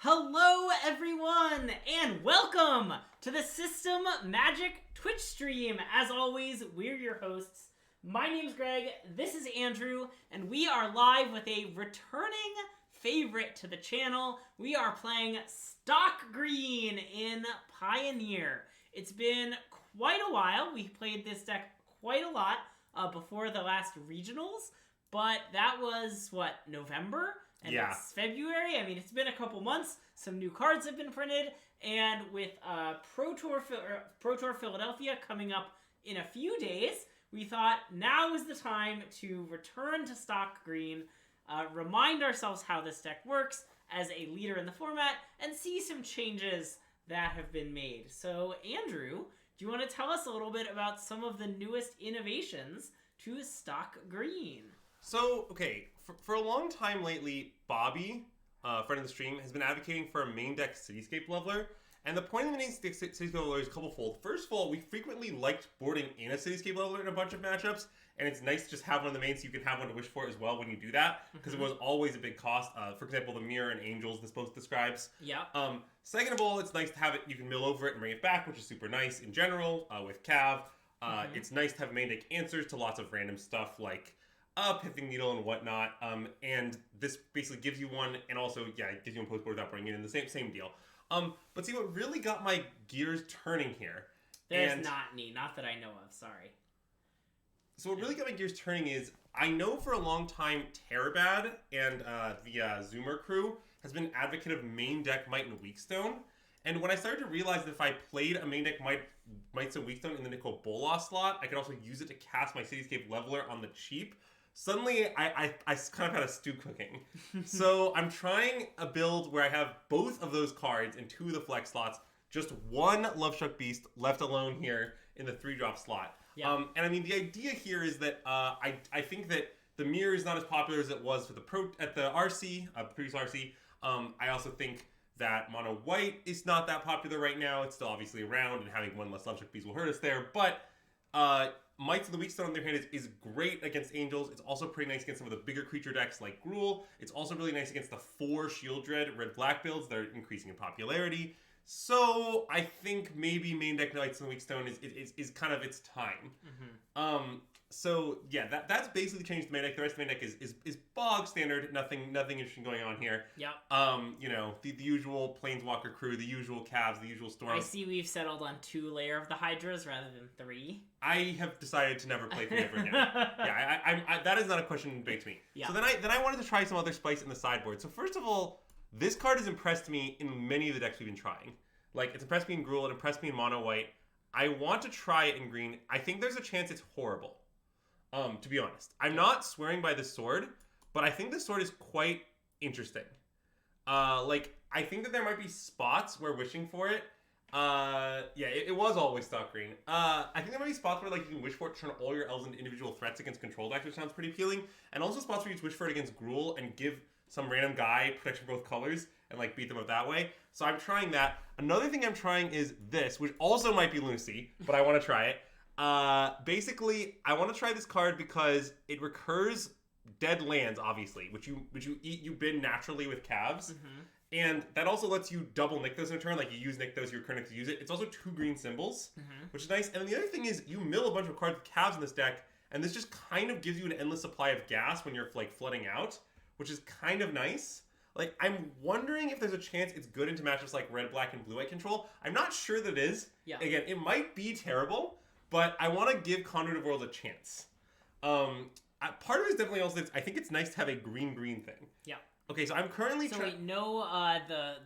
Hello everyone, and welcome to the SystemMagic Twitch stream. As always, we're your hosts. My name's Greg, this is Andrew, and we are live with a returning favorite to the channel. We are playing Stock Green in Pioneer. It's been quite a while. We played this deck quite a lot before the last regionals, but that was, November? And it's February. I mean, it's been a couple months. Some new cards have been printed. And with Pro Tour Philadelphia coming up in a few days, we thought now is the time to return to Stock Green, remind ourselves how this deck works as a leader in the format, and see some changes that have been made. So, Andrew, do you want to tell us a little bit about some of the newest innovations to Stock Green? So, okay, for a long time lately, Bobby, friend of the stream, has been advocating for a main deck Cityscape Leveler. And the point of the main deck Cityscape Leveler is a couple-fold. First of all, we frequently liked boarding in a Cityscape Leveler in a bunch of matchups. And it's nice to just have one of the main so you can have one to wish for as well when you do that. Because it was always a big cost. For example, the Mirror and Angels this both describes. Yeah. Second of all, it's nice to have it. You can mill over it and bring it back, which is super nice in general with Cav. It's nice to have main deck answers to lots of random stuff like Pithing Needle and whatnot, and this basically gives you one, and also, it gives you one post board without bringing it in, the same deal. But see, what really got my gears turning here... There's not that I know of, sorry. So what really got my gears turning is, I know for a long time, Terabad and the Zoomer crew has been an advocate of main deck Might and Weakstone, and when I started to realize that if I played a main deck Might and Weakstone in the Nicol Bolas slot, I could also use it to cast my Cityscape Leveler on the cheap. Suddenly, I kind of had a stew cooking. So I'm trying a build where I have both of those cards in two of the flex slots, just one Lovestruck Beast left alone here in the 3-drop slot. Yeah. And I mean, the idea here is that I think that the Mirror is not as popular as it was for at the RC, previous RC. I also think that Mono White is not that popular right now. It's still obviously around, and having one less Lovestruck Beast will hurt us there. But Mites of the Weakstone, on the other hand, is great against Angels. It's also pretty nice against some of the bigger creature decks like Gruul. It's also really nice against the 4 Shield Dread red-black builds that are increasing in popularity. So I think maybe main deck Mites of the Weakstone is kind of its time. So yeah, that's basically changed the main deck. The rest of the main deck is bog standard. Nothing interesting going on here. Yeah. You know, the usual Planeswalker crew, the usual Cavs, the usual Storms. I see we've settled on 2 Lair of the Hydras rather than 3. I have decided to never play 3 ever again. I that is not a question that debates me. Yeah. So then I wanted to try some other spice in the sideboard. So first of all, this card has impressed me in many of the decks we've been trying. Like, it's impressed me in Gruul, it impressed me in Mono White. I want to try it in green. I think there's a chance it's horrible. To be honest. I'm not swearing by this sword, but I think this sword is quite interesting. Like, I think that there might be spots where wishing for it, it was always stock green. I think there might be spots where, like, you can wish for it to turn all your elves into individual threats against control decks, which sounds pretty appealing. And also spots where you just wish for it against Gruul and give some random guy protection for both colors and, like, beat them up that way. So I'm trying that. Another thing I'm trying is this, which also might be lunacy, but I want to try it. Basically, I want to try this card because it recurs dead lands, obviously, which you bin naturally with Cavs. And that also lets you double Nykthos in a turn, like you use Nykthos, you recur Nykthos to use it. It's also 2 green symbols, which is nice. And then the other thing is you mill a bunch of cards with Cavs in this deck, and this just kind of gives you an endless supply of gas when you're, like, flooding out, which is kind of nice. Like, I'm wondering if there's a chance it's good into matchups like red, black, and blue-white control. I'm not sure that it is. Yeah. Again, it might be terrible, but I want to give Conduit of Worlds a chance. Part of it is definitely also, I think it's nice to have a green-green thing. Yeah. Okay, so I'm currently So wait, no, the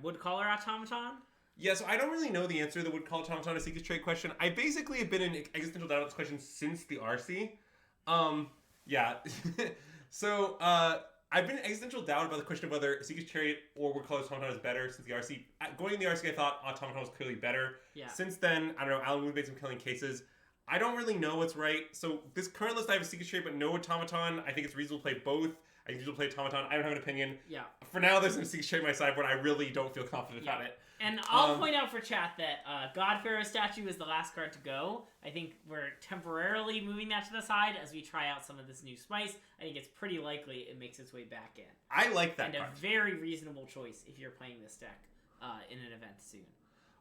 Woodcaller Automaton? Yeah, so I don't really know the answer to the Woodcaller Automaton to Seeker's Trade question. I basically have been in existential doubt about this question since the RC. Yeah. So, I've been in existential doubt about the question of whether Seeker's Chariot or Woodcaller Automaton is better since the RC. Going in the RC, I thought Automaton was clearly better. Yeah. Since then, I don't know, Alan Wood made some killing cases. I don't really know what's right. So this current list, I have a Seeker's Chariot, but no Automaton. I think it's reasonable to play both. I think people play Automaton. I don't have an opinion. Yeah. For now, there's Mystique sharing my sideboard. I really don't feel confident about it. And I'll point out for chat that God Pharaoh statue is the last card to go. I think we're temporarily moving that to the side as we try out some of this new spice. I think it's pretty likely it makes its way back in. I like that and card. A very reasonable choice if you're playing this deck in an event soon.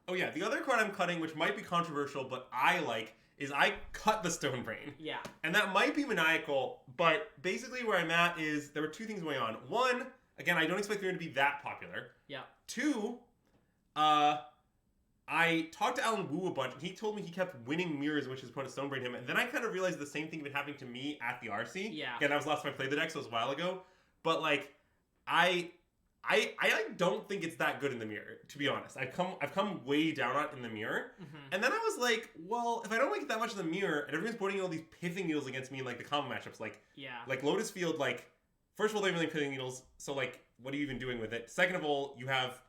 Oh yeah, the other card I'm cutting, which might be controversial, but I like, is I cut the Stone Brain. Yeah. And that might be maniacal, but basically where I'm at is there were two things going on. One, again, I don't expect Mirror to be that popular. Yeah. Two, I talked to Alan Wu a bunch, and he told me he kept winning mirrors, which is opponent Stone Brain him. And then I kind of realized the same thing had been happening to me at the RC. Yeah. Again, that was the last time I played the deck, so it was a while ago. But like, I don't think it's that good in the mirror, to be honest. I've come way down on it in the mirror. And then I was like, well, if I don't like it that much in the mirror, and everyone's putting all these pithing needles against me in like the combo matchups, like Lotus Field, like, first of all, they have really pithing needles, so like, what are you even doing with it? Second of all, you have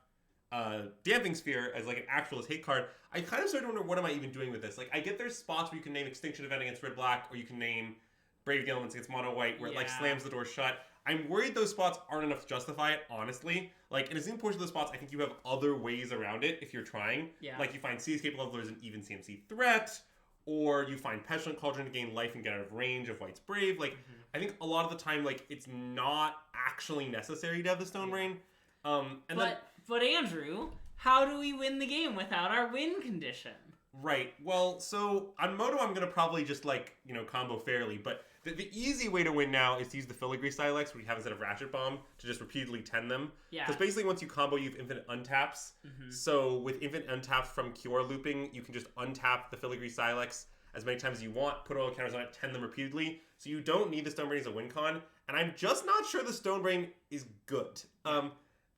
Damping Sphere as like an actual hate card. I kind of started to wonder, what am I even doing with this? Like, I get there's spots where you can name Extinction Event against red black, or you can name Brave the Elements against mono white, where it like slams the door shut. I'm worried those spots aren't enough to justify it, honestly. Like, in a single portion of those spots, I think you have other ways around it if you're trying. Yeah. Like, you find Seascape Leveler as an even CMC threat, or you find Petulant Cauldron to gain life and get out of range of White's Brave. Like, I think a lot of the time, like, it's not actually necessary to have the Stone Brain. But Andrew, how do we win the game without our win condition? Right. Well, so on Moto, I'm going to probably just, like, you know, combo fairly, but the easy way to win now is to use the Filigree Silex, where you have instead of Ratchet Bomb, to just repeatedly 10 them. Yeah. Because basically once you combo, you have infinite untaps. So with infinite untaps from Cure looping, you can just untap the Filigree Silex as many times as you want, put all counters on it, 10 them repeatedly. So you don't need the Stone Brain as a win con. And I'm just not sure the Stone Brain is good.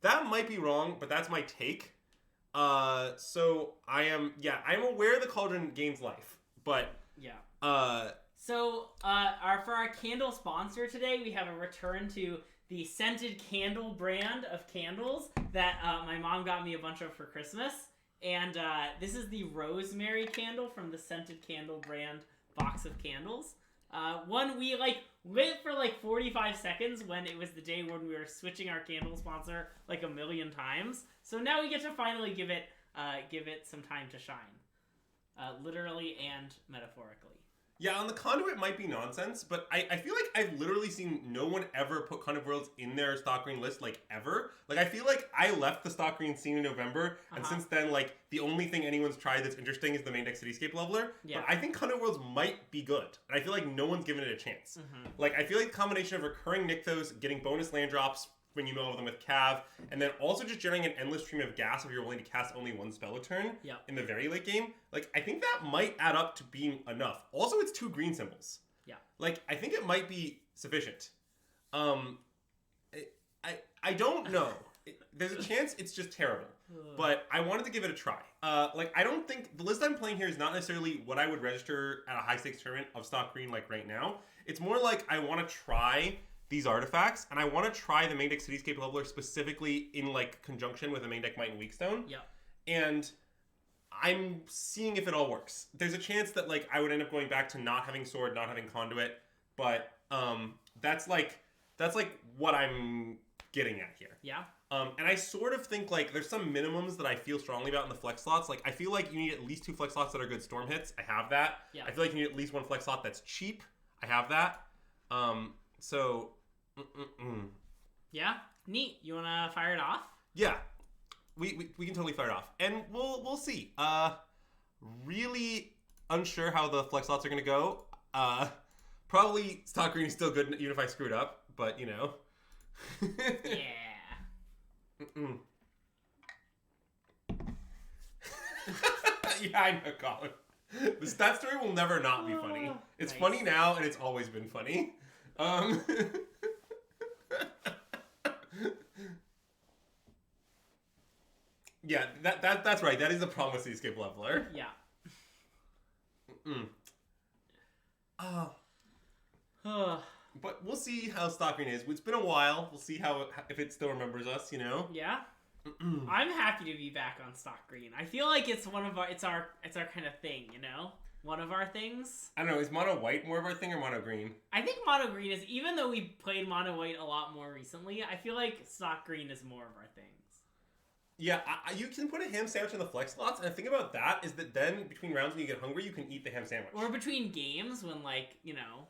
That might be wrong, but that's my take. So I'm aware the Cauldron gains life, but So, for our candle sponsor today, we have a return to the Scented Candle brand of candles that my mom got me a bunch of for Christmas. And this is the Rosemary candle from the Scented Candle brand box of candles. One we lit for 45 seconds when it was the day when we were switching our candle sponsor like a million times. So now we get to finally give it some time to shine, literally and metaphorically. Yeah, on the Conduit might be nonsense, but I feel like I've literally seen no one ever put Conduit Worlds in their stock green list, like, ever. Like, I feel like I left the stock green scene in November, and since then, like, the only thing anyone's tried that's interesting is the main deck Cityscape Leveler. Yeah. But I think Conduit Worlds might be good, and I feel like no one's given it a chance. Like, I feel like the combination of recurring Nykthos, getting bonus land drops when you know them with Cav, and then also just generating an endless stream of gas if you're willing to cast only one spell a turn in the very late game. Like, I think that might add up to being enough. Also, it's 2 green symbols. Yeah. Like, I think it might be sufficient. I don't know. There's a chance it's just terrible. But I wanted to give it a try. Like, I don't think... The list I'm playing here is not necessarily what I would register at a high-stakes tournament of stock green, like, right now. It's more like I want to try these artifacts, and I want to try the main deck Cityscape Leveler specifically in, like, conjunction with the main deck Might and Weakstone. Yeah. And I'm seeing if it all works. There's a chance that, like, I would end up going back to not having Sword, not having Conduit, but that's what I'm getting at here. Yeah. And I sort of think, like, there's some minimums that I feel strongly about in the flex slots. Like, I feel like you need at least 2 flex slots that are good storm hits. I have that. Yeah. I feel like you need at least 1 flex slot that's cheap. I have that. Yeah, neat. You wanna fire it off? Yeah, we can totally fire it off, and we'll see. Really unsure how the flex slots are gonna go. Probably stock green is still good even if I screw it up, but you know. Yeah. Yeah, I know, Colin. That story will never not be funny. It's nice. Funny now, and it's always been funny. Yeah, that's right. That is the problem with Seascape Leveler. Yeah. But we'll see how stock green is. It's been a while. We'll see if it still remembers us. You know. Yeah. I'm happy to be back on stock green. I feel like it's our kind of thing. You know. one of our things. I don't know, is mono white more of our thing or mono green? I think mono green is, even though we played mono white a lot more recently, I feel like stock green is more of our things. Yeah, you can put a ham sandwich in the flex slots, and the thing about that is that then between rounds when you get hungry, you can eat the ham sandwich. Or between games when, like, you know,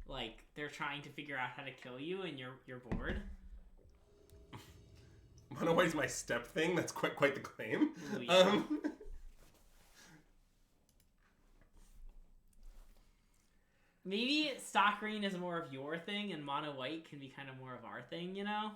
like they're trying to figure out how to kill you and you're bored. Mono white is my step thing. That's quite the claim. Ooh, yeah. Maybe stock green is more of your thing, and mono white can be kind of more of our thing, you know?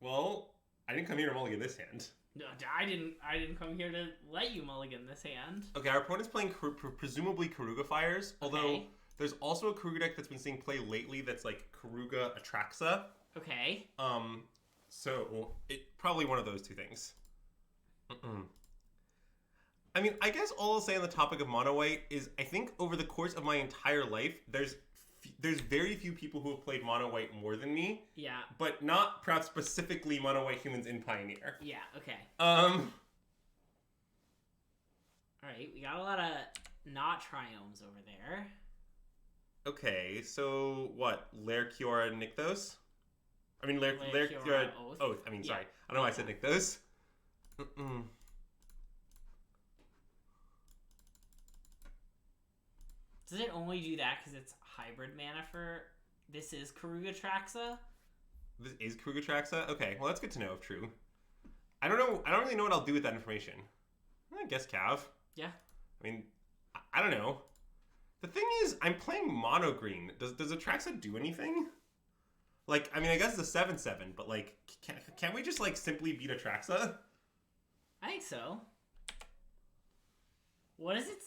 Well, I didn't come here to mulligan this hand. No, I didn't come here to let you mulligan this hand. Okay, our opponent's playing presumably Karuga Fires, although there's also a Karuga deck that's been seeing play lately that's like Karuga Atraxa. Okay. So it probably one of those two things. I mean, I guess all I'll say on the topic of mono white is I think over the course of my entire life, there's very few people who have played mono white more than me. Yeah. But not perhaps specifically mono white humans in Pioneer. Yeah, okay. Alright, we got a lot of not triomes over there. Okay, so what? Lair Kiora Nykthos? I mean, Lair Kiora Oath. I mean, sorry. I don't know why I said Nykthos. Does it only do that because it's hybrid mana for... This is Karuga Traxa? This is Karuga Traxa? Okay, well that's good to know if true. I don't know. I don't really know what I'll do with that information. I guess Cav. Yeah. I mean, I don't know. The thing is, I'm playing mono green. Does Atraxa do anything? Like, I mean, I guess it's a 7/7, but like, can't we just like simply beat Atraxa? I think so. What is it?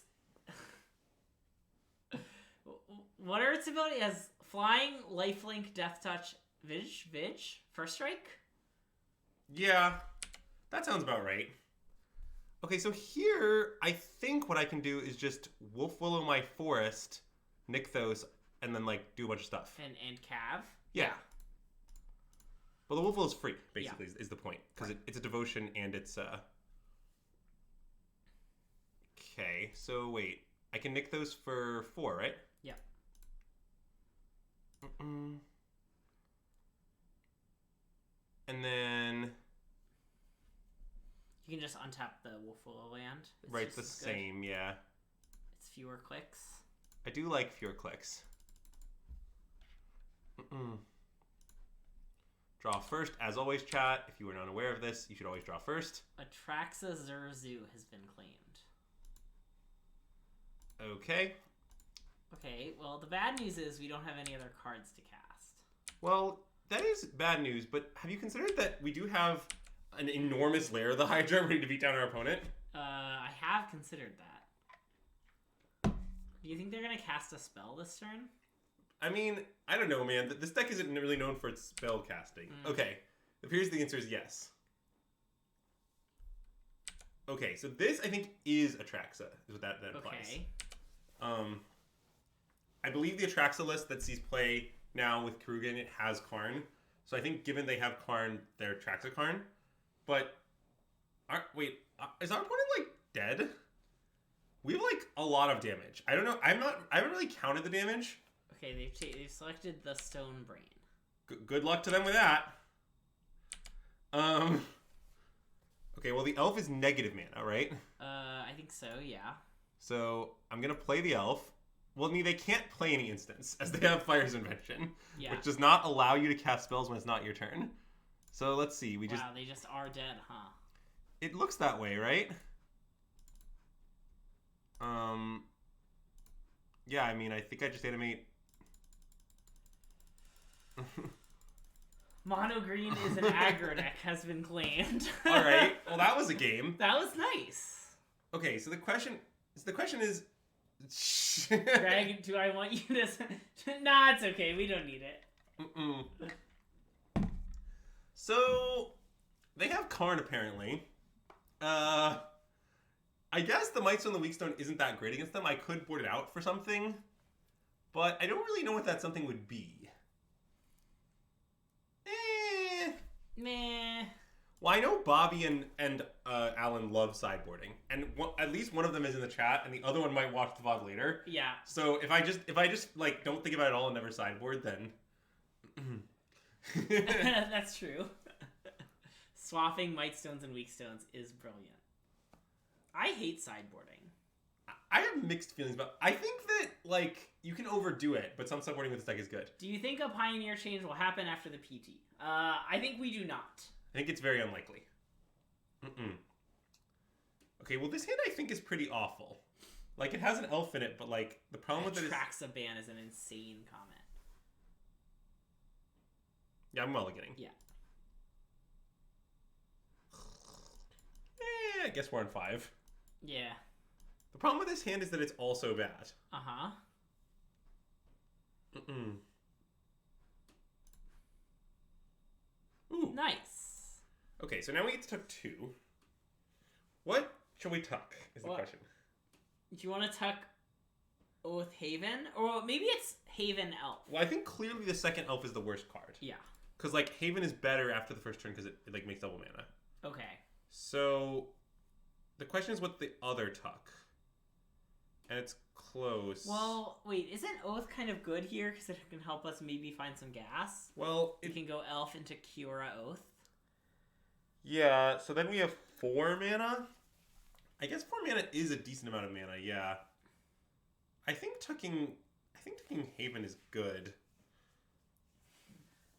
What are its abilities? It has flying, lifelink, death touch, Vig, first strike? Yeah, that sounds about right. Okay, so here, I think what I can do is just Wolf Willow my forest, Nykthos, and then like do a bunch of stuff. And Cav? Yeah. Well, the Wolf Willow is free, basically, is the point. Because it's a devotion and it's... Okay, so wait. I can Nykthos for 4, right? Yeah. And then... You can just untap the Wolf Willow land. It's the same, yeah. It's fewer clicks. I do like fewer clicks. Draw first, as always, chat. If you were not aware of this, you should always draw first. Atraxa Zurzu has been claimed. Okay. Okay, well, the bad news is we don't have any other cards to cast. Well, that is bad news, but have you considered that we do have an enormous layer of the Hydra ready to beat down our opponent? I have considered that. Do you think they're going to cast a spell this turn? I mean, I don't know, man. This deck isn't really known for its spell casting. Okay, here's the answer is yes. Okay, so this, I think, is Atraxa, is what that implies. Okay. I believe the Atraxa list that sees play now with Karuga in it has Karn. So I think given they have Karn, they're Atraxa Karn. But, is our opponent, like, dead? We have, like, a lot of damage. I don't know. I haven't really counted the damage. Okay, they've selected the Stone Brain. Good luck to them with that. Okay, well, the elf is negative mana, right? I think so, yeah. So, I'm going to play the elf. Well, I mean, they can't play any instance, as they have Fire's Invention, which does not allow you to cast spells when it's not your turn. So, let's see. They just are dead, huh? It looks that way, right? Yeah, I mean, I think I just animate... Mono green is an aggro deck has been claimed. All right. Well, that was a game. That was nice. Okay, so the question is... Greg, do I want you to... Nah, it's okay. We don't need it. So, they have Karn, apparently. I guess the Might Stone the Weak Stone isn't that great against them. I could board it out for something. But I don't really know what that something would be. Meh. Well, I know Bobby and Alan loves sideboarding, and at least one of them is in the chat, and the other one might watch the VOD later. Yeah. So if I just like don't think about it all and never sideboard, then That's true. Swapping might stones and weak stones is brilliant. I hate sideboarding. I have mixed feelings about. I think that like you can overdo it, but some sideboarding with this deck is good. Do you think a Pioneer change will happen after the PT? I think we do not. I think it's very unlikely. Okay, well this hand I think is pretty awful. Like it has an elf in it, but like the problem with it is Traxaban is an insane comment. Yeah, I'm mulliganing. Yeah. I guess we're on 5. Yeah. The problem with this hand is that it's also bad. Uh-huh. Ooh. Nice. Okay, so now we get to tuck 2. What shall we tuck is the question. Do you want to tuck Oath Haven? Or maybe it's Haven Elf. Well, I think clearly the second elf is the worst card. Yeah. Because, like, Haven is better after the first turn because it, like, makes double mana. Okay. So, the question is what the other tuck. And it's close. Well, wait, isn't Oath kind of good here? Because it can help us maybe find some gas? Well, we can go Elf into Kiora Oath. Yeah, so then we have 4 mana. I guess 4 mana is a decent amount of mana, yeah. I think tucking Haven is good.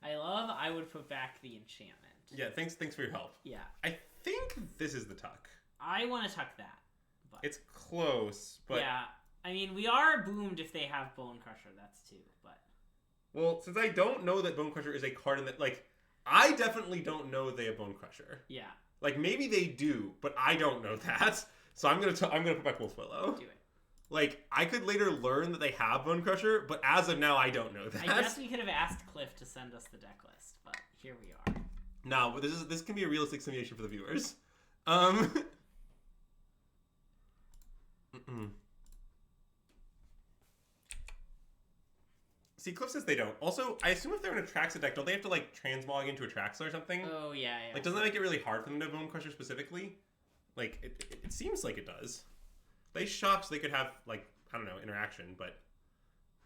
I would put back the enchantment. Yeah, thanks for your help. Yeah. I think this is the tuck. I want to tuck that. But it's close, but... Yeah, I mean, we are boomed if they have Bone Crusher, that's 2, but... Well, since I don't know that Bone Crusher is a card in that, like, I definitely don't know they have Bone Crusher. Yeah. Like, maybe they do, but I don't know that. So I'm gonna put back Wolf Willow. Do it. Like, I could later learn that they have Bone Crusher, but as of now, I don't know that. I guess we could have asked Cliff to send us the deck list, but here we are. No, this can be a realistic simulation for the viewers. See, Cliff says they don't. Also, I assume if they're in a Traxa deck, don't they have to, like, transmog into a Traxa or something? Oh, yeah. Like, doesn't that make it really hard for them to have Bone Crusher specifically? Like, it seems like it does. They shock so they could have, like, I don't know, interaction, but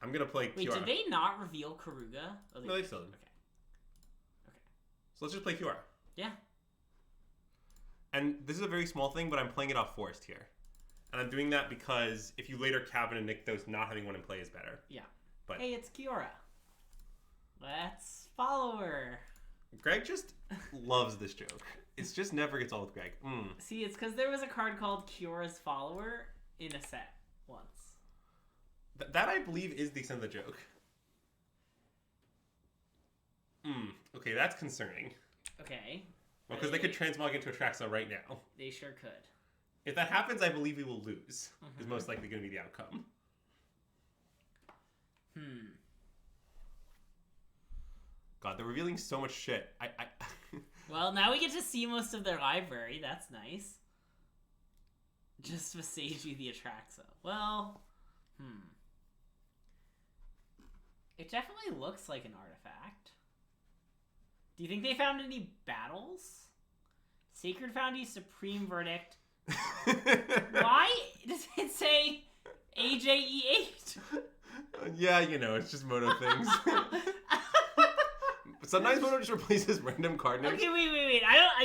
I'm going to play Wait, Kiora. did they not reveal Karuga? Oh, no, they still did. Okay. So let's just play Kiora. Yeah. And this is a very small thing, but I'm playing it off Forest here. And I'm doing that because if you later cabin and Nykthos, not having one in play is better. Yeah. But hey, it's Kiora. Let's follow her. Greg just loves this joke. It just never gets old with Greg. See, it's because there was a card called Kiora's Follower in a set once. That, I believe, is the extent of the joke. Okay, that's concerning. Okay. Well, because they could transmog into a Traxa right now. They sure could. If that happens, I believe we will lose. Is most likely going to be the outcome. God, they're revealing so much shit. Well, now we get to see most of their library. That's nice. Just Visage the Atraxa. Well, it definitely looks like an artifact. Do you think they found any battles? Sacred Foundry, Supreme Verdict. Why does it say AJE8? Yeah, you know, it's just Moto things. Sometimes Moto just replaces random card names. Okay, wait.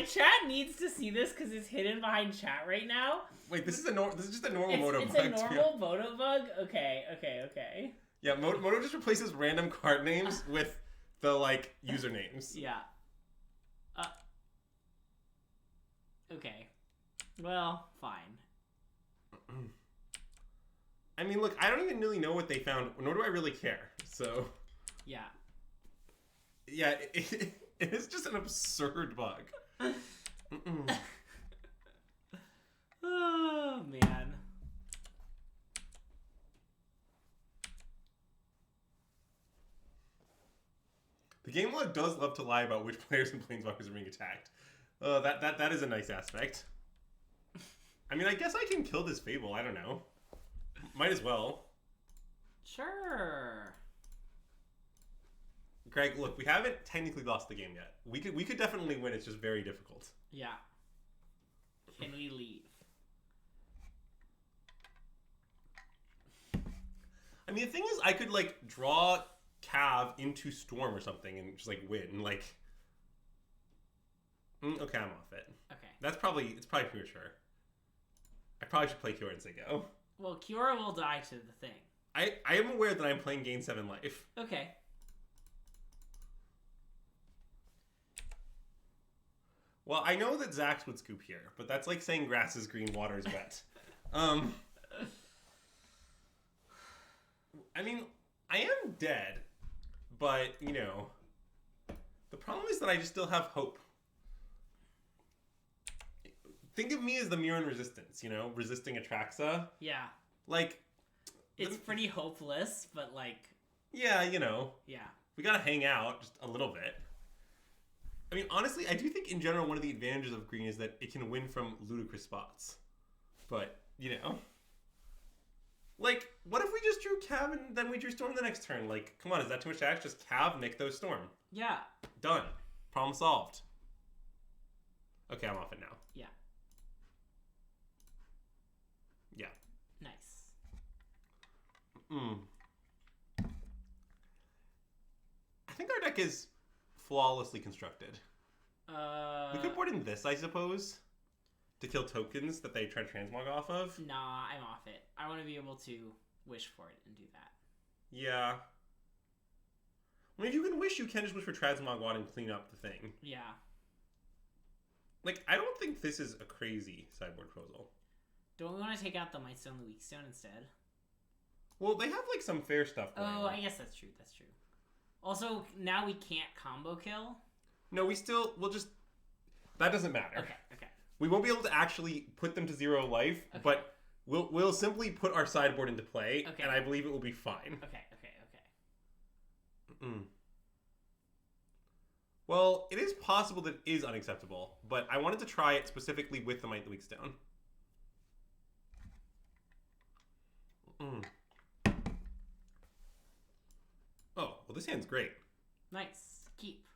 Chat needs to see this because it's hidden behind chat right now. Wait, this is just a normal Moto bug. It's a normal Moto bug? Okay. Yeah, Moto just replaces random card names with the, like, usernames. Yeah. Okay. Well, fine. I mean, look, I don't even really know what they found, nor do I really care, so... Yeah. Yeah, it is just an absurd bug. Oh, man. The game log does love to lie about which players and planeswalkers are being attacked. That is a nice aspect. I mean, I guess I can kill this Fable, I don't know. Might as well. Sure. Greg, look, we haven't technically lost the game yet. We could definitely win, it's just very difficult. Yeah. Can we leave? I mean, the thing is, I could, like, draw Cav into Storm or something and just, like, win. Like, okay, I'm off it. Okay. It's probably premature. I probably should play Kiora and say go. Well, Kiora will die to the thing. I am aware that I'm playing gain 7 life. Okay. Well, I know that Zax would scoop here, but that's like saying grass is green, water is wet. I mean, I am dead, but, you know, the problem is that I just still have hope. Think of me as the Mirren resistance, you know, resisting Atraxa. Yeah. Like... It's pretty hopeless, but, like... Yeah, you know. Yeah. We gotta hang out just a little bit. I mean, honestly, I do think in general one of the advantages of green is that it can win from ludicrous spots. But, you know. Like, what if we just drew Cav and then we drew Storm the next turn? Like, come on, is that too much to ask? Just Cav, Nykthos, Storm. Yeah. Done. Problem solved. Okay, I'm off it now. Yeah. Yeah. Nice. I think our deck is flawlessly constructed. We could board in this, I suppose, to kill tokens that they try to transmog off of. Nah, I'm off it. I want to be able to wish for it and do that. Yeah. I mean, if you can wish, you can just wish for transmog WAD and clean up the thing. Yeah. Like, I don't think this is a crazy sideboard proposal. Don't we want to take out the Mightstone, the Weakstone instead? Well, they have, like, some fair stuff going on. I guess that's true. That's true. Also, now we can't combo kill. No, we'll just... That doesn't matter. Okay. We won't be able to actually put them to 0 life, but we'll simply put our sideboard into play, and I believe it will be fine. Okay. Well, it is possible that it is unacceptable, but I wanted to try it specifically with the Might the Weakstone. Oh, well, this hand's great. Nice. Keep.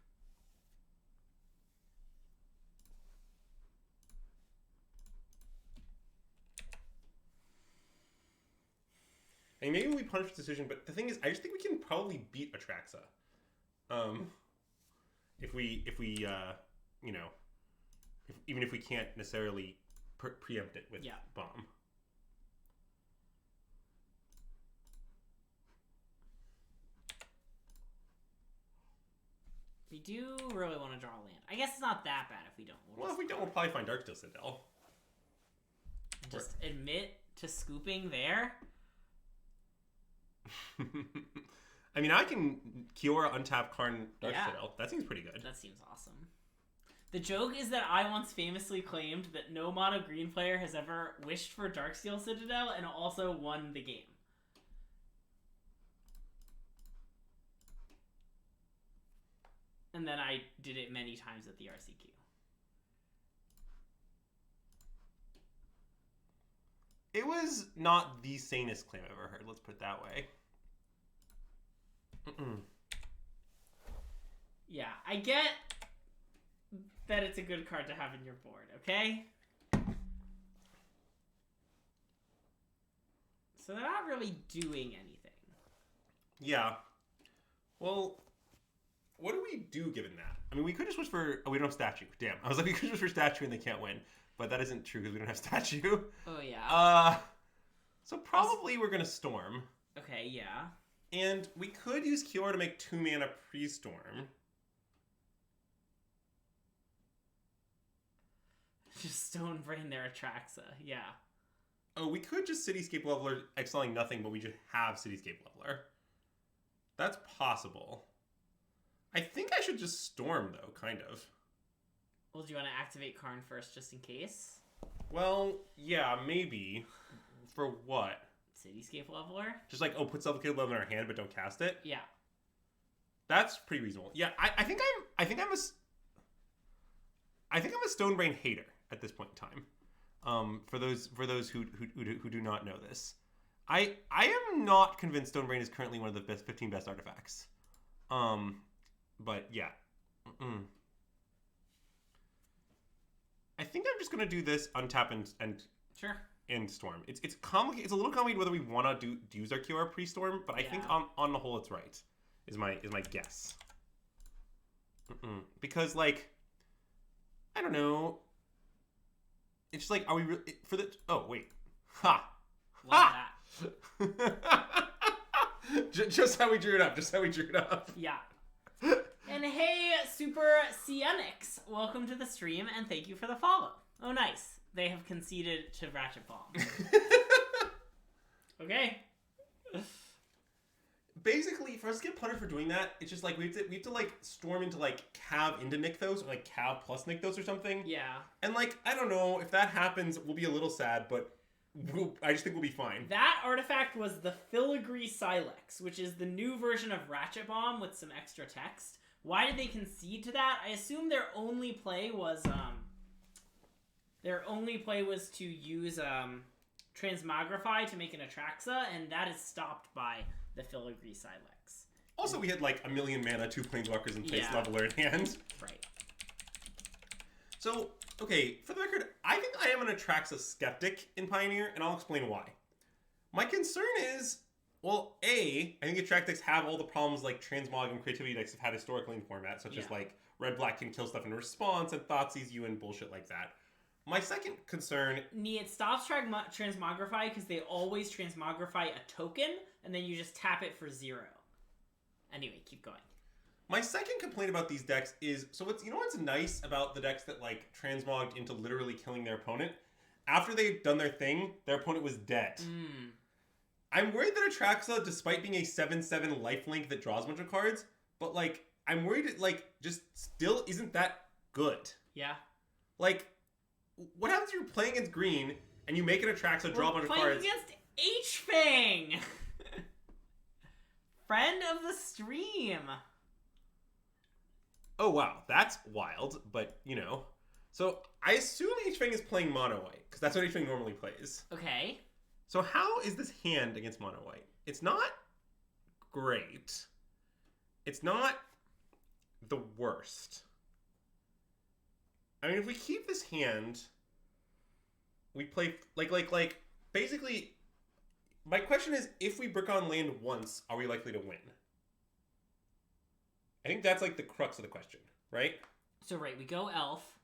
I mean, maybe we punish the decision, but the thing is, I just think we can probably beat Atraxa. If we you know, even if we can't necessarily preempt it with Bomb. We do really want to draw a land. I guess it's not that bad if we don't. Well, if we don't, we'll probably find Darksteel Citadel. Just admit to scooping there. I mean, I can Kiora, untap Karn, Darksteel. That seems pretty good. That seems awesome. The joke is that I once famously claimed that no mono green player has ever wished for Darksteel Citadel and also won the game. And then I did it many times at the RCQ. It was not the sanest claim I've ever heard, let's put it that way. Yeah, I get that it's a good card to have in your board, okay? So they're not really doing anything. Yeah. Well, what do we do given that? I mean, we could just wish for... Oh, we don't have statue. Damn. I was like, we could just wish for statue and they can't win. But that isn't true because we don't have statue. Oh, yeah. So probably we're going to Storm. Okay, yeah. And we could use Kiora to make 2 mana pre-Storm. Just Stone Brain their Atraxa, yeah. Oh, we could just Cityscape Leveler exiling nothing, but we just have Cityscape Leveler. That's possible. I think I should just Storm, though, kind of. Well, do you want to activate Karn first, just in case? Well, yeah, maybe. For what? Cityscape Leveler? Just like, put Suffocated Leveler in our hand, but don't cast it? Yeah. That's pretty reasonable. Yeah, I think I'm a Stonebrain hater at this point in time. For those who do not know this, I am not convinced Stonebrain is currently one of the 15 best artifacts. But yeah, I think I'm just gonna do this, untap and Sure. And storm. It's complicated. It's a little complicated whether we want to use our QR pre-storm, but I think on the whole it's right. Is my guess. Because like, I don't know. It's just like, are we for the? Oh wait, ha, ha. Just how we drew it up. Just how we drew it up. Yeah. And hey, Super CNX, welcome to the stream and thank you for the follow. Oh, nice. They have conceded to Ratchet Bomb. Okay. Basically, for us to get punted for doing that, it's just like we have to like storm into like cav into Nykthos or like cav plus Nykthos or something. Yeah. And like, I don't know, if that happens, we'll be a little sad, but I just think we'll be fine. That artifact was the Filigree Silex, which is the new version of Ratchet Bomb with some extra text. Why did they concede to that? I assume their only play was to use Transmogrify to make an Atraxa, and that is stopped by the Filigree Silex. Also, we had like 1 million mana, 2 Planeswalkers in face, Leveler in hand. Right. So, okay, for the record, I think I am an Atraxa skeptic in Pioneer, and I'll explain why. My concern is, well, I think Atraxa decks have all the problems like Transmog and Creativity decks have had historically in format, such as like red-black can kill stuff in response, and Thoughtseize you and bullshit like that. My second concern... It stops Transmogrify because they always Transmogrify a token, and then you just tap it for 0. Anyway, keep going. My second complaint about these decks is... So what's nice about the decks that like transmogged into literally killing their opponent? After they'd done their thing, their opponent was dead. I'm worried that Atraxa, despite being a 7/7 lifelink that draws a bunch of cards, but like, I'm worried it like just still isn't that good. Yeah. Like... What happens if you're playing against green and you make an Atraxa draw a bunch of cards? Playing against H-Fang! Friend of the stream. Oh wow, that's wild, but you know. So I assume H-Fang is playing mono white, because that's what H-Fang normally plays. Okay. So how is this hand against mono white? It's not great. It's not the worst. I mean, if we keep this hand, we play, like, basically, my question is, if we brick on land once, are we likely to win? I think that's, like, the crux of the question, right? So, right, we go Elf,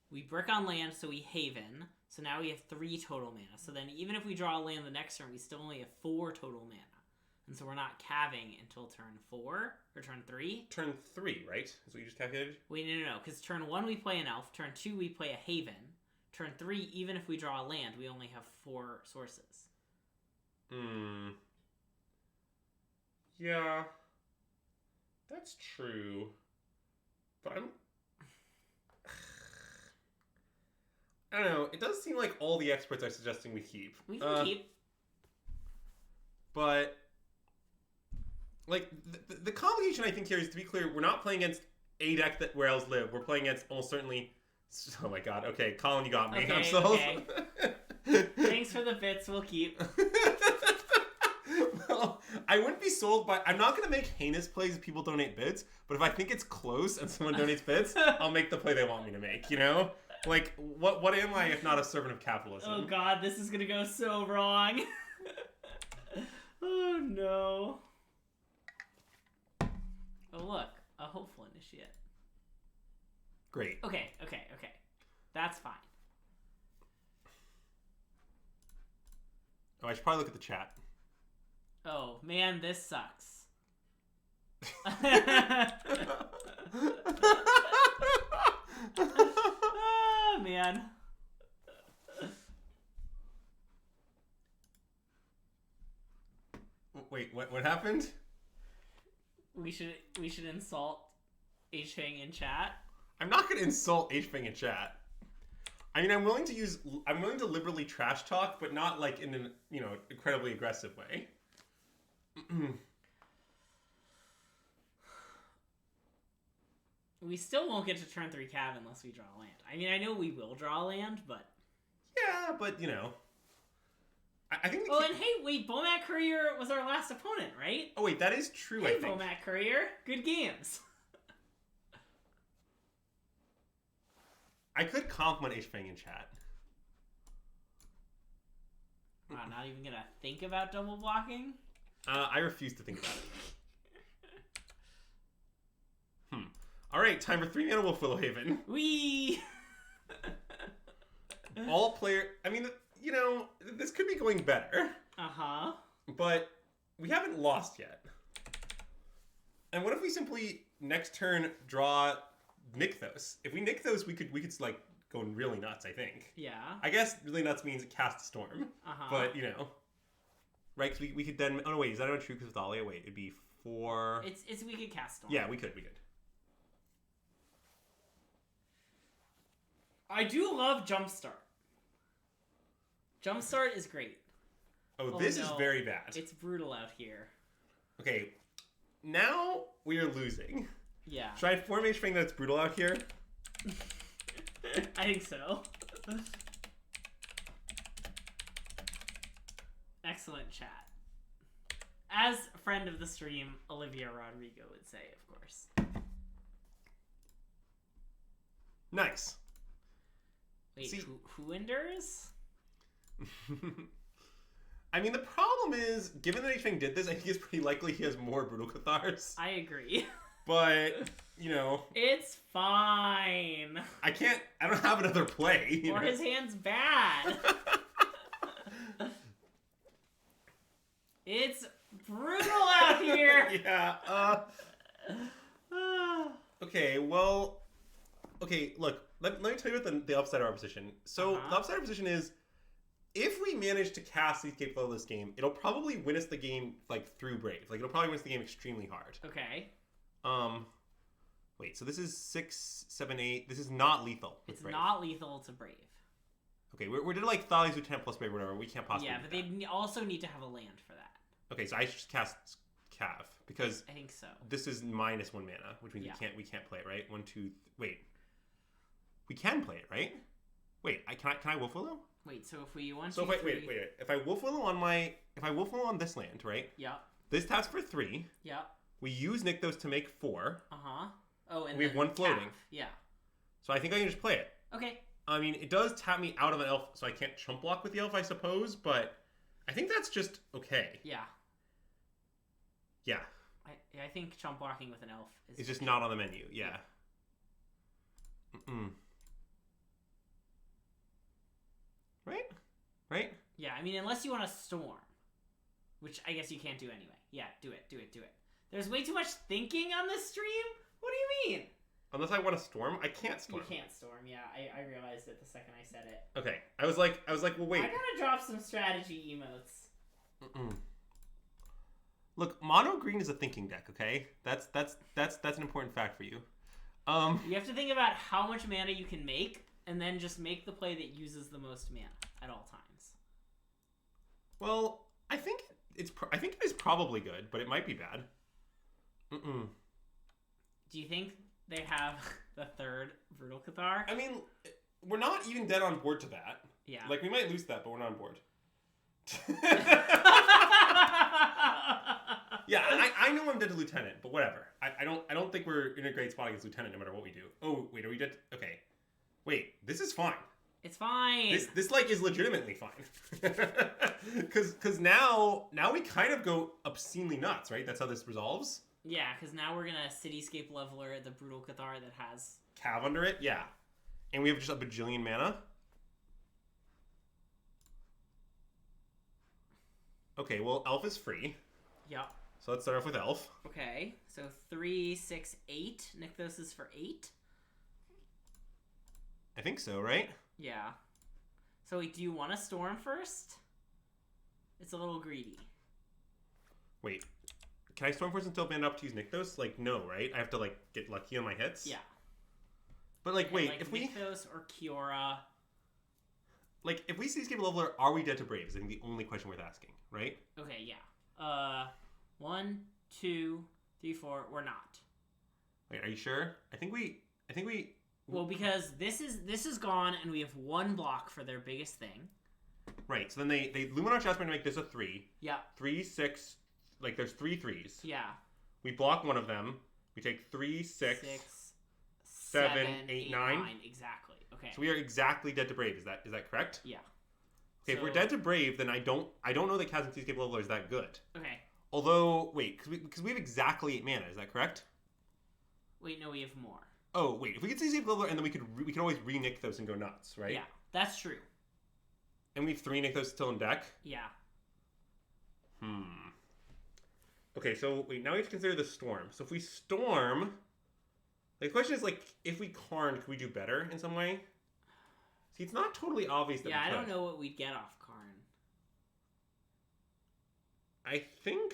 we brick on land, so we Haven, so now we have 3 total mana. So then, even if we draw a land the next turn, we still only have 4 total mana. And so we're not calving until turn 4, or turn 3. Turn 3, right? Is what you just calculated? Wait, no, because turn 1 we play an Elf, turn 2 we play a Haven, turn 3, even if we draw a land, we only have 4 sources. Yeah. That's true. But I don't know, it does seem like all the experts are suggesting we keep. We can keep. But... Like, the complication I think here is, to be clear, we're not playing against a deck that where else live. We're playing against almost certainly... Oh my god, okay, Colin, you got me. Okay, I'm sold. Okay. Thanks for the bits, we'll keep. Well, I wouldn't be sold by... I'm not going to make heinous plays if people donate bits, but if I think it's close and someone donates bits, I'll make the play they want me to make, you know? Like, what am I if not a servant of capitalism? Oh god, this is going to go so wrong. Oh no. Oh look, a hopeful initiate. Great. Okay. That's fine. Oh, I should probably look at the chat. Oh, man, this sucks. Oh, man. Wait, what happened? We should insult H-Fang in chat. I'm not going to insult H-Fang in chat. I mean, I'm willing to liberally trash talk, but not like in an, incredibly aggressive way. We still won't get to turn 3 cav unless we draw a land. I mean, I know we will draw a land, but... Yeah, but, I think... And hey, wait, Bomat Courier was our last opponent, right? Oh, wait, that is true, hey, I think. Bomat Courier, good games. I could compliment H-Fang in chat. Wow, not even gonna think about double blocking? I refuse to think about it. Alright, time for 3 mana Wolf Willowhaven. Whee! All player... I mean, you know, this could be going better. Uh-huh. But we haven't lost yet. And what if we simply, next turn, draw Nykthos? If we Nykthos, we could like, go really nuts, I think. Yeah. I guess really nuts means cast Storm. Uh-huh. But, you know... Right, because we could then... Oh, no, wait, is that not true? Because with Dahlia, wait, it'd be 4... It's we could cast Storm. Yeah, we could. I do love Jumpstart. Jumpstart is great. Oh, this is very bad. It's brutal out here. Okay, now we are losing. Yeah. Should I form H-Fang that it's brutal out here? I think so. Excellent chat. As a friend of the stream, Olivia Rodrigo would say, of course. Nice. Wait, See, who endures? I mean, the problem is, given that H-Fang did this, I think it's pretty likely he has more Brutal Cathars. I agree. But, you know... It's fine. I don't have another play. Or his hand's bad. It's brutal out here. Yeah, okay, well... Okay, look, let me tell you what the upside of our position. So, the upside of our position is, if we manage to cast Seascape level this game, it'll probably win us the game, like, through Brave. Like, it'll probably win us the game extremely hard. Okay. Wait, so this is 6, 7, 8. This is not lethal. It's not lethal to Brave. Okay, we're doing, like, Thalia's Lieutenant plus Brave or whatever. We can't possibly Yeah, but they also need to have a land for that. Okay, so I should just cast Cav, because... I think so. This is -1 mana, which means we can't play it, right? 1, 2, wait. We can play it, right? Wait, can I Wolf Willow? Wait, so if we want to... So wait. If I Wolf Willow on this land, right? Yeah. This taps for 3. Yeah. We use Nykthos to make 4. Uh-huh. Oh, and we have 1 floating. Yeah. So I think I can just play it. Okay. I mean, it does tap me out of an elf, so I can't chump block with the elf, I suppose, but I think that's just okay. Yeah. Yeah. I think chump blocking with an elf is... It's just not on the menu, yeah. Right? Yeah, I mean, unless you want to storm. Which I guess you can't do anyway. Yeah, do it. There's way too much thinking on this stream? What do you mean? Unless I want to storm, I can't storm. You can't storm, yeah. I realized it the second I said it. Okay. I was like, well, wait. I gotta drop some strategy emotes. Look, mono green is a thinking deck, okay? That's an important fact for you. You have to think about how much mana you can make, and then just make the play that uses the most mana at all times. Well, I think it is probably good, but it might be bad. Do you think they have the 3rd Brutal Cathar? I mean, we're not even dead on board to that. Yeah. Like, we might lose that, but we're not on board. Yeah, I know I'm dead to Lieutenant, but whatever. I don't think we're in a great spot against Lieutenant no matter what we do. Oh, wait, are we dead? Okay. Wait, this is fine. It's fine. This like is legitimately fine. Cause now we kind of go obscenely nuts, right? That's how this resolves. Yeah, because now we're gonna Cityscape Leveler the Brutal Cathar that has Cav under it, yeah. And we have just a bajillion mana. Okay, well, Elf is free. Yep. So let's start off with Elf. Okay, so 3, 6, 8. Nykthos is for 8. I think so, right? Yeah. So wait, do you want to storm first? It's a little greedy. Wait, can I storm first until band up to use Nykthos? Like, no, right? I have to, like, get lucky on my hits? Yeah. But, like, wait, like if we... Nykthos or Kiora... Like, if we Seascape Leveler, are we dead to Brave? Is I think the only question worth asking, right? Okay, yeah. 1, 2, 3, 4, we're not. Wait, are you sure? I think we... Well, because this is gone, and we have 1 block for their biggest thing. Right, so then they Luminar Chessman to make this a 3. Yeah. 3, 6... Like, there's 3 3s. Yeah. We block one of them. We take 3, 6... 7, 8, 9. Exactly. Okay. So we are exactly dead to Brave. Is that correct? Yeah. Okay, if we're dead to Brave, then I don't know that Chasm Seascape Leveler is that good. Okay. Although, wait, because we have exactly 8 mana. Is that correct? Wait, no, we have more. Oh, wait. If we get Seascape Leveler, and then we could always re-nick those and go nuts, right? Yeah, that's true. And we have 3 nick those still in deck? Yeah. Okay, so wait, now we have to consider the Storm. So if we Storm, the question is, like, if we Karn, could we do better in some way? See, it's not totally obvious that we could. I don't know what we'd get off Karn. I think...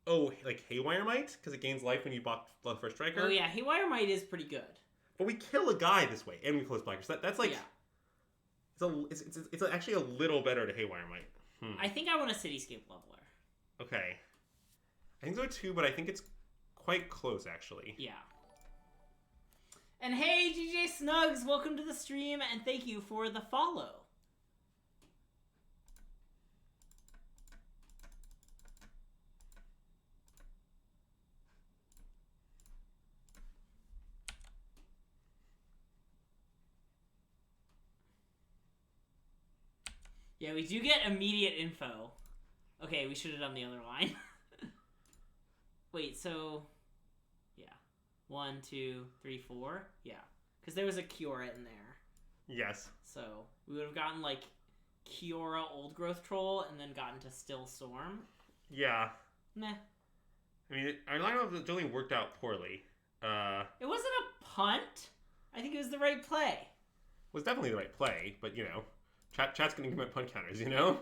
Oh, like Haywire Might? Because it gains life when you block the first striker? Oh yeah, Haywire Might is pretty good. But we kill a guy this way, and we close Blacker. So that's like... Yeah. It's actually a little better to Haywire Might. I think I want a Cityscape Leveler. Okay. I think so too, but I think it's quite close, actually. Yeah. And hey, GJ Snugs, welcome to the stream, and thank you for the follow. Yeah, we do get immediate info. Okay, we should have done the other line. Wait, so... Yeah. 1, 2, 3, 4? Yeah. Because there was a Kiora in there. Yes. So, we would have gotten, like, Kiora Old Growth Troll and then gotten to Still Storm. Yeah. Meh. I mean, our lineup really worked out poorly. It wasn't a punt. I think it was the right play. It was definitely the right play, but, you know, chat's going to commit punt counters, you know?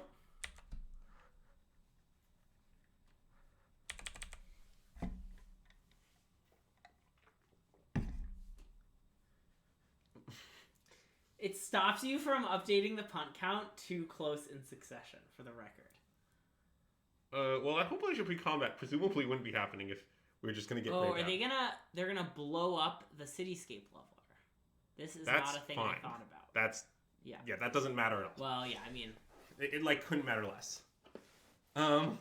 It stops you from updating the punt count too close in succession, for the record. Well, I hopefully should pre-combat. Presumably wouldn't be happening if we were just going to get are they they're going to blow up the Cityscape Leveler. This is not a thing I thought about. Yeah, that doesn't matter at all. Well, yeah, I mean... It like, couldn't matter less. Because,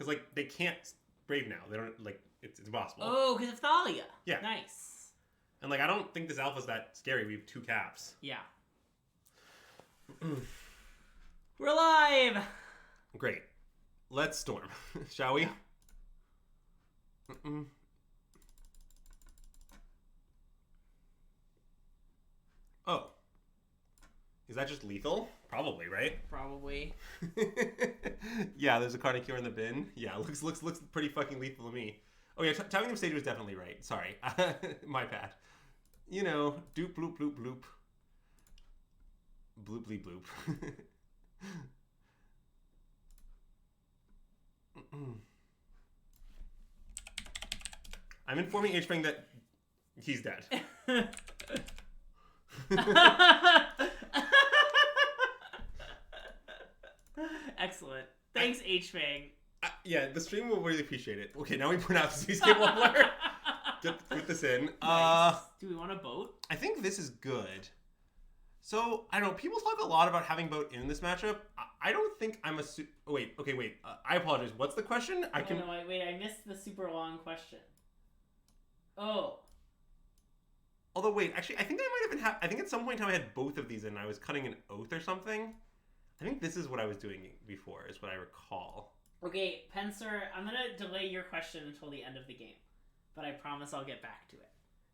like, they can't Brave now. They don't, like, it's impossible. Oh, because of Thalia. Yeah. Nice. And, like, I don't think this alpha's that scary. We have 2 caps. Yeah. We're live! Great. Let's Storm. Shall we? Yeah. Oh. Is that just lethal? Probably, right? Probably. Yeah, there's a Carnicure in the bin. Yeah, looks pretty fucking lethal to me. Oh yeah, telling them stage was definitely right. Sorry. My bad. You know, doop bloop bloop bloop. Bloop bleep bloop. I'm informing H-Bang that he's dead. Excellent. Thanks, H-Fang. Yeah, the stream will really appreciate it. Okay, now we put out the Seascape Leveler. Put this in. Nice. Do we want a boat? I think this is good. So, I don't know, people talk a lot about having boat in this matchup. I don't think I'm a wait. I apologize. What's the question? I missed the super long question. Oh. Although, wait, actually, I think I might have been I think at some point in time I had both of these in and I was cutting an oath or something. I think this is what I was doing before, is what I recall. Okay, Pencer, I'm going to delay your question until the end of the game. But I promise I'll get back to it.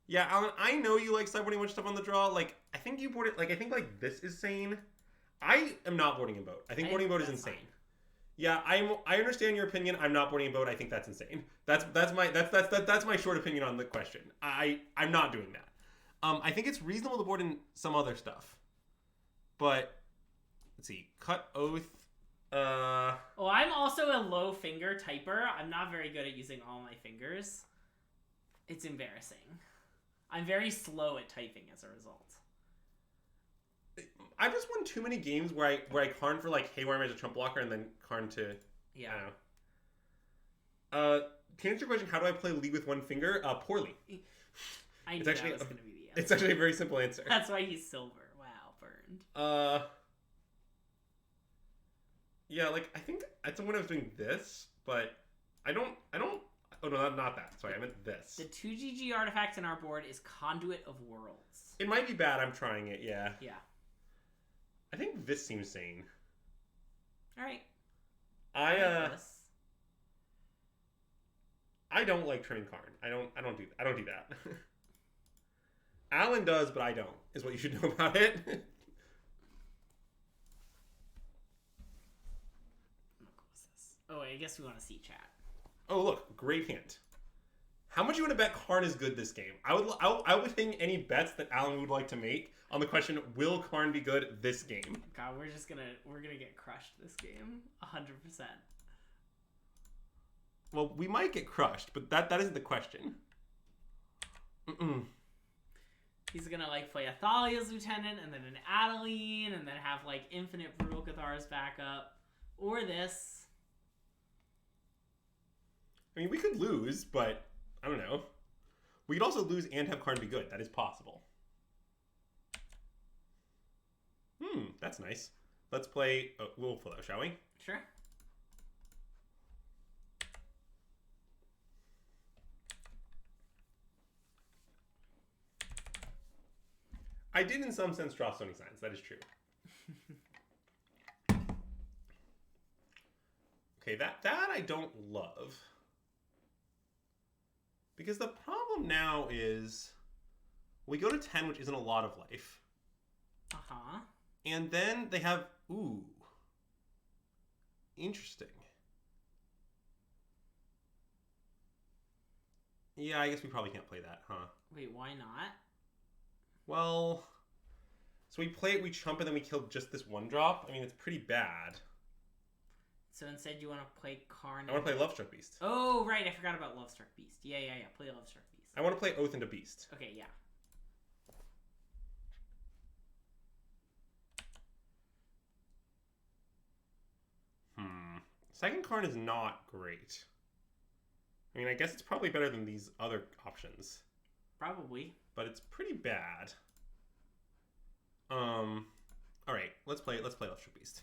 Yeah, Alan, I know you like sideboarding a bunch of stuff on the draw. Like, I think you board it, like, I think, like, this is sane. I am not boarding in boat. I think boarding in boat is insane. Fine. Yeah, I understand your opinion. I'm not boarding in boat. I think that's insane. That's my short opinion on the question. I'm not doing that. I think it's reasonable to board in some other stuff. But let's see. Cut oath. Well, I'm also a low finger typer. I'm not very good at using all my fingers. It's embarrassing. I'm very slow at typing as a result. I've just won too many games where I Karn for like Haywire as a trump blocker and then Karn to yeah. I don't know. To answer your question, how do I play League with one finger? Poorly. I knew that was going to be the answer. It's actually a very simple answer. That's why he's silver. Wow, burned. Yeah, like I think at some point I was doing this, but I don't Oh, no, not that. Sorry, I meant this. The 2GG artifact in our board is Conduit of Worlds. It might be bad. I'm trying it, yeah. Yeah. I think this seems sane. All right. I don't like trimming Karn. I don't do that. Alan does, but I don't, is what you should know about it. Oh, I guess we want to see chat. Oh, look, great hint. How much you want to bet Karn is good this game? I would think any bets that Alan would like to make on the question, will Karn be good this game? God, we're gonna get crushed this game, 100%. Well, we might get crushed, but that isn't the question. He's gonna like play a Thalia's Lieutenant and then an Adeline and then have like infinite Brutal Cathar's backup. Or this. I mean, we could lose, but I don't know. We could also lose and have Karn be good. That is possible. That's nice. Let's play Willflow, shall we? Sure. I did, in some sense, draw Sony signs. That is true. Okay, that I don't love. Because the problem now is we go to 10, which isn't a lot of life. Uh-huh. And then they have... Ooh. Interesting. Yeah, I guess we probably can't play that, huh? Wait, why not? Well... So we play it, we chump, and then we kill just this one drop? I mean, it's pretty bad. So instead you want to play Karn... I want to play Lovestruck Beast. Oh, right, I forgot about Lovestruck Beast. Yeah, play Lovestruck Beast. I want to play Oath into Beast. Okay, yeah. Second Karn is not great. I mean, I guess it's probably better than these other options. Probably. But it's pretty bad. Alright, let's play Lovestruck Beast.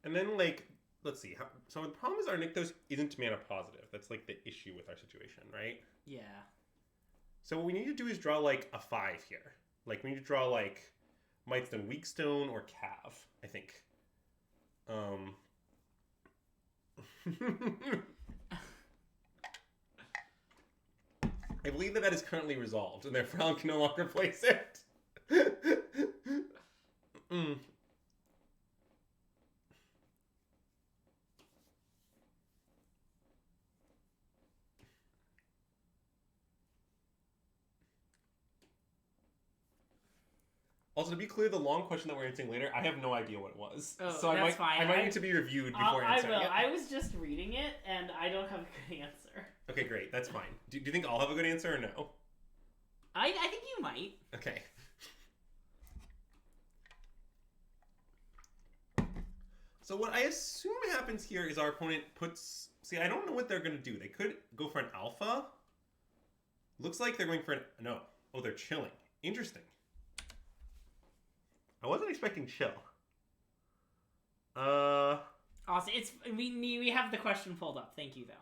And then, like, let's see. So the problem is our Nykthos isn't mana positive. That's, like, the issue with our situation, right? Yeah. So what we need to do is draw, like, a 5 here. Like, we need to draw, like, Mightstone, Weakstone, or Cav, I think. I believe that is currently resolved, and therefore Alan can no longer place it. Also, to be clear, the long question that we're answering later, I have no idea what it was. Oh, so that's fine. I might need to be reviewed before answering it. I was just reading it, and I don't have a good answer. Okay, great. That's fine. Do you think I'll have a good answer or no? I think you might. Okay. So what I assume happens here is our opponent puts... See, I don't know what they're going to do. They could go for an alpha. Looks like they're going for an... No. Oh, they're chilling. Interesting. I wasn't expecting chill. Awesome. We have the question pulled up. Thank you, though.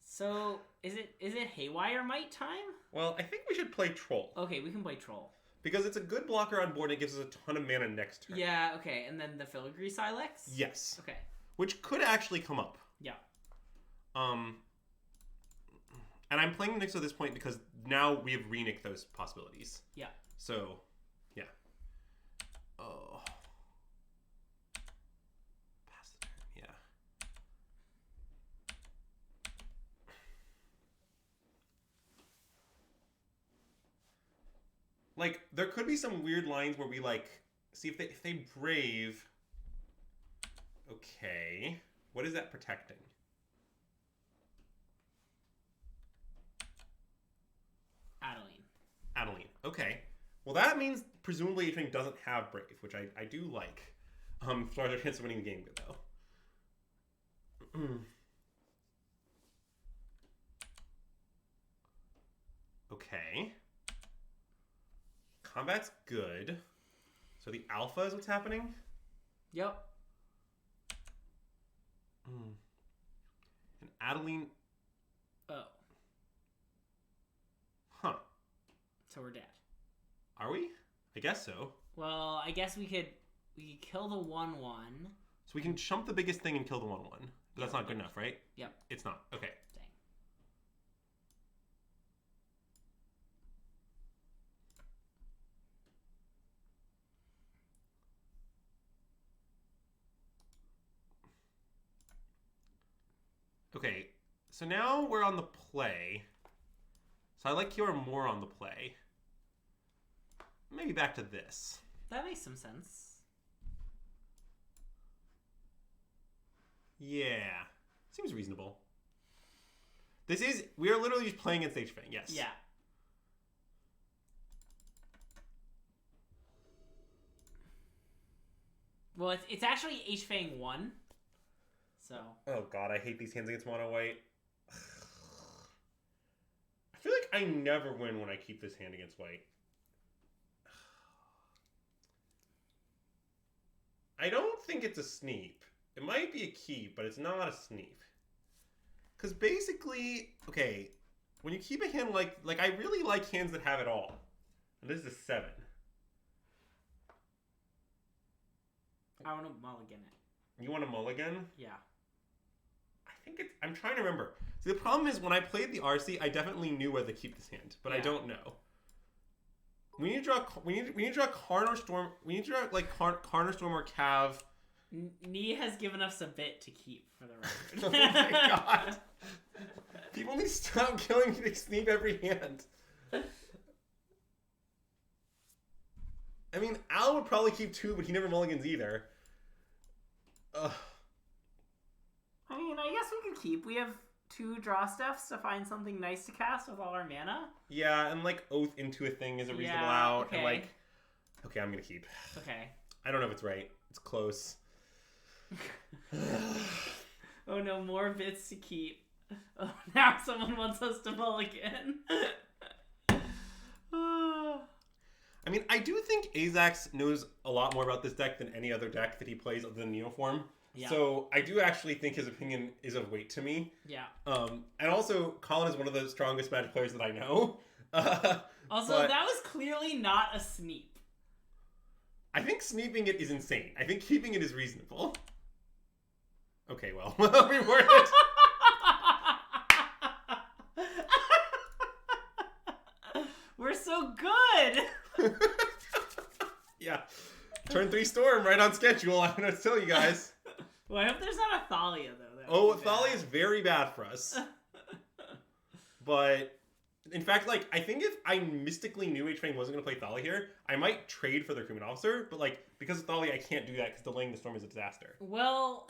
So, is it Haywire Might time? Well, I think we should play Troll. Okay, we can play Troll. Because it's a good blocker on board and it gives us a ton of mana next turn. Yeah, okay. And then the Filigree Silex? Yes. Okay. Which could actually come up. Yeah. And I'm playing Nyx at this point because now we have re-Nyx those possibilities. Yeah. So, yeah. Oh. Pass the turn, yeah. Like, there could be some weird lines where we, like, see if they brave. Okay. What is that protecting? Well, that means presumably H-Wing doesn't have Brave, which I do like. As far as their chance of winning the game go, though. Okay. Combat's good. So the alpha is what's happening? Yep. And Adeline... Oh. Huh. So we're dead. Are we? I guess so. Well, I guess we could kill the 1-1. So we can chump the biggest thing and kill the 1-1. But that's not good enough, right? Yep. It's not. Okay. Dang. Okay. So now we're on the play. So I like Kiora more on the play. Maybe back to this. That makes some sense. Yeah. Seems reasonable. We are literally just playing against H-Fang, yes. Yeah. Well, it's actually H-Fang 1. So. Oh god, I hate these hands against mono white. I feel like I never win when I keep this hand against white. I don't think it's a sneep. It might be a keep, but it's not a sneep. Because basically, okay, when you keep a hand like I really like hands that have it all. And this is a 7. I want to mulligan it. You want a mulligan? Yeah. I'm trying to remember. See, the problem is when I played the RC, I definitely knew whether to keep this hand, but I don't know. We need to draw. We need to draw Karn or Storm. We need to draw like Karn or Storm or Cav. Nee has given us a bit to keep for the Oh record. my god! People need to stop killing me to sneak every hand. I mean, Al would probably keep 2, but he never mulligans either. Ugh. I mean, I guess we could keep. We have 2 draw steps to find something nice to cast with all our mana. Yeah, and like Oath into a thing is a reasonable out. And like, okay, I'm gonna keep. Okay. I don't know if it's right. It's close. Oh no, more bits to keep. Oh, now someone wants us to mulligan. I mean, I do think Azax knows a lot more about this deck than any other deck that he plays other than Neoform. Yeah. So I do actually think his opinion is of weight to me. Yeah. And also, Colin is one of the strongest Magic players that I know. Also, that was clearly not a sneep. I think sneeping it is insane. I think keeping it is reasonable. Okay, well, I'll reword it. We're so good. Yeah. Turn 3 Storm right on schedule. I'm going to tell you guys. Well, I hope there's not a Thalia, though. Oh, Thalia is very bad for us. But, in fact, like, I think if I mystically knew H-Fang wasn't going to play Thalia here, I might trade for their Crewman Officer. But, like, because of Thalia, I can't do that because delaying the Storm is a disaster. Well,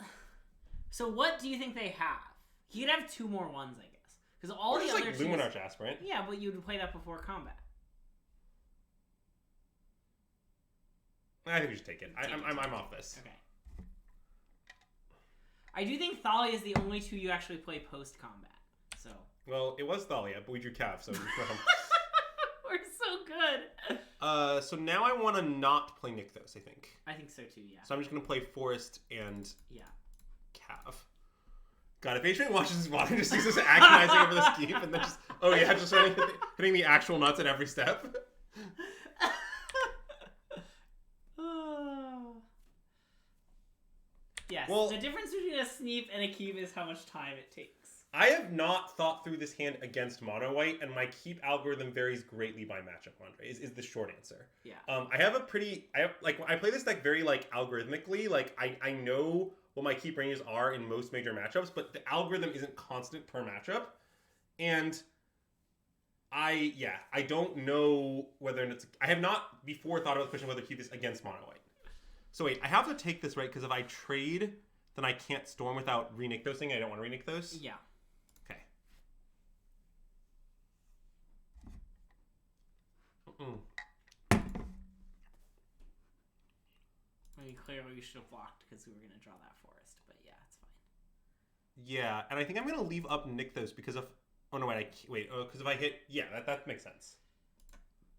so what do you think they have? He could have 2 more ones, I guess. Because all or the just, other like, Luminarch Aspirant. Yeah, but you'd play that before combat. I think we should take it. I'm off this. Okay. I do think Thalia is the only 2 you actually play post-combat. So. Well, it was Thalia, but we drew Cav, so we're so good. So now I want to not play Nykthos, I think. I think so too, yeah. So I'm just going to play Forest and Cav. God, if H-Fang watches this VOD and just sees us agonizing over this keep and then just, oh yeah, just hitting the actual nuts at every step. Yes, well, the difference between a sneep and a keep is how much time it takes. I have not thought through this hand against mono white, and my keep algorithm varies greatly by matchup, Andre, is the short answer. Yeah. I play this deck very, like, algorithmically. Like, I know what my keep ranges are in most major matchups, but the algorithm isn't constant per matchup. And I don't know whether it's... I have not before thought about the question whether to keep this against mono white. So wait, I have to take this, right? Because if I trade, then I can't Storm without re-Nykthosing. I don't want to re-Nykthos. Yeah. Okay. clearly we should have blocked because we were going to draw that forest. But yeah, it's fine. Yeah, and I think I'm going to leave up Nykthos because of... Oh, no, wait. Because if I hit... Yeah, that makes sense.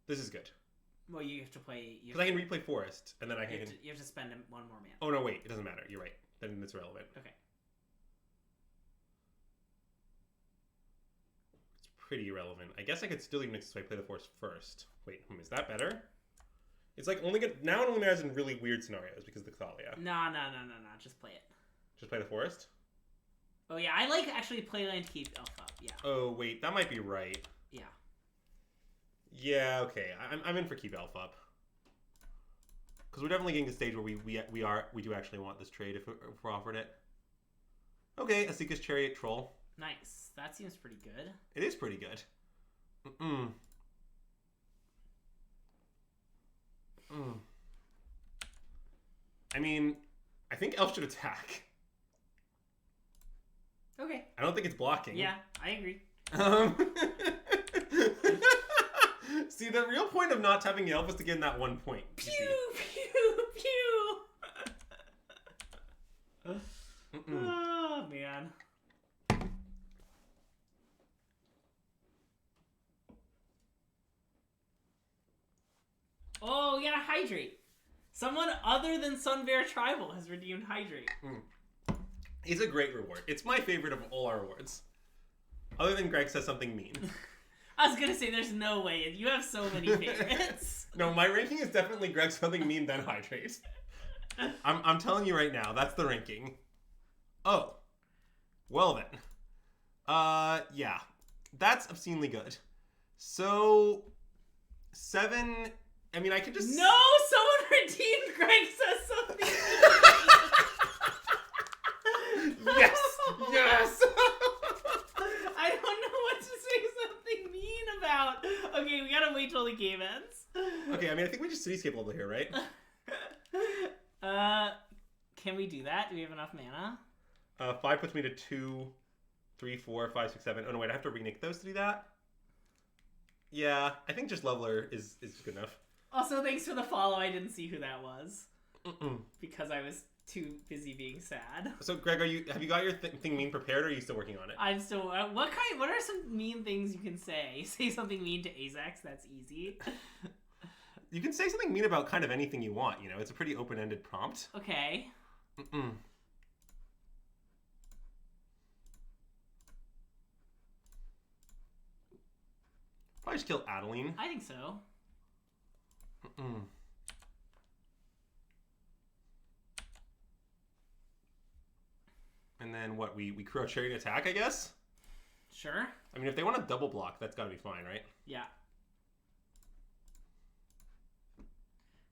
This is good. Well, you have to play... Because I can replay forest, and then I can... You have to spend one more mana. Oh, no, wait. It doesn't matter. You're right. Then it's relevant. Okay. It's pretty irrelevant. I guess I could still leave Nykthos if I play the forest first. Wait, is that better? It's like only good... Now it only matters in really weird scenarios because of the Thalia. No. Just play it. Just play the forest? Oh, yeah. I like actually play land to keep elf up. Yeah. Oh, wait. That might be right. Yeah. Yeah, okay. I'm in for keep elf up. Because we're definitely getting to the stage where we do actually want this trade if we're offered it. Okay, Asika's Chariot Troll. Nice. That seems pretty good. It is pretty good. I mean, I think elf should attack. Okay. I don't think it's blocking. Yeah, I agree. See, the real point of not tapping elf was to get in that 1 point. Pew, pew, pew. Oh, man. Oh, we got a Hydrate. Someone other than Sunbear Tribal has redeemed Hydrate. It's a great reward. It's my favorite of all our rewards. Other than Greg says something mean. I was going to say, there's no way. You have so many favorites. No, my ranking is definitely Greg something mean, then Hydrate. I'm telling you right now, that's the ranking. Oh. Well then. Yeah. That's obscenely good. So, 7... I mean, I could just... No! Someone redeemed Greg says something mean! Yes! Yes! I don't know what to say something mean about. Okay, we gotta wait till the game ends. Okay, I mean, I think we just cityscape level here, right? Can we do that? Do we have enough mana? 5 puts me to 2, 3, 4, 5, 6, 7. Oh, no, wait, I have to re-nick those to do that? Yeah, I think just leveler is good enough. Also, thanks for the follow. I didn't see who that was. Because I was too busy being sad. So, Greg, have you got your thing mean prepared, or are you still working on it? I'm still... What are some mean things you can say? Say something mean to Azax, that's easy. You can say something mean about kind of anything you want, you know? It's a pretty open-ended prompt. Okay. Probably just kill Adeline. I think so. And then what? We Crow Chariot attack, I guess? Sure. I mean, if they want to double block, that's gotta be fine, right? Yeah.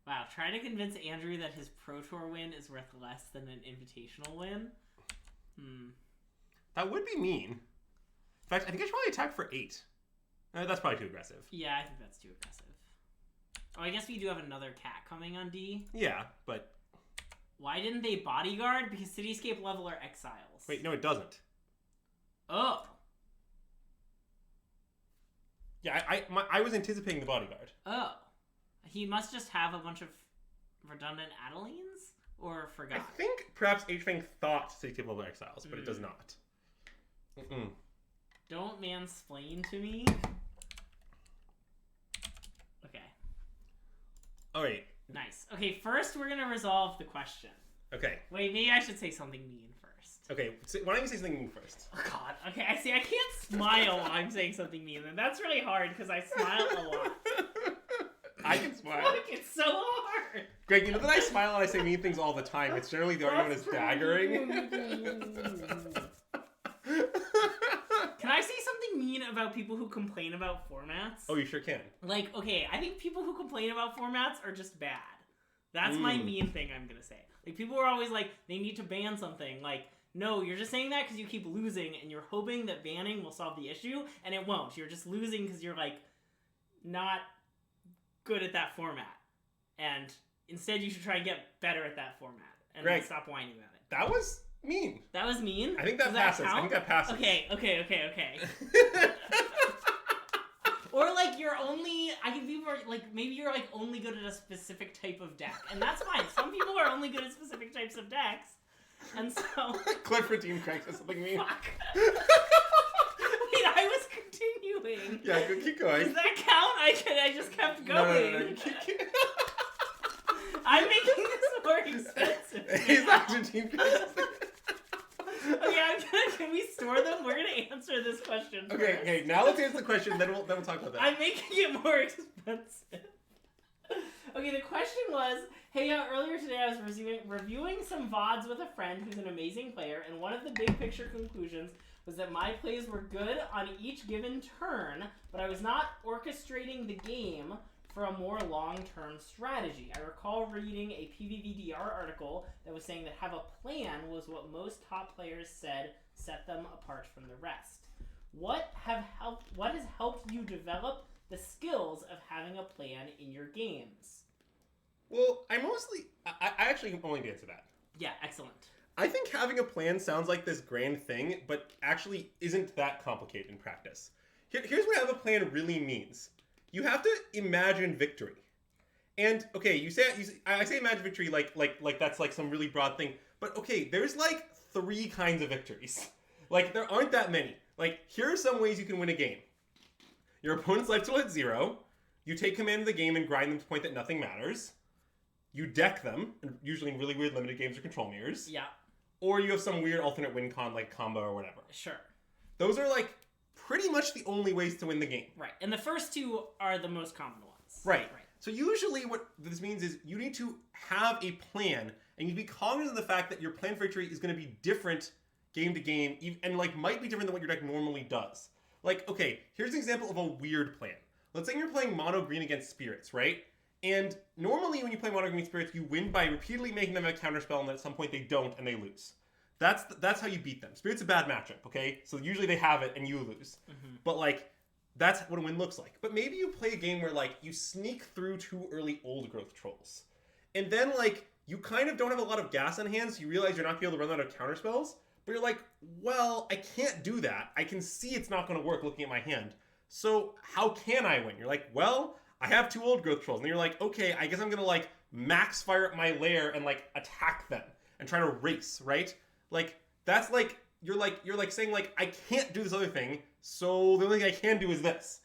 Wow, try to convince Andrew that his Pro Tour win is worth less than an Invitational win? That would be mean. In fact, I think I should probably attack for 8. That's probably too aggressive. Yeah, I think that's too aggressive. Oh, I guess we do have another cat coming on D. Yeah, but... Why didn't they bodyguard? Because Cityscape level are exiles. Wait, no, it doesn't. Oh. Yeah, I was anticipating the bodyguard. Oh. He must just have a bunch of redundant Adelines? Or forgot? I think perhaps H-Fang thought Cityscape level are exiles, but it does not. Don't mansplain to me. Okay. All right. Nice. Okay, first we're gonna resolve the question. Okay. Wait, maybe I should say something mean first. Okay, so why don't you say something mean first? Oh god. Okay, I can't smile while I'm saying something mean, and that's really hard because I smile a lot. I can smile. Fuck, it's so hard. Greg, you know that I smile and I say mean things all the time. It's generally the argument is daggering. Can I say something mean about people who complain about formats? Oh, you sure can. Like, okay, I think people who complain about formats are just bad. That's my mean thing I'm gonna say. Like, people are always like, they need to ban something. Like, no, you're just saying that because you keep losing, and you're hoping that banning will solve the issue, and it won't. You're just losing because you're, like, not good at that format. And instead, you should try and get better at that format. And Greg, then stop whining about it. That was mean. That was mean? I think that passes. I think that passes. Okay. Or like you're only, I think people are like, maybe you're like only good at a specific type of deck, and that's fine. Some people are only good at specific types of decks, and so. Clifford Team Crank says something mean. Fuck. Wait, I was continuing. Yeah, keep going. Does that count? I just kept going. No. I'm making this more expensive. He's actually Team Crank. Okay, can we store them? We're gonna answer this question first. Okay, now let's answer the question, then we'll talk about that. I'm making it more expensive. Okay, the question was, hey, earlier today I was reviewing some VODs with a friend who's an amazing player, and one of the big picture conclusions was that my plays were good on each given turn, but I was not orchestrating the game for a more long-term strategy. I recall reading a PvVDR article that was saying that have a plan was what most top players said set them apart from the rest. What has helped you develop the skills of having a plan in your games? Well, I actually can only answer that. Yeah, excellent. I think having a plan sounds like this grand thing, but actually isn't that complicated in practice. Here's what having a plan really means. You have to imagine victory. And okay, I say imagine victory like that's like some really broad thing, but okay, there's like 3 kinds of victories. Like there aren't that many. Like here are some ways you can win a game. Your opponent's life total at 0. You take command of the game and grind them to the point that nothing matters. You deck them, usually in really weird limited games or control mirrors. Yeah. Or you have some weird alternate win con like combo or whatever. Sure. Those are like pretty much the only ways to win the game. Right. And the first 2 are the most common ones. Right. So usually what this means is you need to have a plan, and you need to be cognizant of the fact that your plan for victory is going to be different game to game, and like might be different than what your deck normally does. Like, okay, here's an example of a weird plan. Let's say you're playing mono green against spirits, right? And normally when you play mono green spirits, you win by repeatedly making them a counterspell, and then at some point they don't and they lose. That's how you beat them. Spirit's a bad matchup, okay? So usually they have it and you lose. Mm-hmm. But like, that's what a win looks like. But maybe you play a game where like you sneak through 2 early old growth trolls. And then like you kind of don't have a lot of gas on hand, so you realize you're not going to be able to run out of counterspells. But you're like, well, I can't do that. I can see it's not going to work looking at my hand. So how can I win? You're like, well, I have 2 old growth trolls. And you're like, okay, I guess I'm going to like max fire up my lair and like attack them and try to race, right? Like that's like you're saying like I can't do this other thing, so the only thing I can do is this.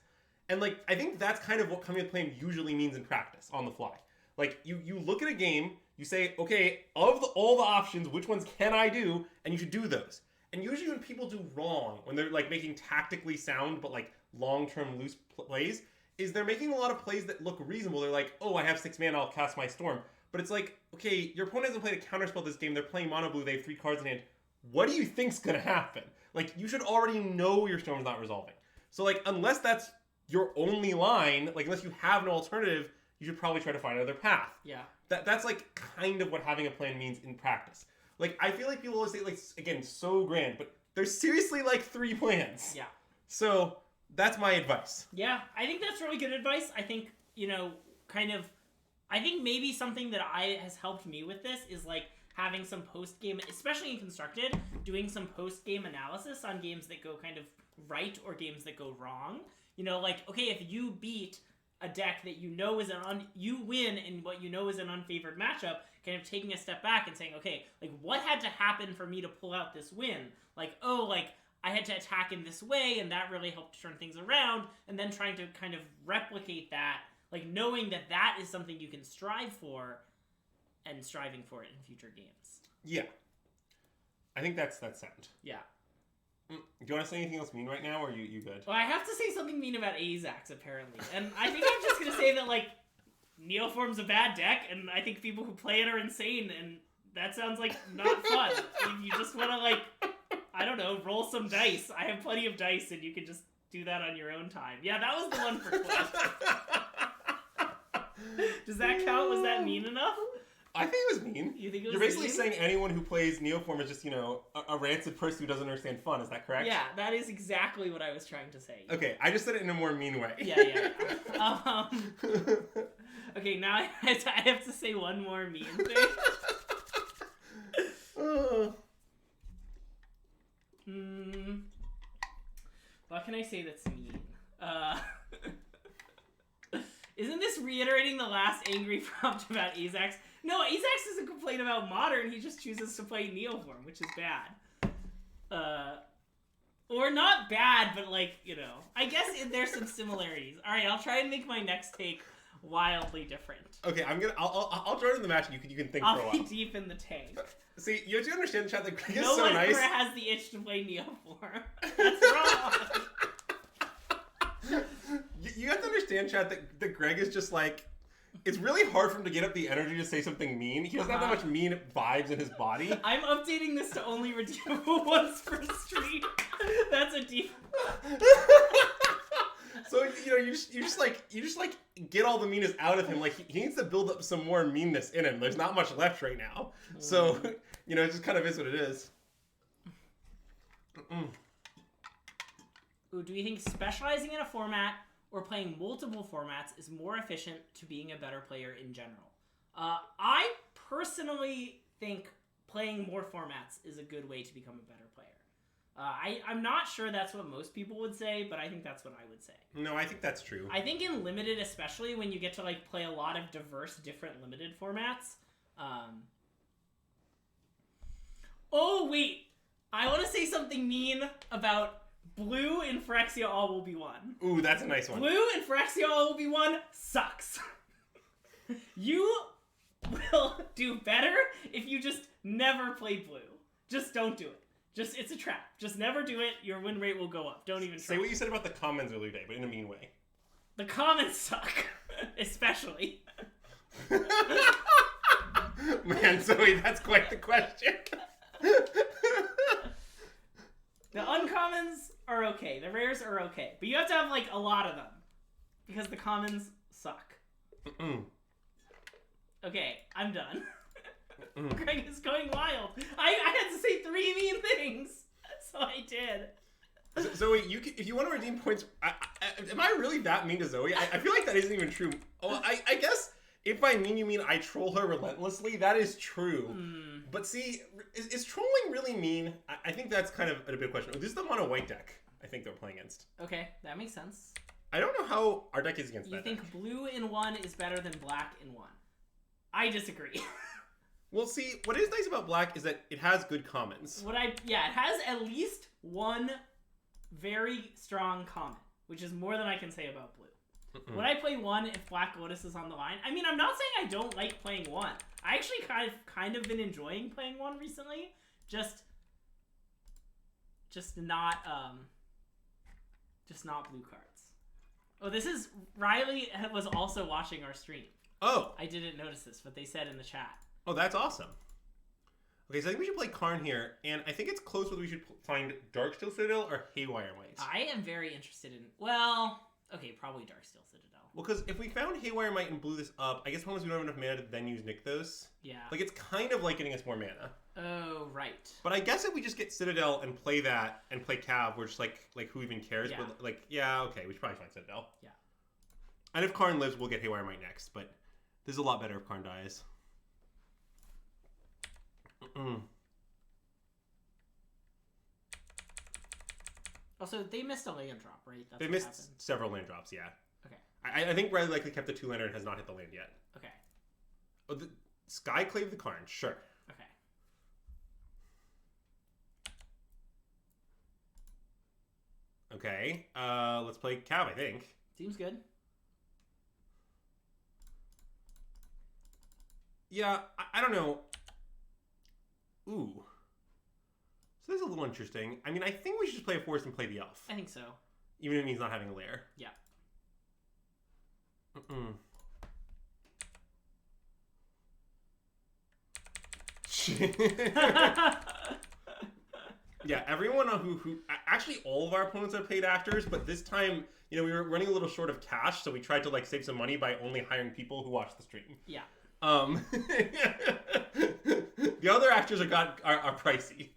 And like I think that's kind of what coming to plan usually means in practice on the fly. Like you look at a game, you say, okay, of all the options, which ones can I do? And you should do those. And usually when people do wrong, when they're like making tactically sound but like long-term loose plays, is they're making a lot of plays that look reasonable. They're like, oh, I have 6 mana, I'll cast my Storm. But it's like, okay, your opponent hasn't played a counterspell this game. They're playing mono blue. They have 3 cards in hand. What do you think's gonna happen? Like, you should already know your Storm's not resolving. So, like, unless that's your only line, like, unless you have no alternative, you should probably try to find another path. Yeah. That's like kind of what having a plan means in practice. Like, I feel like people always say, like, again, so grand, but there's seriously like 3 plans. Yeah. So that's my advice. Yeah, I think that's really good advice. I think, I think maybe something that has helped me with this is like having some post-game, especially in Constructed, doing some post-game analysis on games that go kind of right or games that go wrong. You know, like, okay, if you beat a deck that you know is you win in what you know is an unfavored matchup, kind of taking a step back and saying, okay, like, what had to happen for me to pull out this win? Like, oh, like, I had to attack in this way, and that really helped turn things around, and then trying to kind of replicate that, like, knowing that that is something you can strive for, and striving for it in future games. Yeah. I think that's sound. Yeah. Do you want to say anything else mean right now, or are you good? Well, I have to say something mean about Azax, apparently. And I think I'm just going to say that, like, Neoform's a bad deck, and I think people who play it are insane, and that sounds like not fun. If you just want to, like, I don't know, roll some dice. I have plenty of dice, and you can just do that on your own time. Yeah, that was the one for Cliff. Does that count? Was that mean enough? I think it was mean. You think it was You're basically mean? saying anyone who plays Neoform is just, a rancid person who doesn't understand fun. Is that correct? Yeah, that is exactly what I was trying to say. Okay, I just said it in a more mean way. Yeah. Okay, now I have to say one more mean thing. What can I say that's mean? just reiterating the last angry prompt about Azax. No, Azax doesn't complain about Modern. He just chooses to play Neoform, which is bad. Or not bad, but like, you know. I guess there's some similarities. All right, I'll try and make my next take wildly different. Okay, I'll join in the match. And you can think for a while. I'll be deep in the tank. See, you have to understand, chat, that Greg is no so one nice. ever has the itch to play Neoform. That's wrong. You have to understand, chat, that Greg is just like, it's really hard for him to get up the energy to say something mean. He doesn't have that much mean vibes in his body. I'm updating this to only redeemable once per stream. That's a deep. So you know, you just like get all the meanness out of him. Like he needs to build up some more meanness in him. There's not much left right now. So you know, it just kind of is what it is. Ooh, do we think specializing in a format or playing multiple formats is more efficient to being a better player in general? I personally think playing more formats is a good way to become a better player. I'm not sure that's what most people would say, but I think that's what I would say. No, I think that's true. I think in Limited, especially when you get to like play a lot of diverse, different Limited formats. Oh, wait. I want to say something mean about Blue and Phyrexia All Will Be One. Ooh, that's a nice one. Blue and Phyrexia All Will Be One sucks. You will do better if you just never play Blue. Just don't do it. It's a trap. Just never do it. Your win rate will go up. Don't even try. Say what you said about the commons earlier today, but in a mean way. The commons suck. Especially. Man, Zoe, that's quite the question. The uncommons are okay. The rares are okay. But you have to have, like, a lot of them. Because the commons suck. Okay, I'm done. Greg is going wild. I had to say 3 mean things. So I did. Zoe, if you want to redeem points... am I really that mean to Zoe? I feel like that isn't even true. Oh, I guess... If by mean you mean I troll her relentlessly, that is true. But see, is trolling really mean? I think that's kind of a big question. This is the mono white deck I think they're playing against. Okay, that makes sense. I don't know how our deck is against that. You think blue in 1 is better than black in 1? I disagree. Well, see, what is nice about black is that it has good commons. It has at least one very strong common, which is more than I can say about blue. Would I play 1 if Black Lotus is on the line? I mean, I'm not saying I don't like playing 1. I actually kind of been enjoying playing 1 recently. Just not blue cards. Oh, this is Riley was also watching our stream. Oh, I didn't notice this, but they said in the chat. Oh, that's awesome. Okay, so I think we should play Karn here, and I think it's close whether we should find Darksteel Citadel or Haywire Might. I am very interested in, well, okay, probably Darksteel Citadel. Well, because if we found Haywire Might and blew this up, I guess one is we don't have enough mana to then use Nykthos. Yeah. Like, it's kind of like getting us more mana. Oh, right. But I guess if we just get Citadel and play that and play Cav, we're just like who even cares? Yeah. But like, yeah, okay, we should probably find Citadel. Yeah. And if Karn lives, we'll get Haywire Might next, but this is a lot better if Karn dies. Also, they missed a land drop, right? They missed several land drops, yeah. Okay. I think Riley likely kept the 2-lander and has not hit the land yet. Okay. Oh, the Skyclave the Karn, sure. Okay. Okay, let's play Cav, I think. Seems good. Yeah, I don't know. Ooh. So this is a little interesting. I mean, I think we should just play a forest and play the elf. I think so. Even if it means not having a lair. Yeah. Yeah, everyone who actually all of our opponents are paid actors, but this time, you know, we were running a little short of cash, so we tried to like save some money by only hiring people who watch the stream. Yeah. The other actors are pricey.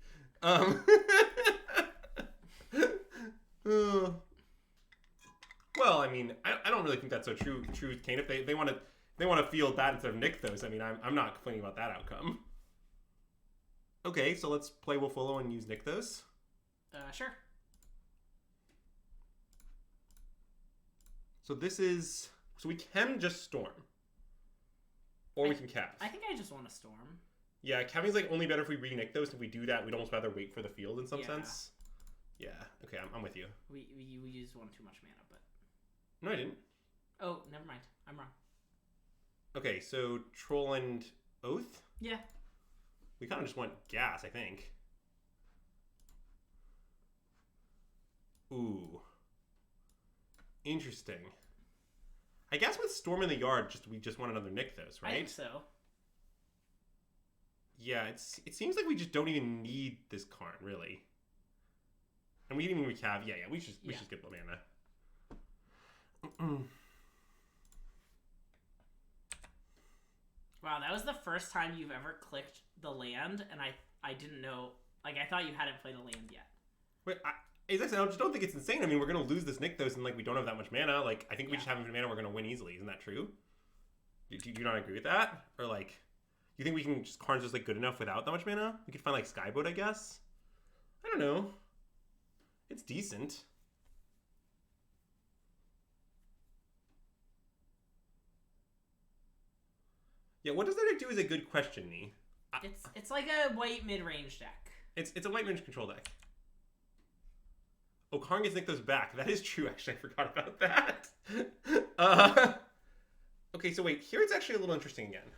Well, I mean, I don't really think that's so true, Kane. If they want to field that instead of Nykthos, I mean, I'm not complaining about that outcome. Okay, so let's play Wolfolo and use Nykthos. Sure. So this is So we can just storm. Or we can cav. I think I just want to storm. Yeah, calving's like only better if we re-nick those. If we do that, we'd almost rather wait for the field in some sense. Yeah. Okay, I'm with you. We used one too much mana, but... No, I didn't. Oh, never mind. I'm wrong. Okay, so Troll and Oath? Yeah. We kind of just went gas, I think. Ooh. Interesting. I guess with Storm in the Yard, we just want another Nykthos, right? I think so. Yeah, it seems like we just don't even need this Karn, really. And we didn't even recav. Yeah, we should get the mana. Wow, that was the first time you've ever clicked the land, and I didn't know. Like, I thought you hadn't played a land yet. Wait, I just don't think it's insane. I mean, we're going to lose this Nykthos, and, like, we don't have that much mana. Like, I think we just have enough mana, we're going to win easily. Isn't that true? Do you not agree with that? Or, like, you think we can just... Karn's just, like, good enough without that much mana? We could find, like, Skyboat, I guess? I don't know. It's decent. Yeah, what does that deck do is a good question, Nee. It's like a white mid-range deck. It's a white range control deck. Oh, Karn gets Nykthos back. That is true, actually. I forgot about that. Okay, so wait. Here it's actually a little interesting again.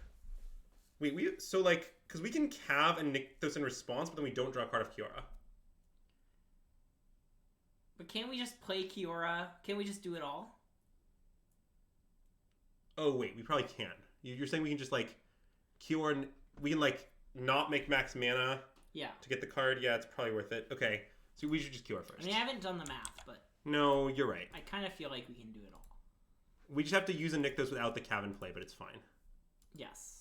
Wait, so, like, because we can cav and Nykthos in response, but then we don't draw a card of Kiora. But can't we just play Kiora? Can't we just do it all? Oh, wait. We probably can. You're saying we can just, like, Kiora... We can, like, not make max mana to get the card? Yeah, it's probably worth it. Okay, so we should just Kiora first. I mean, I haven't done the math, but... No, you're right. I kind of feel like we can do it all. We just have to use a Nykthos without the cav in play, but it's fine. Yes.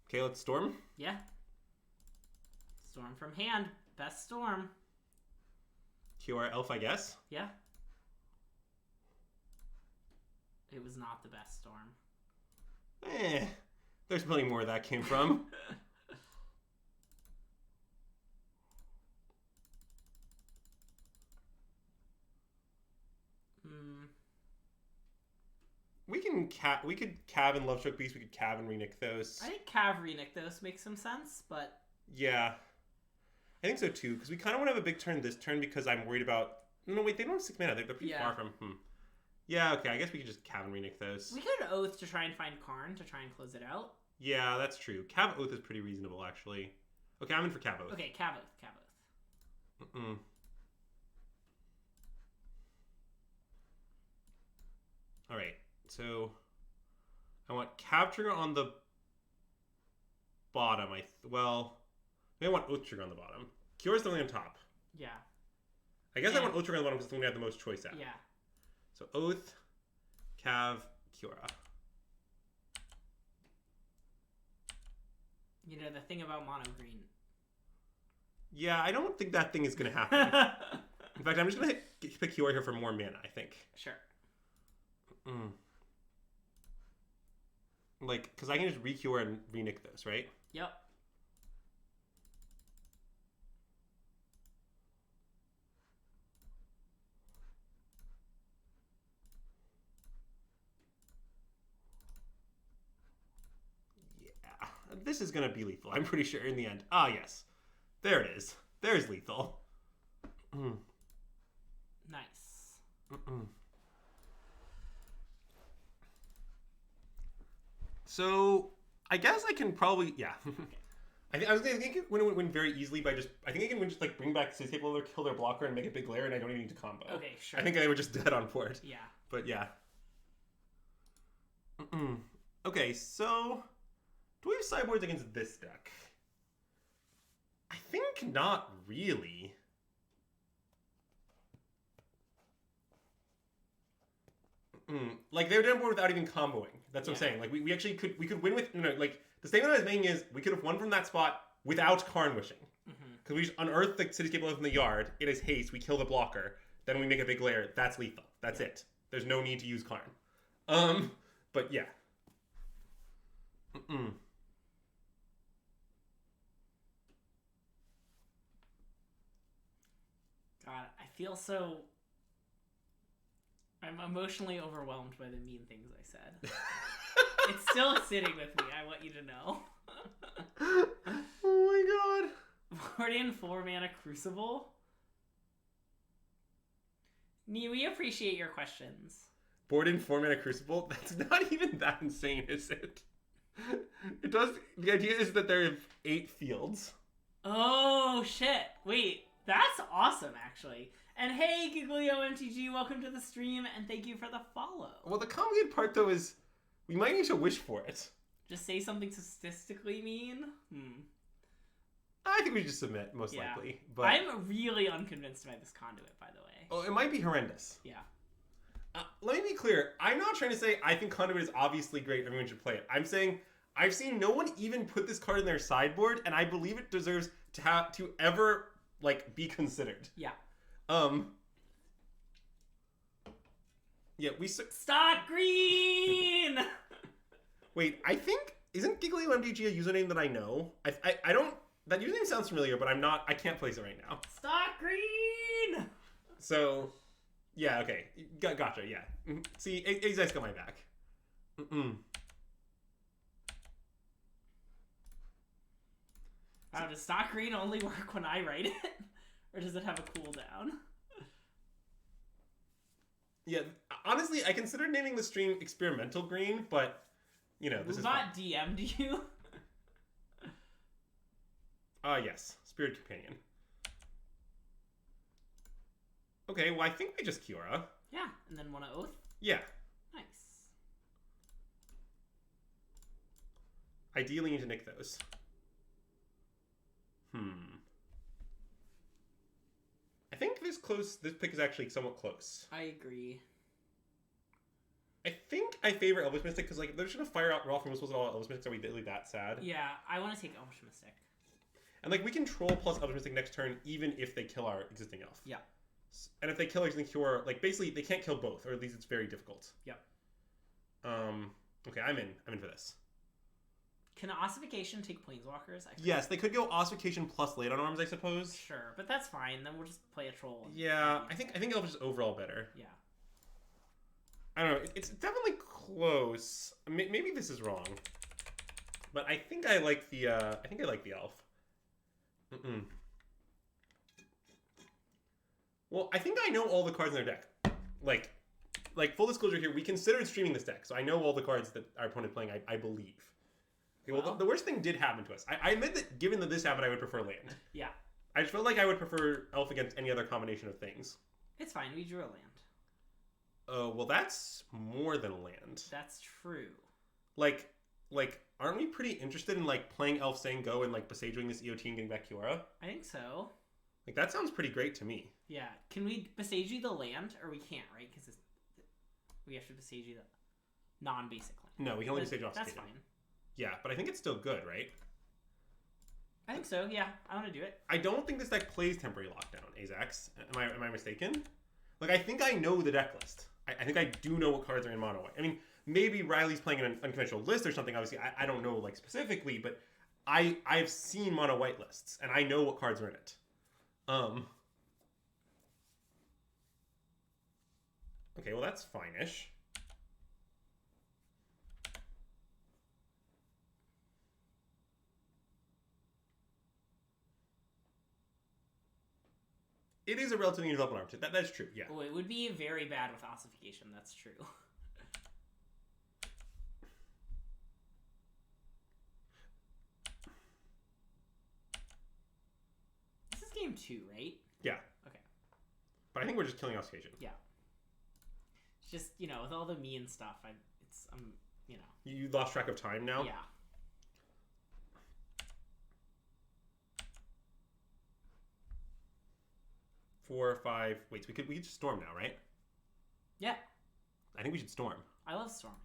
Okay, let's storm. Yeah. Storm from hand. Best storm. QR elf, I guess. Yeah. It was not the best storm. There's plenty more where that came from. We could cav and Lovestruck Beast. We could cav and re-Nykthos. I think cav re-Nykthos makes some sense, but... Yeah. I think so, too, because we kind of want to have a big turn this turn because I'm worried about... No, wait, they don't have 6 mana. They're pretty far from... Yeah, okay, I guess we could just cav and re-Nykthos. We could Oath to try and find Karn to try and close it out. Yeah, that's true. Cav Oath is pretty reasonable, actually. Okay, I'm in for Cav Oath. Okay, Cav Oath. Alright, so... I want Cav Trigger on the bottom. Well, maybe I want Oath Trigger on the bottom. Kyora's the only on top. Yeah. I guess I want Oath Trigger on the bottom because it's the one we have the most choice at. Yeah. So Oath, Cav, Kiora. You know, the thing about mono green. Yeah, I don't think that thing is going to happen. In fact, I'm just going to pick Kiora here for more mana, I think. Sure. Like, because I can just re-Kiora and re-Nykthos, right? Yep. This is going to be lethal, I'm pretty sure, in the end. Ah, yes. There it is. There's lethal. Nice. So, I guess I can probably... Yeah. I was going to think it would win very easily by just... I think I can win just, like, bring back City Tape Loader, kill their blocker, and make a big glare, and I don't even need to combo. Okay, sure. I think I would just dead on board. Yeah. But, yeah. Okay, so... Do we have sideboards against this deck? I think not really. Like, they were done board without even comboing. That's what I'm saying. Like, we actually could... We could win with... No, like, the statement I was making is we could have won from that spot without Karn wishing. Because we just unearth the cityscape left in the yard. It is haste. We kill the blocker. Then we make a big lair. That's lethal. That's it. There's no need to use Karn. But yeah. God, I feel so... I'm emotionally overwhelmed by the mean things I said. It's still sitting with me, I want you to know. Oh my god. Guardian 4-mana Crucible? Nee, we appreciate your questions. Board in 4-mana Crucible? That's not even that insane, is it? It does... The idea is that there are 8 fields. Oh, shit. Wait, that's awesome, actually. And hey, Giglio MTG, welcome to the stream, and thank you for the follow. Well, the complicated part, though, is we might need to wish for it. Just say something statistically mean? I think we should just submit, most likely. But I'm really unconvinced by this conduit, by the way. Oh, it might be horrendous. Yeah. Let me be clear. I'm not trying to say I think conduit is obviously great. Everyone should play it. I'm saying I've seen no one even put this card in their sideboard, and I believe it deserves to ever be considered. Yeah. Yeah, Stock Green. Wait, I think isn't Giglio MDG a username that I know? I don't. That username sounds familiar, but I can't place it right now. Stock Green. So, yeah, okay, gotcha. Yeah, see, Azax got my back. Wow, does Stock Green only work when I write it, or does it have a cooldown? Yeah, honestly, I considered naming the stream Experimental Green, but this is not DM'd you. Yes, Spirit Companion. Okay, well, I think we just Kiora. Yeah, and then want to Oath? Yeah. Nice. Ideally, you need to nick those. I think this pick is actually somewhat close. I agree. I think I favor Elvish Mystic because they're just gonna fire out Raw from Whistles at all Elvish Mystics. Are we really that sad? Yeah, I want to take Elvish Mystic. And we can troll plus Elvish Mystic next turn even if they kill our existing elf. Yeah. And if they kill our existing Cure, basically they can't kill both, or at least it's very difficult. Yep. Okay, I'm in for this. Can Ossification take Planeswalkers? Yes, they could go Ossification plus Late on Arms, I suppose. Sure, but that's fine. Then we'll just play a troll. Yeah, I think Elvish is overall better. Yeah. I don't know. It's definitely close. Maybe this is wrong, but I think I like the elf. Well, I think I know all the cards in their deck. Like full disclosure here, we considered streaming this deck, so I know all the cards that our opponent playing. I believe. Okay, well, the worst thing did happen to us. I admit that given that this happened, I would prefer land. Yeah. I just felt like I would prefer elf against any other combination of things. It's fine. We drew a land. Well, that's more than a land. That's true. Aren't we pretty interested in playing Elf saying go and besiegeing this EOT and getting back Kiora? I think so. That sounds pretty great to me. Yeah. Can we besiege the land, or we can't, right? Because we have to besiege the non-basic land. No, we can only besiege off. That's fine. Yeah, but I think it's still good, right? I think so. Yeah, I want to do it. I don't think this deck plays Temporary Lockdown, Azax. Am I mistaken? I think I know the deck list. I think I do know what cards are in mono white. I mean, maybe Riley's playing an unconventional list or something. Obviously, I don't know specifically, but I've seen mono white lists and I know what cards are in it. Okay, well that's fine-ish. It is a relatively new development arm. That's true, yeah. Well, it would be very bad with ossification, that's true. This is game 2, right? Yeah. Okay. But I think we're just killing ossification. Yeah. It's just, with all the mean stuff, You lost track of time now? Yeah. Four or five. Wait, so we could just storm now, right? Yeah. I think we should storm. I love storming.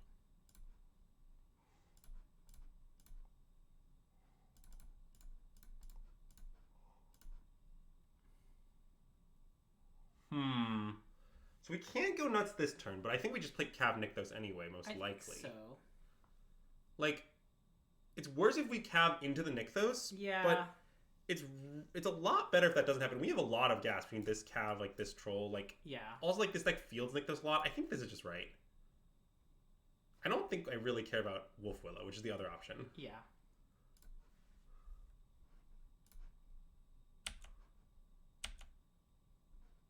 So we can't go nuts this turn, but I think we just play Cav Nykthos anyway, most likely. Think so. Like, it's worse if we Cav into the Nykthos. Yeah. But it's a lot better if that doesn't happen. We have a lot of gas between this Cav, like this Troll, like also like this like fields Nykthos a lot. I think this is just right. I don't think I really care about Wolf Willow, which is the other option. Yeah.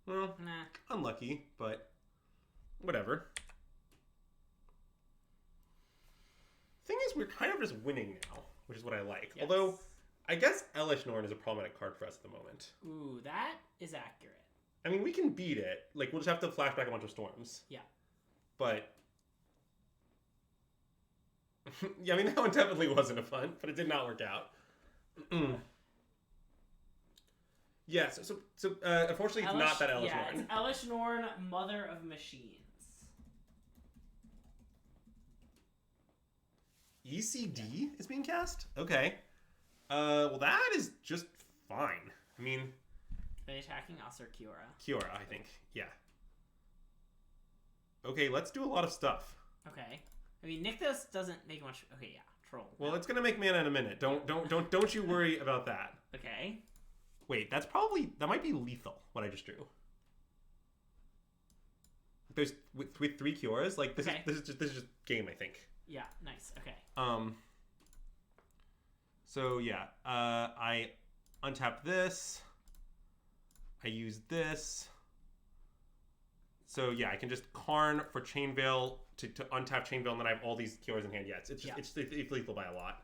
Well, unlucky, but whatever. Thing is, we're kind of just winning now, which is what I like. Yes. Although, I guess Elesh Norn is a problematic card for us at the moment. Ooh, that is accurate. I mean, we can beat it. Like, we'll just have to flashback a bunch of storms. Yeah. But... yeah, I mean, that one definitely wasn't a fun, but it did not work out. Yeah, so unfortunately, it's not that Elesh Norn. Yeah, it's Elesh Norn, Mother of Machines. ECD is being cast? Okay. Well, that is just fine. I mean... Are they attacking us or Kiora? Kiora, I think. Yeah. Okay, let's do a lot of stuff. Okay. I mean, Nykthos doesn't make much... Okay, yeah. Troll. Well, it's gonna make mana in a minute. Don't you worry about that. Okay. Wait, that might be lethal, what I just drew. There's with 3 Kioras, like this is just game, I think. Yeah, nice. Okay. So yeah, I untap this. I use this. So yeah, I can just Karn for Chain Veil to untap Chain Veil, and then I have all these Kioras in hand. Yeah, it's lethal by a lot.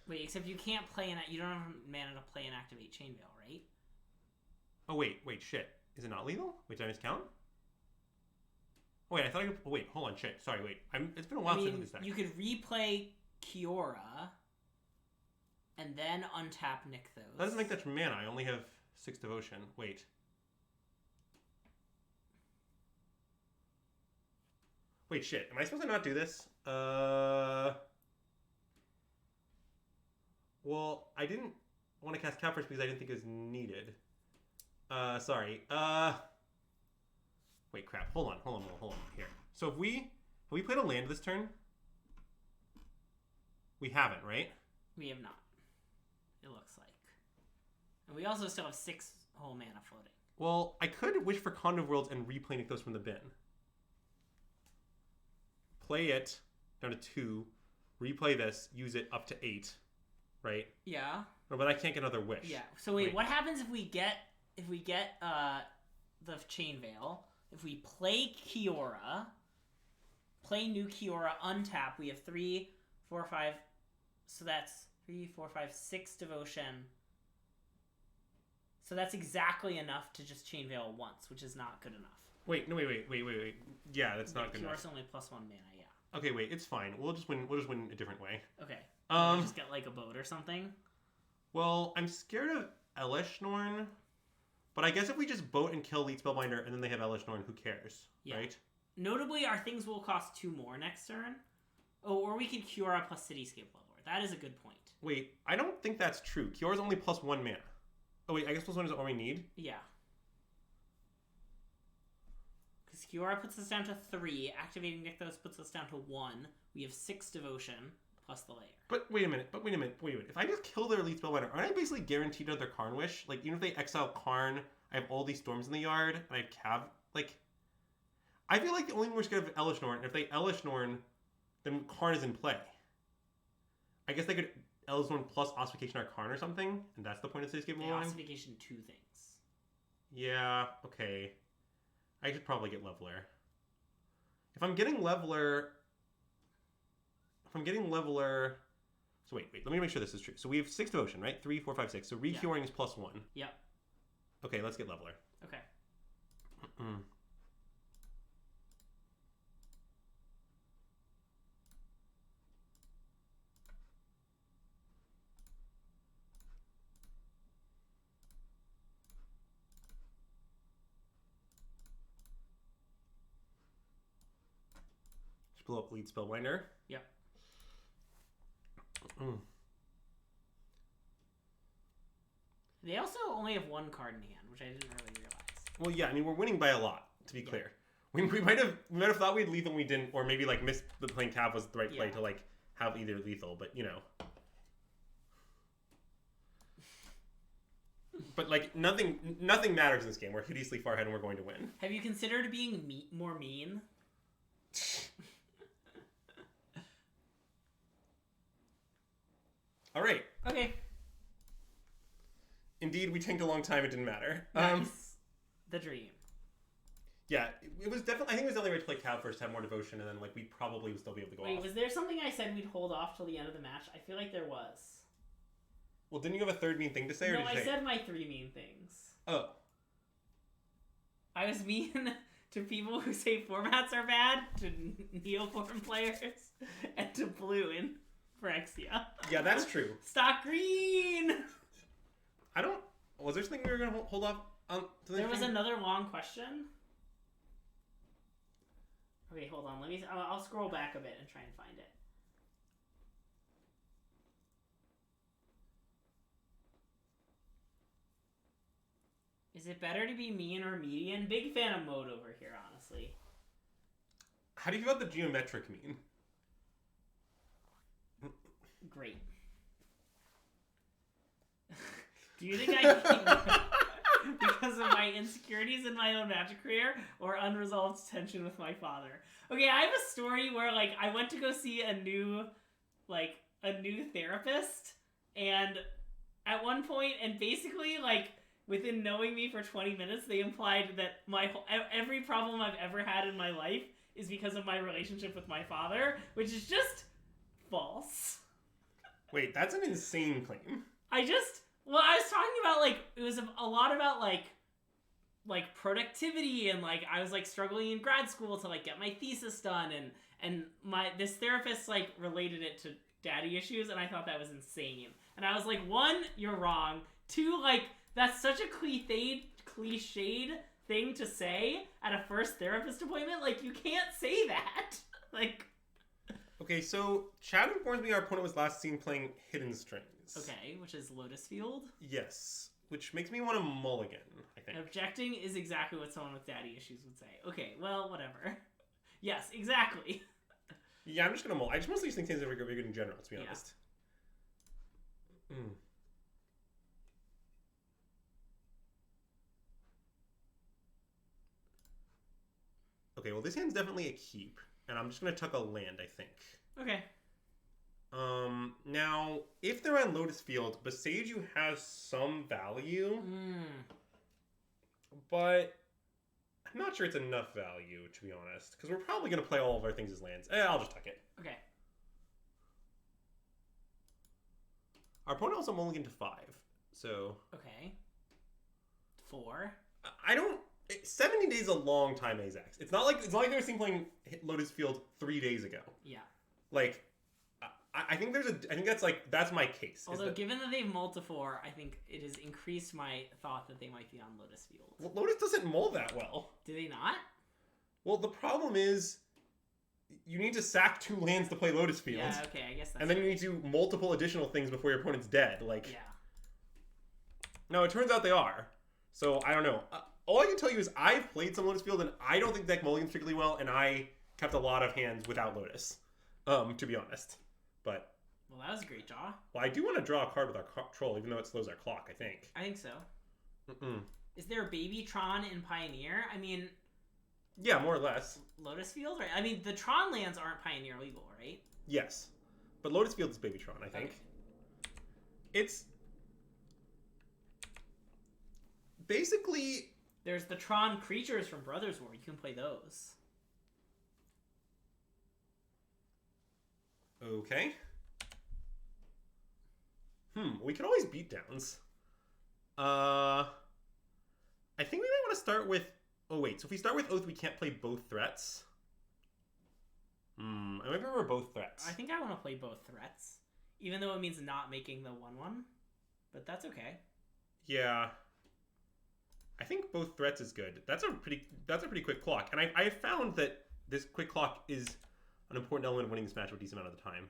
Wait, except you can't play you don't have mana to play and activate Chain Veil, right? Oh wait, shit. Is it not lethal? Wait, did I miscount? Oh, wait, I thought I could... Oh, wait, hold on, shit. Sorry, wait. It's been a while since I did this deck. You could replay Kiora and then untap Nykthos. That doesn't make that mana. I only have 6 Devotion. Wait. Wait, shit. Am I supposed to not do this? Well, I didn't want to cast Cap first because I didn't think it was needed. Sorry. Wait, crap. Hold on. Here. So have we played a land this turn? We haven't, right? We have not. It looks like. And we also still have 6 whole mana floating. Well, I could wish for Conduit of Worlds and replay Nykthos from the bin. Play it down to 2, replay this, use it up to 8, right? Yeah. No, but I can't get another wish. Yeah. So wait, what happens if we get the Chain Veil? If we play Kiora, play new Kiora, untap, we have 3, 4, 5. So that's 3, 4, 5, 6 Devotion. So that's exactly enough to just Chain Veil once, which is not good enough. Wait. Yeah, that's not good enough. Kiora's only +1 mana, yeah. Okay, wait, it's fine. We'll just win a different way. Okay. We'll just get like a boat or something. Well, I'm scared of Elesh Norn, but I guess if we just boat and kill Lead Spellbinder and then they have Elesh Norn, who cares? Yeah. Right? Notably, our things will cost 2 more next turn. Oh, or we could Kiora plus Cityscape Leveler. That is a good point. Wait, I don't think that's true. Kiora's only +1 mana. Oh wait, I guess +1 is all we need? Yeah. Because Kiora puts us down to 3. Activating Nykthos puts us down to 1. We have 6 Devotion plus the layer. But wait a minute. If I just kill their Elite Spellbinder, aren't I basically guaranteed another Karn Wish? Like, even if they exile Karn, I have all these Storms in the yard, and I have Cav... Like, I feel like the only thing we're scared of Elesh Norn, and if they Elesh Norn, then Karn is in play. I guess they could Elesh Norn plus Ossification or Karn or something, and that's the point of Cityscape Leveler. Ossification 2 things. Yeah, okay. I should probably get Leveler. If I'm getting Leveler... So wait, let me make sure this is true. So we have 6 Devotion, right? 3, 4, 5, 6. So Recuring is +1. Yep. Okay, let's get Leveler. Okay. Just blow up Lead Spellbinder. Yep. They also only have 1 card in hand, which I didn't really realize. Well, yeah, I mean, we're winning by a lot, to be clear. We might have thought we had lethal and we didn't, or maybe like missed the playing Cav was the right play to like have either lethal, but you know. But like nothing matters in this game. We're hideously far ahead and we're going to win. Have you considered being more mean? All right. Okay. Indeed, we tanked a long time. It didn't matter. Nice. The dream. Yeah, it was definitely. I think it was definitely right to play Cav first, have more devotion, and then like we probably would still be able to go off. Wait, was there something I said we'd hold off till the end of the match? I feel like there was. Well, didn't you have a third mean thing to say? Or No, did you I say... said my 3 mean things. Oh. I was mean to people who say formats are bad, to Neoform players, and to Blue in Phyrexia. Yeah, that's true. Stock green! I don't... Was there something we were going to hold off on? There was another long question. Okay, hold on. I'll scroll back a bit and try and find it. Is it better to be mean or median? Big fan of mode over here, honestly. How do you feel about the geometric mean? Great. Do you think I because of my insecurities in my own Magic career or unresolved tension with my father? Okay, I have a story where like I went to go see a new therapist, and at one point, and basically like within knowing me for 20 minutes, they implied that every problem I've ever had in my life is because of my relationship with my father, which is just false. Wait, that's an insane claim. I was talking about, like, it was a lot about, like productivity, and, like, I was, like, struggling in grad school to, like, get my thesis done, and this therapist, like, related it to daddy issues, and I thought that was insane. And I was like, 1, you're wrong. 2, like, that's such a cliched thing to say at a first therapist appointment. Like, you can't say that. Like... Okay, so Chad informs me our opponent was last seen playing Hidden Strings. Okay, which is Lotus Field. Yes, which makes me want to mulligan, I think. Objecting is exactly what someone with daddy issues would say. Okay, well, whatever. Yes, exactly. Yeah, I'm just going to mull. I just mostly think things are very good in general, to be honest. Okay, well, this hand's definitely a keep, and I'm just going to tuck a land, I think. Okay. Now, if they're on Lotus Field, Boseiju has some value, but I'm not sure it's enough value, to be honest, because we're probably going to play all of our things as lands. I'll just tuck it. Okay. Our opponent also mulliganed to 5, so... Okay. 4. I don't... 70 days is a long time, Azax. It's not like they were seen playing Lotus Field 3 days ago. Yeah. Like, I think that's my case. Although, given that they've mulled to 4, I think it has increased my thought that they might be on Lotus Field. Well, Lotus doesn't mull that well. Do they not? Well, the problem is you need to sack 2 lands to play Lotus Field. Yeah, okay, I guess that's and then you need to do multiple additional things before your opponent's dead. Like, yeah. No, it turns out they are. So, I don't know. All I can tell you is I've played some Lotus Field, and I don't think deck mulligans particularly well, and I kept a lot of hands without Lotus, to be honest. But... Well, that was a great draw. Well, I do want to draw a card with our troll, even though it slows our clock, I think. I think so. Is there a Baby Tron in Pioneer? I mean... Yeah, more or less. Lotus Field, right? I mean, the Tron lands aren't Pioneer legal, right? Yes. But Lotus Field is Baby Tron, I think. Okay. It's... Basically... There's the Tron creatures from Brothers War. You can play those. Okay. We can always beat downs. I think we might want to start with... Oh, wait. So if we start with Oath, we can't play both threats. I might prefer both threats. I think I want to play both threats. Even though it means not making the 1/1. But that's okay. Yeah. I think both threats is good. That's a pretty quick clock. And I found that this quick clock is an important element of winning this match a decent amount of the time.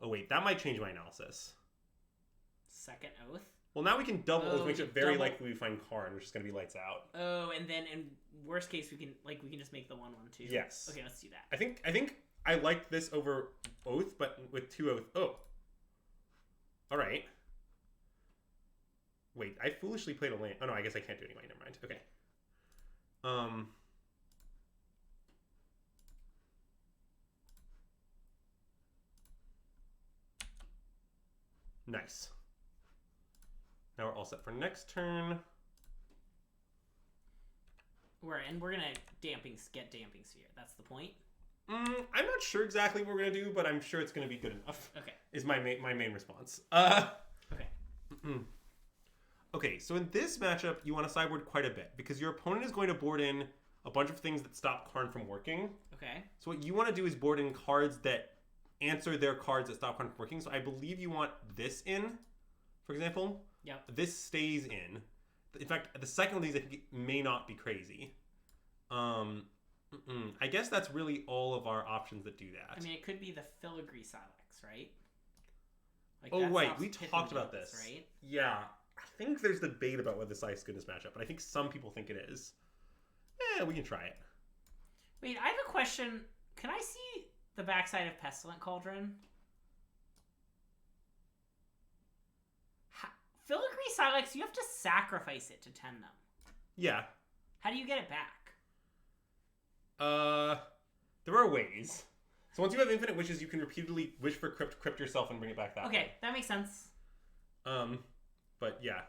Oh, wait. That might change my analysis. Second Oath? Well, now we can double, which makes it very double. likely we find Karn, which is going to be lights out. Oh, and then in worst case we can just make the 1/1 too. Yes. Okay, let's do that. I think I liked this over Oath, but with 2 Oath. Oh. All right. Wait, I foolishly played a land. Oh no, I guess I can't do it anyway. Never mind. Okay. Nice. Now we're all set for next turn. We're gonna get damping sphere. That's the point. I'm not sure exactly what we're gonna do, but I'm sure it's gonna be good enough. Okay. Is my main response. Okay. Okay, so in this matchup, you want to sideboard quite a bit because your opponent is going to board in a bunch of things that stop Karn from working. Okay. So what you want to do is board in cards that answer their cards that stop Karn from working. So I believe you want this in, for example. Yep. This stays in. In fact, the second of these I think may not be crazy. I guess that's really all of our options that do that. I mean, it could be the filigree Silex, right? Like oh, right. We talked about this. Right? Yeah. I think there's debate about whether this ice goodness matchup, but I think some people think it is. We can try it. Wait, I have a question. Can I see the backside of Pestilent Cauldron? Filigree Silex, you have to sacrifice it to 10 them. Yeah. How do you get it back? There are ways. So once you have infinite wishes, you can repeatedly wish for crypt yourself and bring it back that way. Okay, that makes sense. But yeah.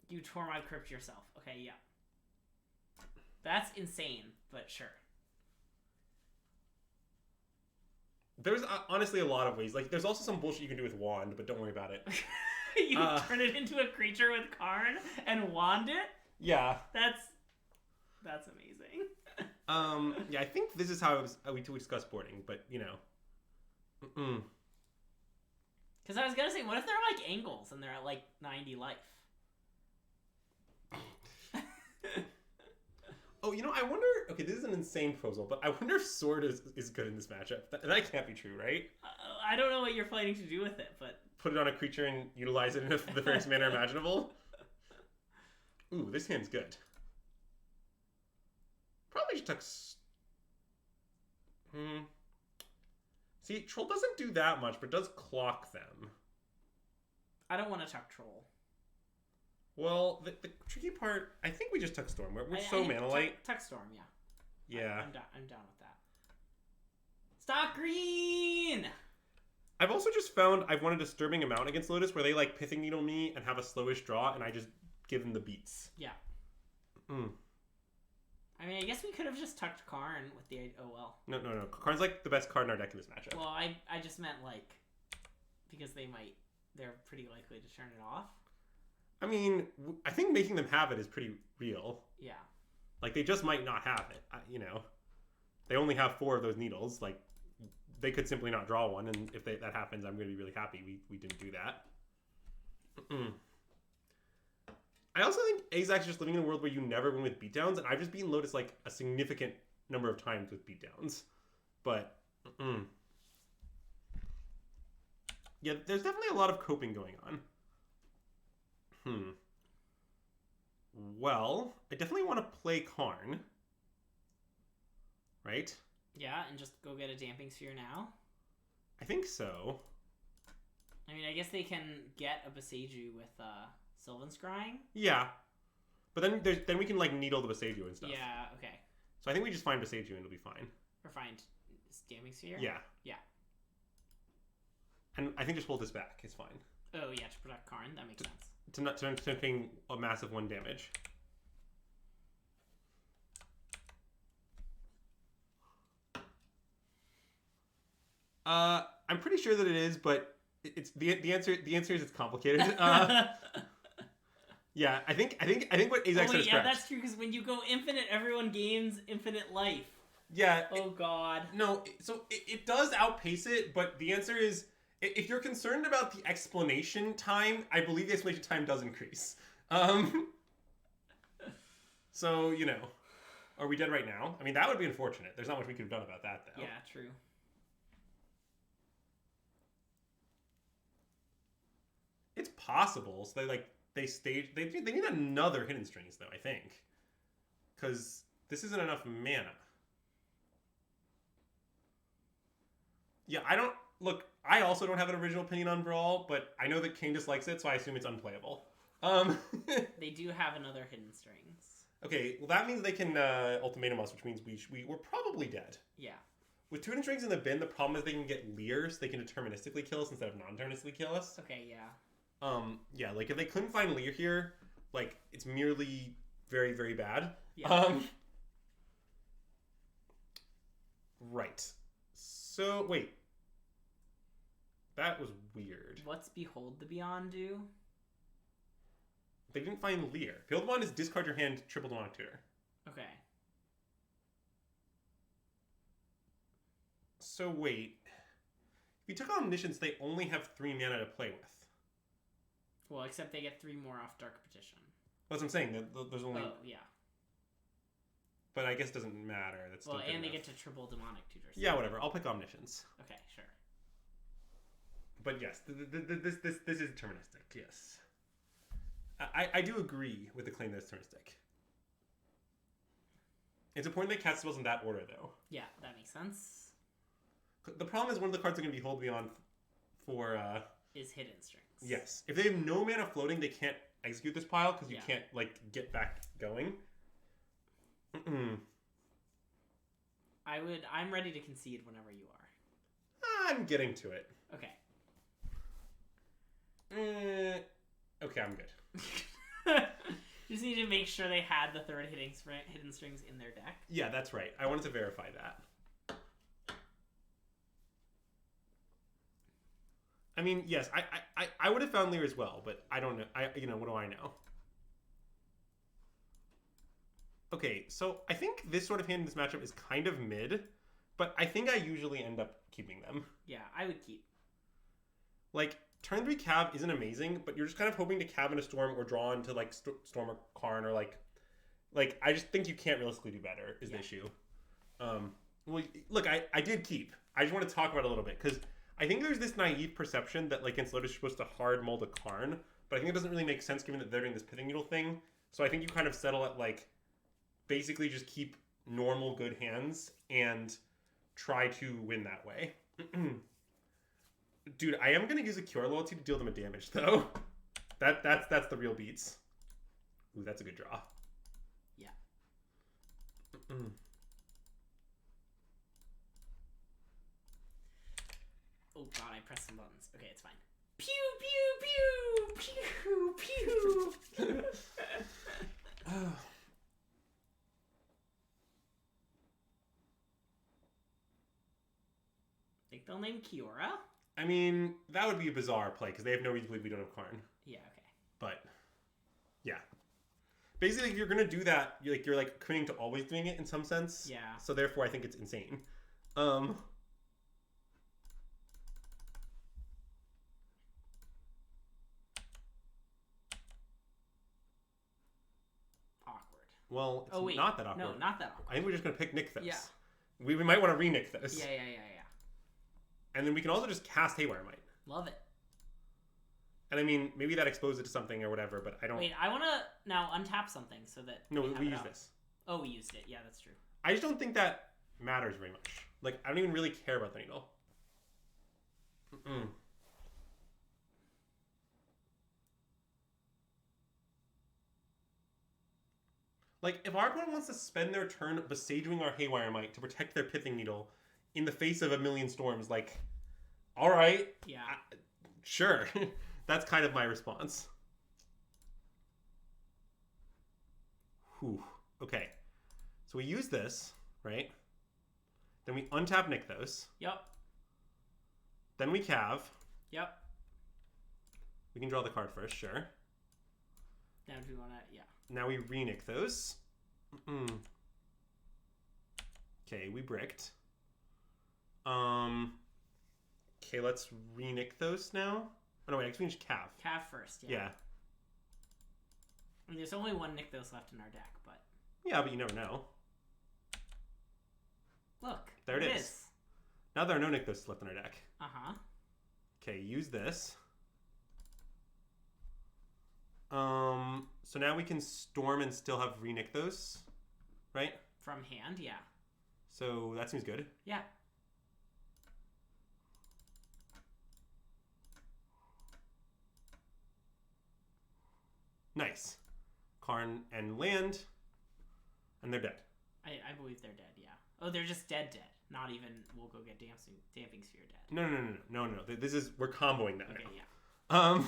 You tore my crypt yourself. Okay, yeah. That's insane, but sure. There's honestly a lot of ways. Like, there's also some bullshit you can do with Wand, but don't worry about it. You turn it into a creature with Karn and wand it? Yeah. That's amazing. Yeah, I think this is how we discuss boarding, but, you know. Because I was going to say, what if they're like angles and they're at like 90 life? Oh, you know, I wonder... Okay, this is an insane proposal, but I wonder if Sword is good in this matchup. That can't be true, right? I don't know what you're planning to do with it, but... Put it on a creature and utilize it in the fairest manner imaginable? Ooh, this hand's good. Probably just took... See, Troll doesn't do that much, but does clock them. I don't want to tuck Troll. Well, the tricky part, I think we just took Storm. We're so mana light. Tuck Storm, yeah. Yeah. I'm down with that. Stock Green! I've also just found I've won a disturbing amount against Lotus where they like Pithing Needle me and have a slowish draw, and I just give them the beats. Yeah. I mean, I guess we could have just tucked Karn with the... Oh, well. No. Karn's like the best card in our deck in this matchup. Well, I just meant like... Because they're pretty likely to turn it off. I mean, I think making them have it is pretty real. Yeah. Like, they just might not have it, you know. They only have 4 of those needles. Like, they could simply not draw one, and if that happens, I'm going to be really happy we didn't do that. I also think Azak's just living in a world where you never win with beatdowns, and I've just beaten Lotus, like, a significant number of times with beatdowns. But, yeah, there's definitely a lot of coping going on. Well, I definitely want to play Karn. Right? Yeah, and just go get a Damping Sphere now? I think so. I mean, I guess they can get a Boseiju with Sylvan Scrying. Yeah. But then we can, like, needle the Boseiju and stuff. Yeah, okay. So I think we just find Boseiju and it'll be fine. Or find Damping Sphere? Yeah. Yeah. And I think just hold this back. It's fine. Oh, yeah, to protect Karn. That makes sense. To ping a massive 1 damage. I'm pretty sure that it is, but it's the answer is it's complicated. Yeah, I think what Azak said is correct. That's true, because when you go infinite, everyone gains infinite life. Yeah. Oh, God. No, so it does outpace it, but the answer is, if you're concerned about the explanation time, I believe the explanation time does increase. So, you know, are we dead right now? I mean, that would be unfortunate. There's not much we could have done about that, though. Yeah, true. It's possible. So they stage. They need another Hidden Strings though. I think, because this isn't enough mana. Yeah, I don't look. I also don't have an original opinion on Brawl, but I know that King dislikes it, so I assume it's unplayable. They do have another Hidden Strings. Okay, well that means they can ultimatum us, which means we're probably dead. Yeah. With 2 Hidden Strings in the bin, the problem is they can get Leers. They can deterministically kill us instead of non-deterministically kill us. Okay, yeah. Yeah, like if they couldn't find Leer here, like it's merely very, very bad. Yeah. Right. So wait, that was weird. What's Behold the Beyond do? They didn't find Leer. Behold the Beyond is discard your hand, triple demonic tutor. Okay. So wait, if you took Omniscience, they only have 3 mana to play with. Well, except they get 3 more off Dark Petition. That's what I'm saying. There's only. Oh, yeah. But I guess it doesn't matter. That's still and they enough. get to triple demonic tutors. Yeah, whatever. I'll pick Omniscience. Okay, sure. But yes, this is deterministic. Yes, I do agree with the claim that it's deterministic. It's important that cast spells in that order, though. Yeah, that makes sense. The problem is one of the cards are going to be Hold Beyond for is Hidden Strings. Yes, if they have no mana floating, they can't execute this pile because you Yeah. can't like get back going. I'm ready to concede whenever you are. I'm getting to it. Okay. Okay, I'm good. Just need to make sure they had the 3rd Hidden Strings in their deck. Yeah, that's right. I wanted to verify that. I mean, yes, I would have found Leer as well, but I don't know. What do I know? Okay, so I think this sort of hand in this matchup is kind of mid, but I think I usually end up keeping them. Yeah, I would keep. Like, turn 3 Cav isn't amazing, but you're just kind of hoping to Cav in a Storm or draw into, like, Storm or Karn or, like, I just think you can't realistically do better is the issue. Well, look, I did keep. I just want to talk about it a little bit, because I think there's this naive perception that, like, against Lotus, you're supposed to hard mold a Karn, but I think it doesn't really make sense given that they're doing this Pithing Needle thing, so I think you kind of settle at, like, basically just keep normal good hands and try to win that way. Dude, I am gonna use a Cure Loyalty to deal them a damage though. That's the real beats. Ooh, that's a good draw. Yeah. Oh god, I pressed some buttons. Okay, it's fine. Pew pew pew pew pew. Think they'll name Kiora? I mean, that would be a bizarre play because they have no reason to believe we don't have Karn. Yeah, okay. But yeah, basically, if you're gonna do that, you're like committing to always doing it in some sense. Yeah. So therefore, I think it's insane. Awkward. Well, it's not that awkward. No, not that awkward. I think we're just gonna pick Nykthos. Yeah. We might want to re-Nykthos. Yeah. And then we can also just cast Haywire Might. Love it. And I mean, maybe that exposes it to something or whatever, but I don't... Wait, I want to now untap something so that... No, we have use it out. this. Oh, we used it. Yeah, that's true. I just don't think that matters very much. Like, I don't even really care about the needle. Like, if our opponent wants to spend their turn besaging our Haywire Might to protect their Pithing Needle in the face of a million storms, like, all right. Yeah. Sure. That's kind of my response. Whew. Okay. So we use this, right? Then we untap Nykthos. Yep. Then we Cav. Yep. We can draw the card first, sure. Now do we want to... Yeah. Now we re-Nykthos. Okay, we bricked. Okay, let's re-Nykthos now. Oh, no, wait, I guess we can just Cav. Cav first, yeah. Yeah. I mean, there's only one Nykthos left in our deck, but... Yeah, but you never know. Look. There it is. Now there are no Nykthos left in our deck. Uh-huh. Okay, use this. So now we can storm and still have re-Nykthos, right? From hand, yeah. So that seems good. Yeah. Nice. Karn and land, and they're dead. I believe they're dead, yeah. Oh, they're just dead. Not even, we'll go get Damping Sphere dead. No. This is, we're comboing that okay, now.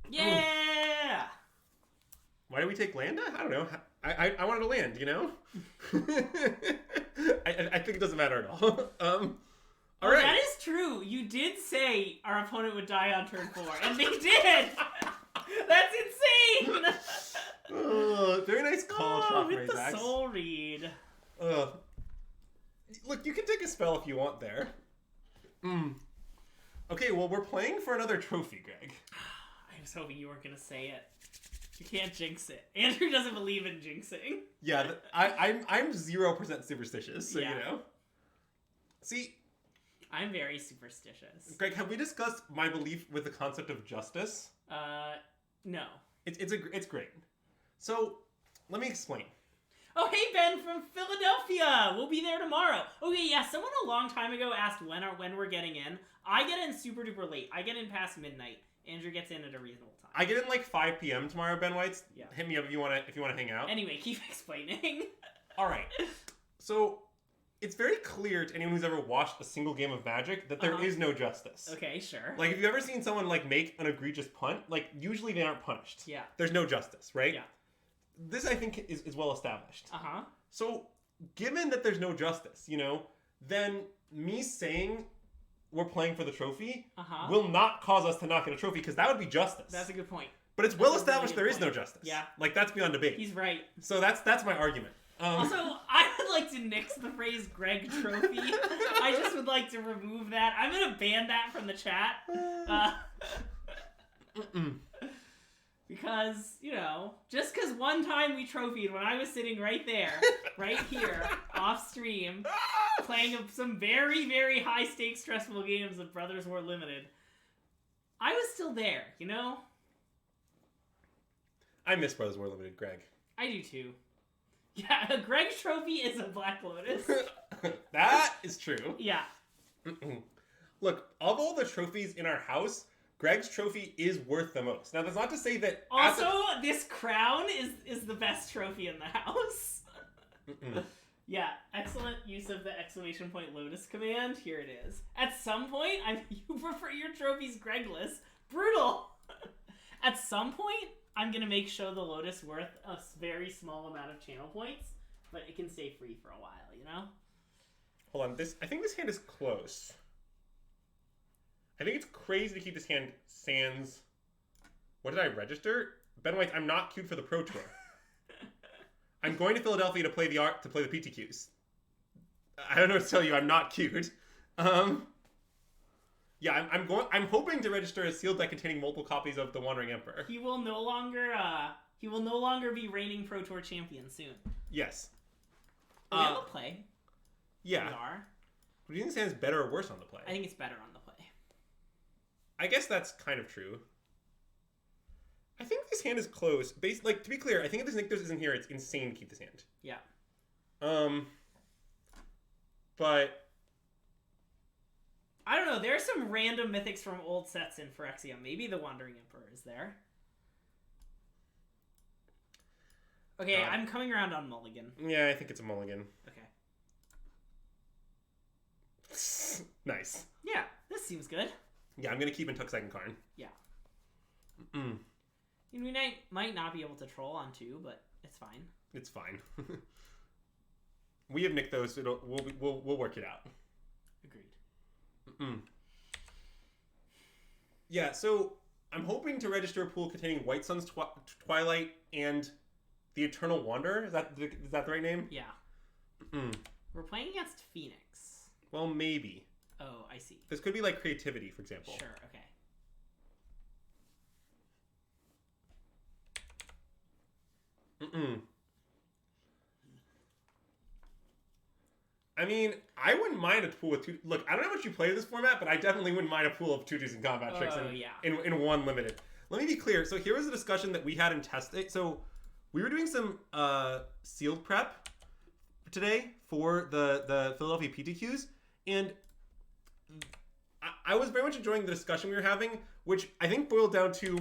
Yeah. Yeah! Why did we take land? I don't know. I wanted to land, you know? I think it doesn't matter at all. All right. That is true. You did say our opponent would die on turn 4, and they did! That's insane! Very nice call, with the soul read. Look, you can take a spell if you want there. Okay, well, we're playing for another trophy, Greg. I was hoping you weren't going to say it. You can't jinx it. Andrew doesn't believe in jinxing. Yeah, I'm 0% superstitious, so you know. See, I'm very superstitious. Greg, have we discussed my belief with the concept of justice? No. It's great. So, let me explain. Oh, hey, Ben from Philadelphia! We'll be there tomorrow. Okay, yeah, someone a long time ago asked when we're getting in. I get in super duper late. I get in past midnight. Andrew gets in at a reasonable time. I get in like 5 p.m. tomorrow, Ben Whites. Yeah. Hit me up if you want to hang out. Anyway, keep explaining. All right. So, it's very clear to anyone who's ever watched a single game of Magic that there is no justice. Okay, sure. Like, if you've ever seen someone, like, make an egregious punt, like, usually they aren't punished. Yeah. There's no justice, right? Yeah. This, I think, is well established. Uh-huh. So, given that there's no justice, you know, then me saying we're playing for the trophy will not cause us to not get a trophy, because that would be justice. That's a good point. But it's well established there is no justice. Yeah. Like, that's beyond debate. He's right. So that's my argument. Also, I would like to nix the phrase Greg Trophy. I just would like to remove that. I'm going to ban that from the chat. Because, you know, just because one time we trophied when I was sitting right there, right here, off stream, playing some very, very high stakes stressful games of Brothers War Limited, I was still there, you know? I miss Brothers War Limited, Greg. I do too. Yeah, a Greg Trophy is a Black Lotus. That is true. Yeah. Look, of all the trophies in our house, Greg's trophy is worth the most. Now, that's not to say that... Also, this crown is the best trophy in the house. Yeah, excellent use of the exclamation point Lotus command. Here it is. At some point, you prefer your trophies Gregless. Brutal! At some point, I'm going to make show the Lotus worth a very small amount of channel points, but it can stay free for a while, you know? Hold on, I think this hand is close. I think it's crazy to keep this hand sans... What did I register? Ben White, I'm not queued for the Pro Tour. I'm going to Philadelphia to play the PTQs. I don't know what to tell you, I'm not queued. Yeah, I'm hoping to register a sealed deck containing multiple copies of the Wandering Emperor. He will no longer be reigning Pro Tour champion soon. Yes. We have a play. Yeah. We are. Do you think this hand is better or worse on the play? I think it's better on the play. I guess that's kind of true. I think this hand is close. Like, to be clear, I think if this Nykthos isn't here, it's insane to keep this hand. Yeah. But I don't know. There are some random mythics from old sets in Phyrexia. Maybe the Wandering Emperor is there. Okay, I'm coming around on Mulligan. Yeah, I think it's a mulligan. Okay. Nice. Yeah, this seems good. Yeah, I'm going to keep in Tuck Second Karn. Yeah. We might not be able to troll on 2, but it's fine. It's fine. We have Nykthos. We'll work it out. Agreed. Yeah, so I'm hoping to register a pool containing White Sun's Twilight and the Eternal Wanderer. Is that the right name? Yeah. We're playing against Phoenix. Well, maybe. Oh, I see. This could be like Creativity, for example. Sure, okay. I mean, I wouldn't mind a pool with two. Look, I don't know how much you play this format, but I definitely wouldn't mind a pool of tutus and combat tricks in one limited. Let me be clear. So here was a discussion that we had in test. So we were doing some sealed prep today for the Philadelphia PTQs, and I was very much enjoying the discussion we were having, which I think boiled down to: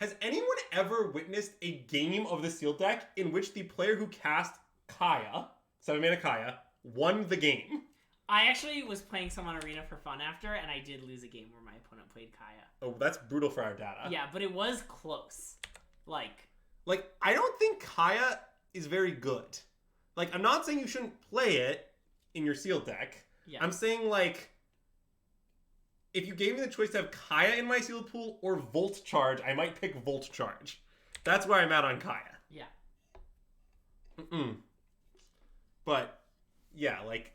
has anyone ever witnessed a game of the sealed deck in which the player who cast Kaya, 7-mana Kaya, won the game? I actually was playing some on Arena for fun after, and I did lose a game where my opponent played Kaya. Oh, that's brutal for our data. Yeah, but it was close. Like, I don't think Kaya is very good. Like, I'm not saying you shouldn't play it in your sealed deck. Yeah. I'm saying, like, if you gave me the choice to have Kaya in my sealed pool or Volt Charge, I might pick Volt Charge. That's where I'm at on Kaya. Yeah. But, yeah, like...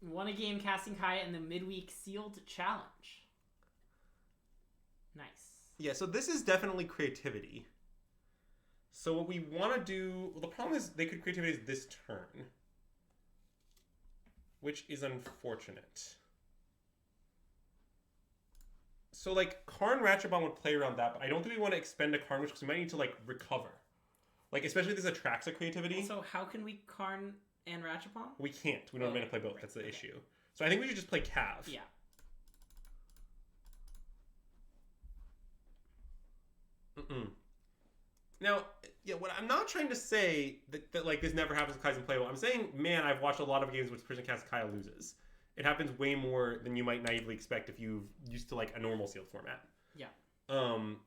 Won a game casting Kaya in the midweek sealed challenge. Nice. Yeah, so this is definitely creativity. So what we want to do... Well, the problem is they could creativity this turn, which is unfortunate. So, like, Karn Ratchet Bomb would play around that, but I don't think we want to expend a Karn Wish because we might need to, like, recover. Like, especially if this attracts a creativity. So how can we Karn and Ratchet Bomb? We can't. We don't have mana to play both. Right. That's the issue. So I think we should just play Cav. Yeah. Now, yeah, what I'm not trying to say that like this never happens with Kai's playable. I'm saying, man, I've watched a lot of games which person cast Kaya loses. It happens way more than you might naively expect if you've used to like a normal sealed format. Yeah. And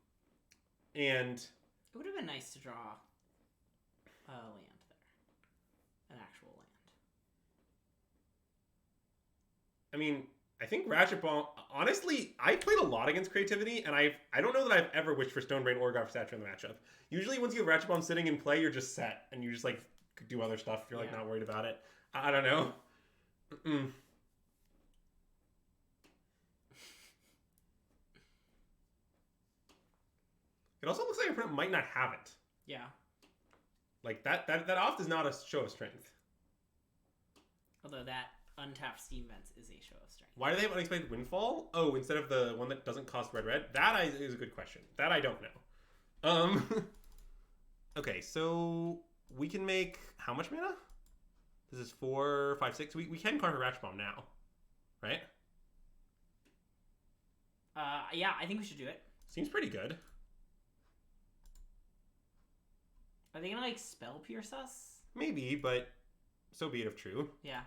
it would have been nice to draw a land there, an actual land. I mean, I think Ratchet Bomb. Honestly, I played a lot against creativity, and I don't know that I've ever wished for Stonebrain or God for Stature in the matchup. Usually, once you have Ratchet Bomb sitting in play, you're just set, and you just like do other stuff. You're like not worried about it. I don't know. It also looks like your opponent might not have it. Yeah. Like that off is not a show of strength. Although that untapped Steam Vents is a show of strength. Why do they have Unexpected Windfall? Oh, instead of the one that doesn't cost red? That is a good question. That I don't know. Okay, so we can make how much mana? This is 4, 5, 6. We can conquer Ratchet Bomb now, right? Yeah, I think we should do it. Seems pretty good. Are they gonna like spell pierce us? Maybe, but so be it if true. Yeah.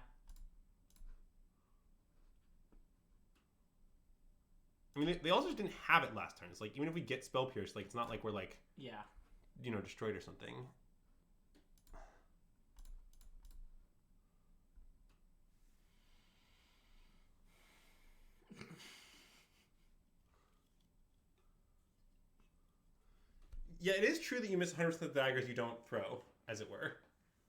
I mean, they also just didn't have it last turn. It's like, even if we get Spell Pierce, like, it's not like we're, like, destroyed or something. Yeah, it is true that you miss 100% of the daggers you don't throw, as it were.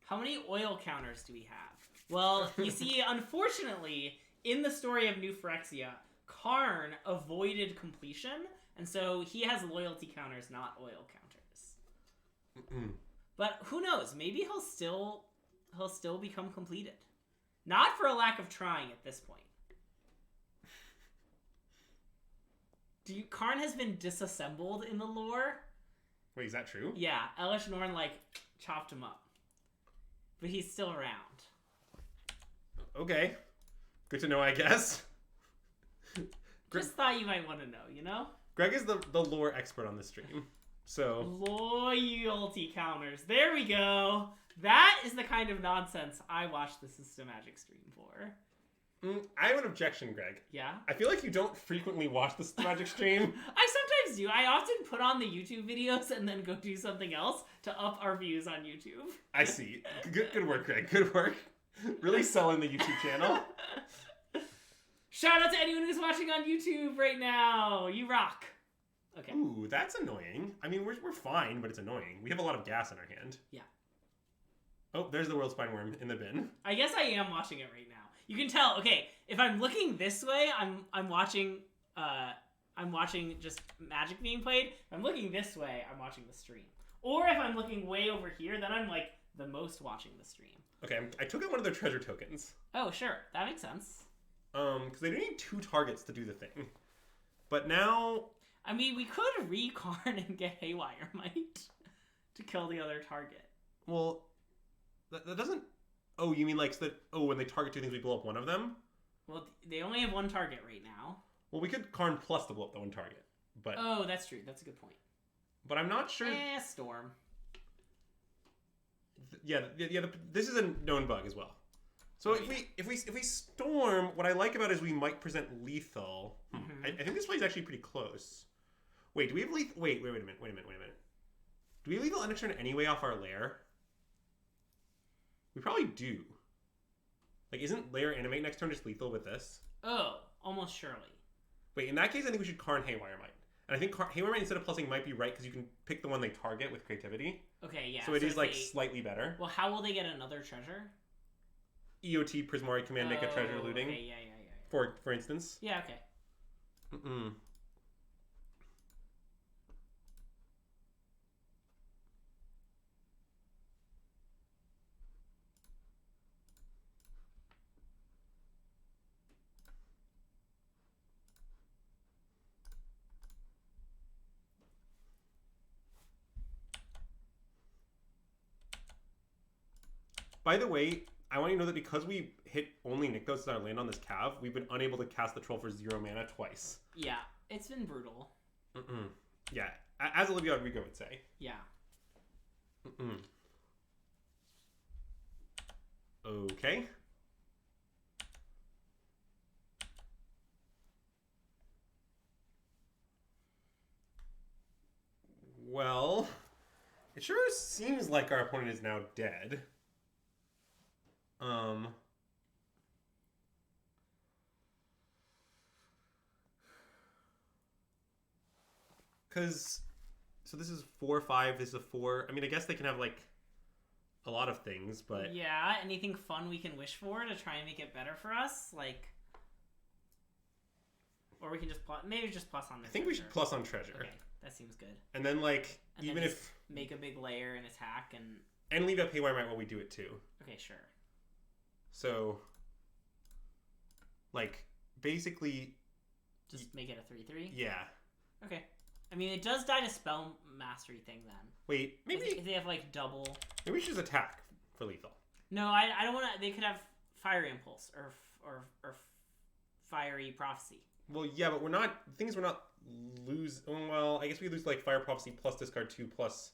How many oil counters do we have? Well, you see, unfortunately, in the story of New Phyrexia, Karn avoided completion, and so he has loyalty counters, not oil counters. But who knows? Maybe he'll still become completed. Not for a lack of trying at this point. Karn has been disassembled in the lore. Wait, is that true? Yeah, Elish Norn, like, chopped him up. But he's still around. Okay. Good to know, I guess. Just thought you might want to know, you know? Greg is the lore expert on this stream, so... Loyalty counters. There we go. That is the kind of nonsense I watch the SystemMagic stream for. I have an objection, Greg. Yeah? I feel like you don't frequently watch the SystemMagic stream. I sometimes do. I often put on the YouTube videos and then go do something else to up our views on YouTube. I see. Good work, Greg. Good work. Really selling the YouTube channel. Shout out to anyone who's watching on YouTube right now. You rock. Okay. Ooh, that's annoying. I mean, we're fine, but it's annoying. We have a lot of gas in our hand. Yeah. Oh, there's the World Spine Worm in the bin. I guess I am watching it right now. You can tell. Okay, if I'm looking this way, I'm watching just Magic being played. If I'm looking this way, I'm watching the stream. Or if I'm looking way over here, then I'm like the most watching the stream. Okay, I took out one of their treasure tokens. Oh, sure. That makes sense. Because they need 2 targets to do the thing. But now... I mean, we could recarn and get Haywire Might to kill the other target. Well, that doesn't... Oh, you mean like... So that, when they target 2 things, we blow up one of them? Well, they only have 1 target right now. Well, we could Karn plus to blow up the 1 target. But... Oh, that's true. That's a good point. But I'm not sure... Storm. Yeah, this is a known bug as well. So if we storm, what I like about it is we might present lethal. I think this play is actually pretty close. Wait, do we have lethal? Wait a minute. Do we have lethal next turn anyway off our lair? We probably do. Like, isn't lair animate next turn just lethal with this? Oh, almost surely. Wait, in that case, I think we should Karn Haywire Might. And I think Haywire Might instead of plussing might be right because you can pick the one they target with creativity. Okay, yeah. So it is like slightly better. Well, how will they get another treasure? EOT Prismari command make a treasure looting. Okay, yeah. For instance. Yeah, okay. By the way, I want you to know that because we hit only Nykthos as our land on this Cav, we've been unable to cast the Troll for 0 mana twice. Yeah, it's been brutal. Yeah, as Olivia Rodrigo would say. Yeah. Okay. Well, it sure seems like our opponent is now dead. Because, so this is 4/5, this is a 4. I mean, I guess they can have, like, a lot of things, but... Yeah, anything fun we can wish for to try and make it better for us? Like... Or we can just maybe just plus on the I think we should plus on treasure. Okay, that seems good. And then, like, and even then if... Make a big layer and attack and... And leave up Haywire Might while we do it, too. Okay, sure. So... Like, basically... Just make it a 3/3? Yeah. Okay. I mean, it does die to spell mastery thing then. Wait, maybe... If they have, like, double... Maybe we should just attack for lethal. No, I don't want to... They could have Fire Impulse or Fiery Prophecy. Well, yeah, but we're not... The thing is, we're not lose... Well, I guess we lose, like, Fire Prophecy plus discard 2 plus...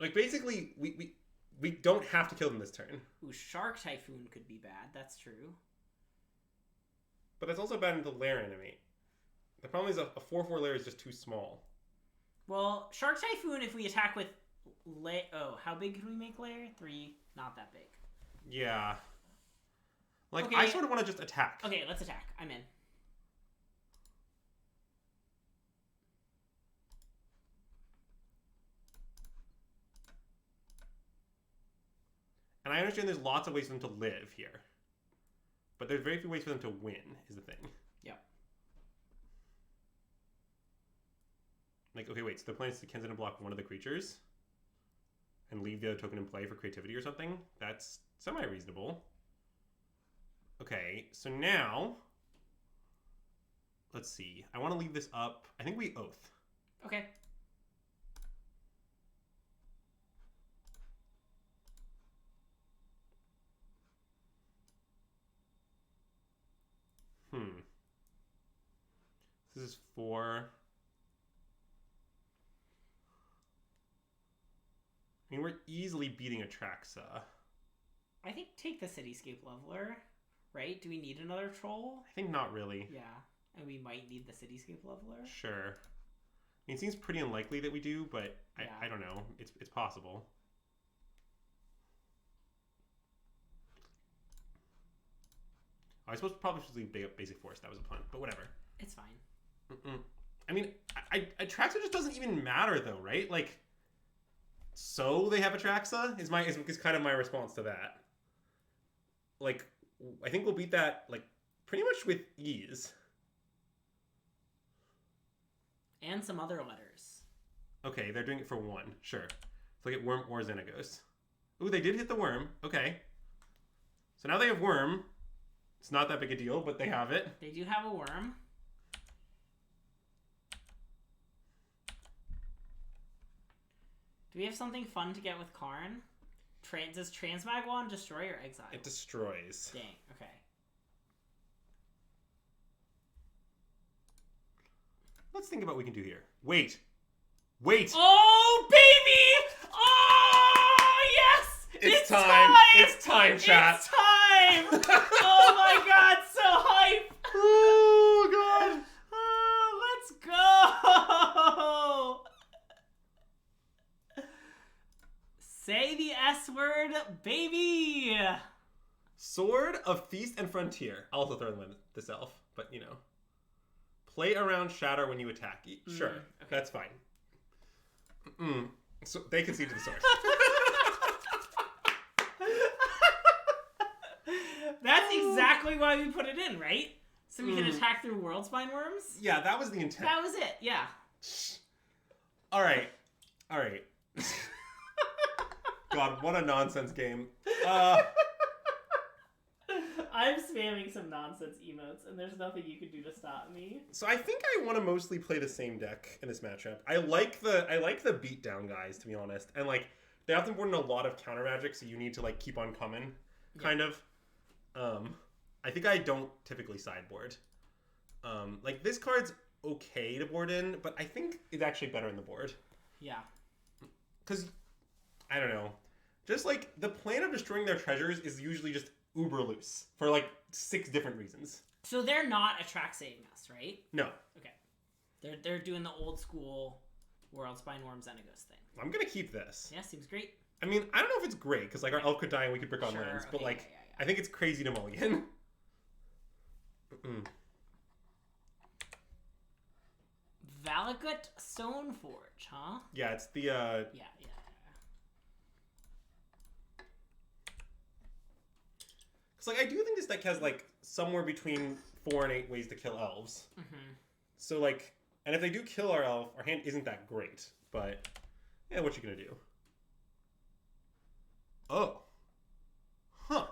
Like, basically, we don't have to kill them this turn. Ooh, Shark Typhoon could be bad. That's true. But that's also bad into lair animate. The problem is a 4/4 lair is just too small. Well, Shark Typhoon, if we attack with... Oh, how big can we make lair? 3. Not that big. Yeah. Like, okay. I sort of want to just attack. Okay, let's attack. I'm in. And I understand there's lots of ways for them to live here. But there's very few ways for them to win, is the thing. Yeah. Like, okay, wait, so the plan is to Kenzen to block one of the creatures and leave the other token in play for creativity or something? That's semi-reasonable. Okay, so now... Let's see. I want to leave this up. I think we Oath. Okay. This is 4. I mean, we're easily beating Atraxa. I think take the Cityscape Leveler, right? Do we need another troll? I think not really. Yeah, and we might need the Cityscape Leveler. Sure. I mean, it seems pretty unlikely that we do, but yeah. I don't know. It's possible. I was probably supposed to leave Basic Force. That was a punt, but whatever. It's fine. I mean, Atraxa just doesn't even matter, though, right? Like, so they have Atraxa is kind of my response to that. Like, I think we'll beat that, like, pretty much with ease. And some other letters. Okay, they're doing it for 1. Sure. So they get worm or Xenagos. Ooh, they did hit the worm. Okay. So now they have worm. It's not that big a deal, but they have it. They do have a worm. Do we have something fun to get with Karn? Does Transmag Wand destroy or exile? It destroys. Dang, okay. Let's think about what we can do here. Wait! Wait! Oh, baby! Oh, yes! It's time! It's time, chat! It's time! Oh my god, so hype! Oh, god! Oh, let's go! Say the S word, baby! Sword of Feast and Frontier. I'll also throw them in this elf, but you know. Play around Shatter when you attack. Sure, okay. That's fine. So they concede to the sword. That's exactly why we put it in, right? So we can attack through World Spine Worms? Yeah, that was the intent. That was it, yeah. Alright. Alright. God, what a nonsense game. I'm spamming some nonsense emotes, and there's nothing you can do to stop me. So I think I want to mostly play the same deck in this matchup. I like the beatdown guys, to be honest, and like they often board in a lot of counter magic, so you need to like keep on coming, kind of. I think I don't typically sideboard. Like this card's okay to board in, but I think it's actually better in the board. Yeah. Because I don't know, just like the plan of destroying their treasures is usually just uber loose for like 6 different reasons. So they're not Atraxating us, right? No. Okay. They're doing the old school World Spine Worm Xenagos thing. I'm gonna keep this. Yeah, seems great. I mean, I don't know if it's great because like our elf could die and we could brick on lands, but like I think it's crazy to mulligan. Valagut Stoneforge, huh? Yeah, it's the Yeah. Because like I do think this deck has like somewhere between 4 and 8 ways to kill elves. So like, and if they do kill our elf, our hand isn't that great. But yeah, what you gonna do? Oh, huh.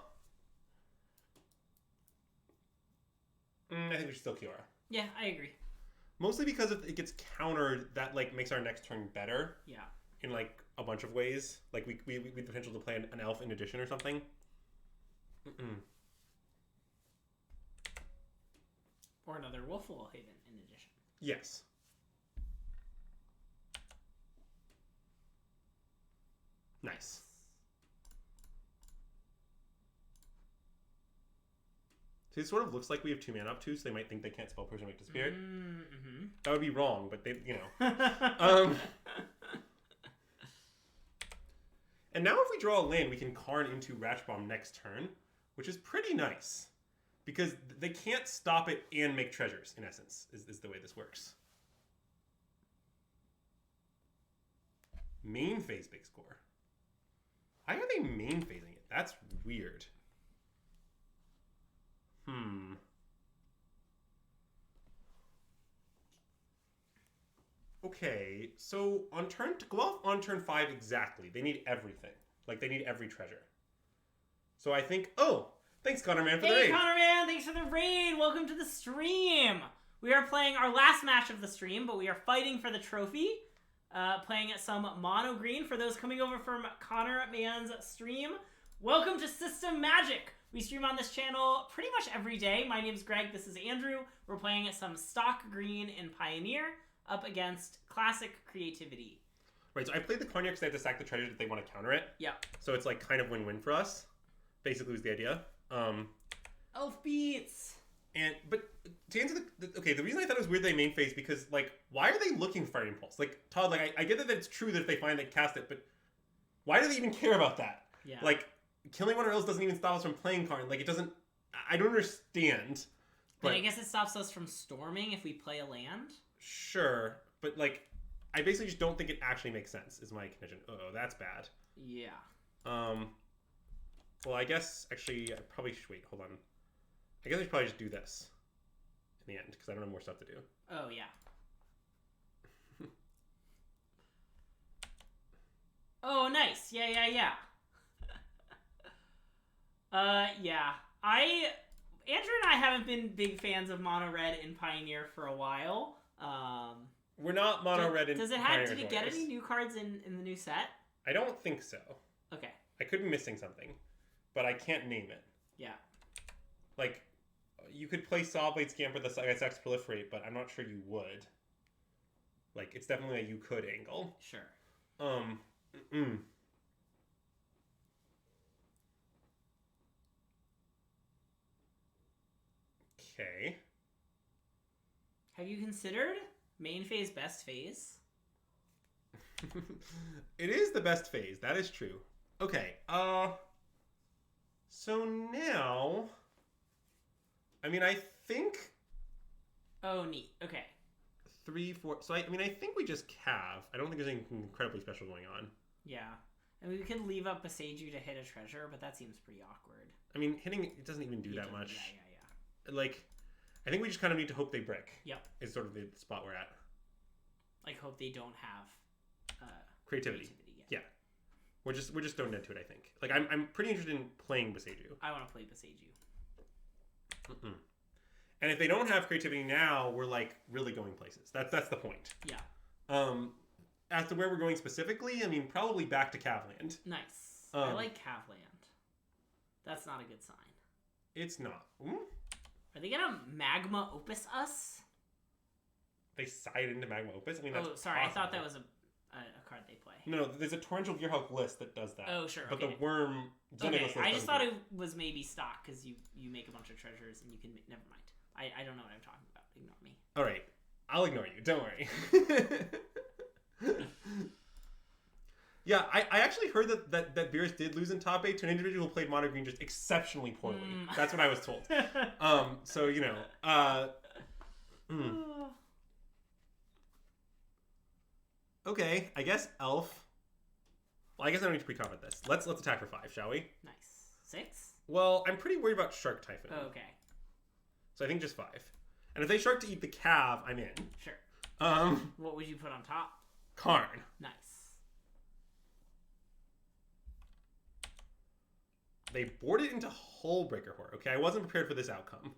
I think we should still Kiora. Yeah, I agree. Mostly because if it gets countered, that like makes our next turn better. Yeah. In like a bunch of ways, like we have the potential to play an elf in addition or something. Or another Wolfwall Haven in addition. Yes. Nice. So it sort of looks like we have 2 mana up too, so they might think they can't spell Prison Make Disappear. That would be wrong, but they, you know. And now if we draw a land, we can Karn into Ratch Bomb next turn, which is pretty nice. Because they can't stop it and make treasures, in essence, is the way this works. Main phase big score. Why are they main phasing it? That's weird. Okay, so to go off on turn 5 exactly, they need everything. Like, they need every treasure. So I think, thanks Connor Man for the raid. Hey Connor Man, thanks for the raid. Welcome to the stream. We are playing our last match of the stream, but we are fighting for the trophy. Playing at some mono green. For those coming over from Connor Man's stream, welcome to SystemMagic. We stream on this channel pretty much every day. My name's Greg, this is Andrew. We're playing at some stock green in Pioneer up against classic creativity. Right, so I played the Karn because they have to sack the treasures if they want to counter it. Yeah. So it's like kind of win-win for us. Basically was the idea. Elf beats. But to answer the reason I thought it was weird they main phase because like why are they looking for Fire Impulse? Like Todd, like I get that it's true that if they find they cast it, but why do they even care about that? Yeah. Like killing one or else doesn't even stop us from playing Karn. Like it doesn't. I don't understand. But I guess it stops us from storming if we play a land. Sure, but like I basically just don't think it actually makes sense. Is my condition. Oh, that's bad. Yeah. Well, I guess actually I probably should wait. Hold on. I guess I should probably just do this in the end because I don't have more stuff to do. Oh yeah. Yes. Yeah. Yeah. Andrew and I haven't been big fans of mono red in Pioneer for a while. We're not mono red in Does it Pioneer. Did it get any new cards in the new set? I don't think so. Okay. I could be missing something, but I can't name it. Yeah. Like, you could play Sawblade Scamper the Sex Proliferate, but I'm not sure you would. Like, it's definitely a you could angle. Sure. Okay. Have you considered main phase, best phase? It is the best phase. That is true. Okay. So now, I mean, I think. Oh, neat. Okay. 3, 4. So I think we just calve. I don't think there's anything incredibly special going on. Yeah. I mean, we could leave up Beseiju to hit a treasure, but that seems pretty awkward. I mean, hitting it doesn't even do that much. Yeah. Like, I think we just kind of need to hope they brick. Yep. Is sort of the spot we're at. Like, hope they don't have creativity. Yeah. We're just don't into it, I think. Like, I'm pretty interested in playing Beseiju. I want to play Beseiju. And if they don't have creativity now, we're like really going places. That's the point. Yeah. As to where we're going specifically, I mean, probably back to Cavland. Nice. I like Cavland. That's not a good sign. It's not. Are they gonna Magma Opus us? They side into Magma Opus? I mean, that's sorry. possible. I thought that was a card they play. No, there's a Torrential Gearhulk list that does that. Oh, sure. But okay. the Worm... Okay, I just thought it was maybe stock because you make a bunch of treasures and you can... Never mind. I don't know what I'm talking about. Ignore me. All right. I'll ignore you. Don't worry. Yeah, I actually heard that Beerus did lose in top 8 to an individual who played Mono Green just exceptionally poorly. That's what I was told. So, you know. Okay, I guess Elf. Well, I guess I don't need to pre-comment this. Let's attack for 5, shall we? Nice. 6? Well, I'm pretty worried about Shark Typhoon. Oh, okay. So I think just 5. And if they Shark to eat the Cav, I'm in. Sure. What would you put on top? Karn. Nice. They boarded into Hullbreaker Horror. Okay, I wasn't prepared for this outcome.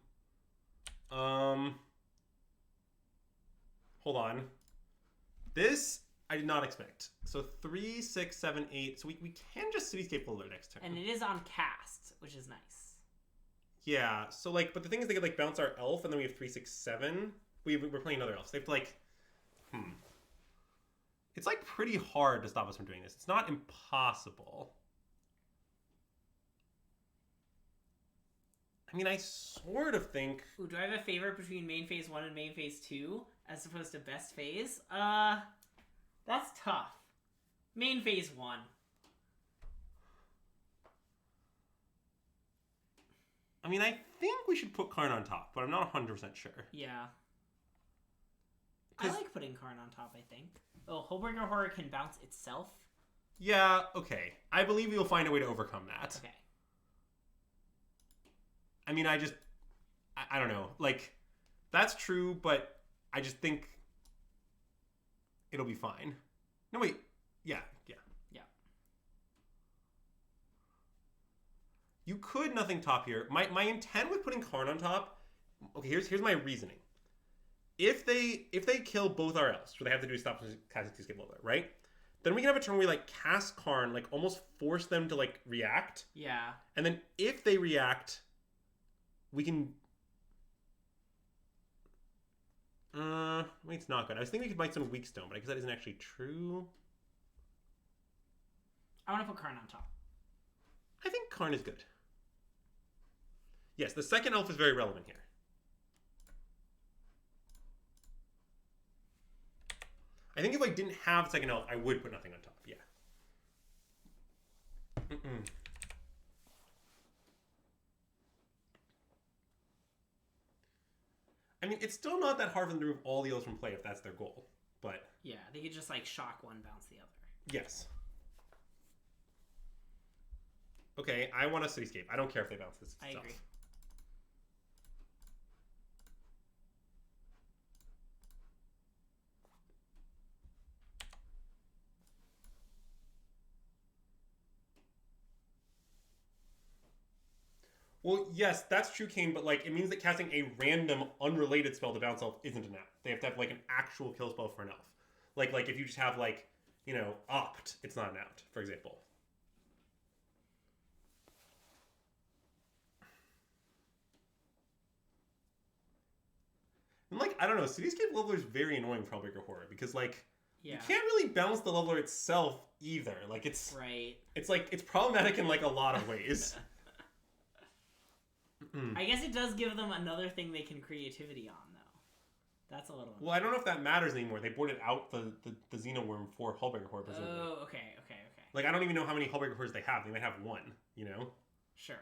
Hold on. This I did not expect. So 3, 6, 7, 8. So we can just Cityscape Builder next turn. And it is on cast, which is nice. Yeah. So like, but the thing is, they could like bounce our elf, and then we have 3, 6, 7. We're playing another elf. So they have to like, It's like pretty hard to stop us from doing this. It's not impossible. I mean, I sort of think... Ooh, do I have a favorite between main phase 1 and main phase 2 as opposed to best phase? That's tough. Main phase 1. I mean, I think we should put Karn on top, but I'm not 100% sure. Yeah. I like putting Karn on top, I think. Oh, Hullbreaker Horror can bounce itself? Yeah, okay. I believe we will find a way to overcome that. Okay. I mean, I don't know. Like, that's true, but I just think it'll be fine. No, wait. Yeah. You could nothing top here. My intent with putting Karn on top... Okay, here's my reasoning. If they kill both our elves, what they have to do is stop casting Cityscape Builder, right? Then we can have a turn where we, like, cast Karn, like, almost force them to, like, react. Yeah. And then if they react... We can... Wait, it's not good. I was thinking we could bite some Weak Stone, but I guess that isn't actually true. I want to put Karn on top. I think Karn is good. Yes, the second elf is very relevant here. I think if I didn't have second elf, I would put nothing on top, yeah. I mean, it's still not that hard for them to remove all the elves from play if that's their goal, but... Yeah, they could just, like, shock one, bounce the other. Yes. Okay, I want a Cityscape. I don't care if they bounce this stuff. I agree. Well, yes, that's true, Kane, but like it means that casting a random, unrelated spell to bounce elf isn't an elf. They have to have like an actual kill spell for an elf. Like if you just have like, opt, it's not an out, for example. And like, I don't know, Cityscape Leveler is very annoying for Hellbreaker Horror because like you can't really balance the leveler itself either. Like it's right. It's like it's problematic in like a lot of ways. I guess it does give them another thing they can creativity on though. That's a little. Well, I don't know if that matters anymore. They boarded out the Xenoworm for Hellbreaker Horror. Presumably. Oh, okay. Like I don't even know how many Hellbreaker Horrors they have. They might have one. Sure.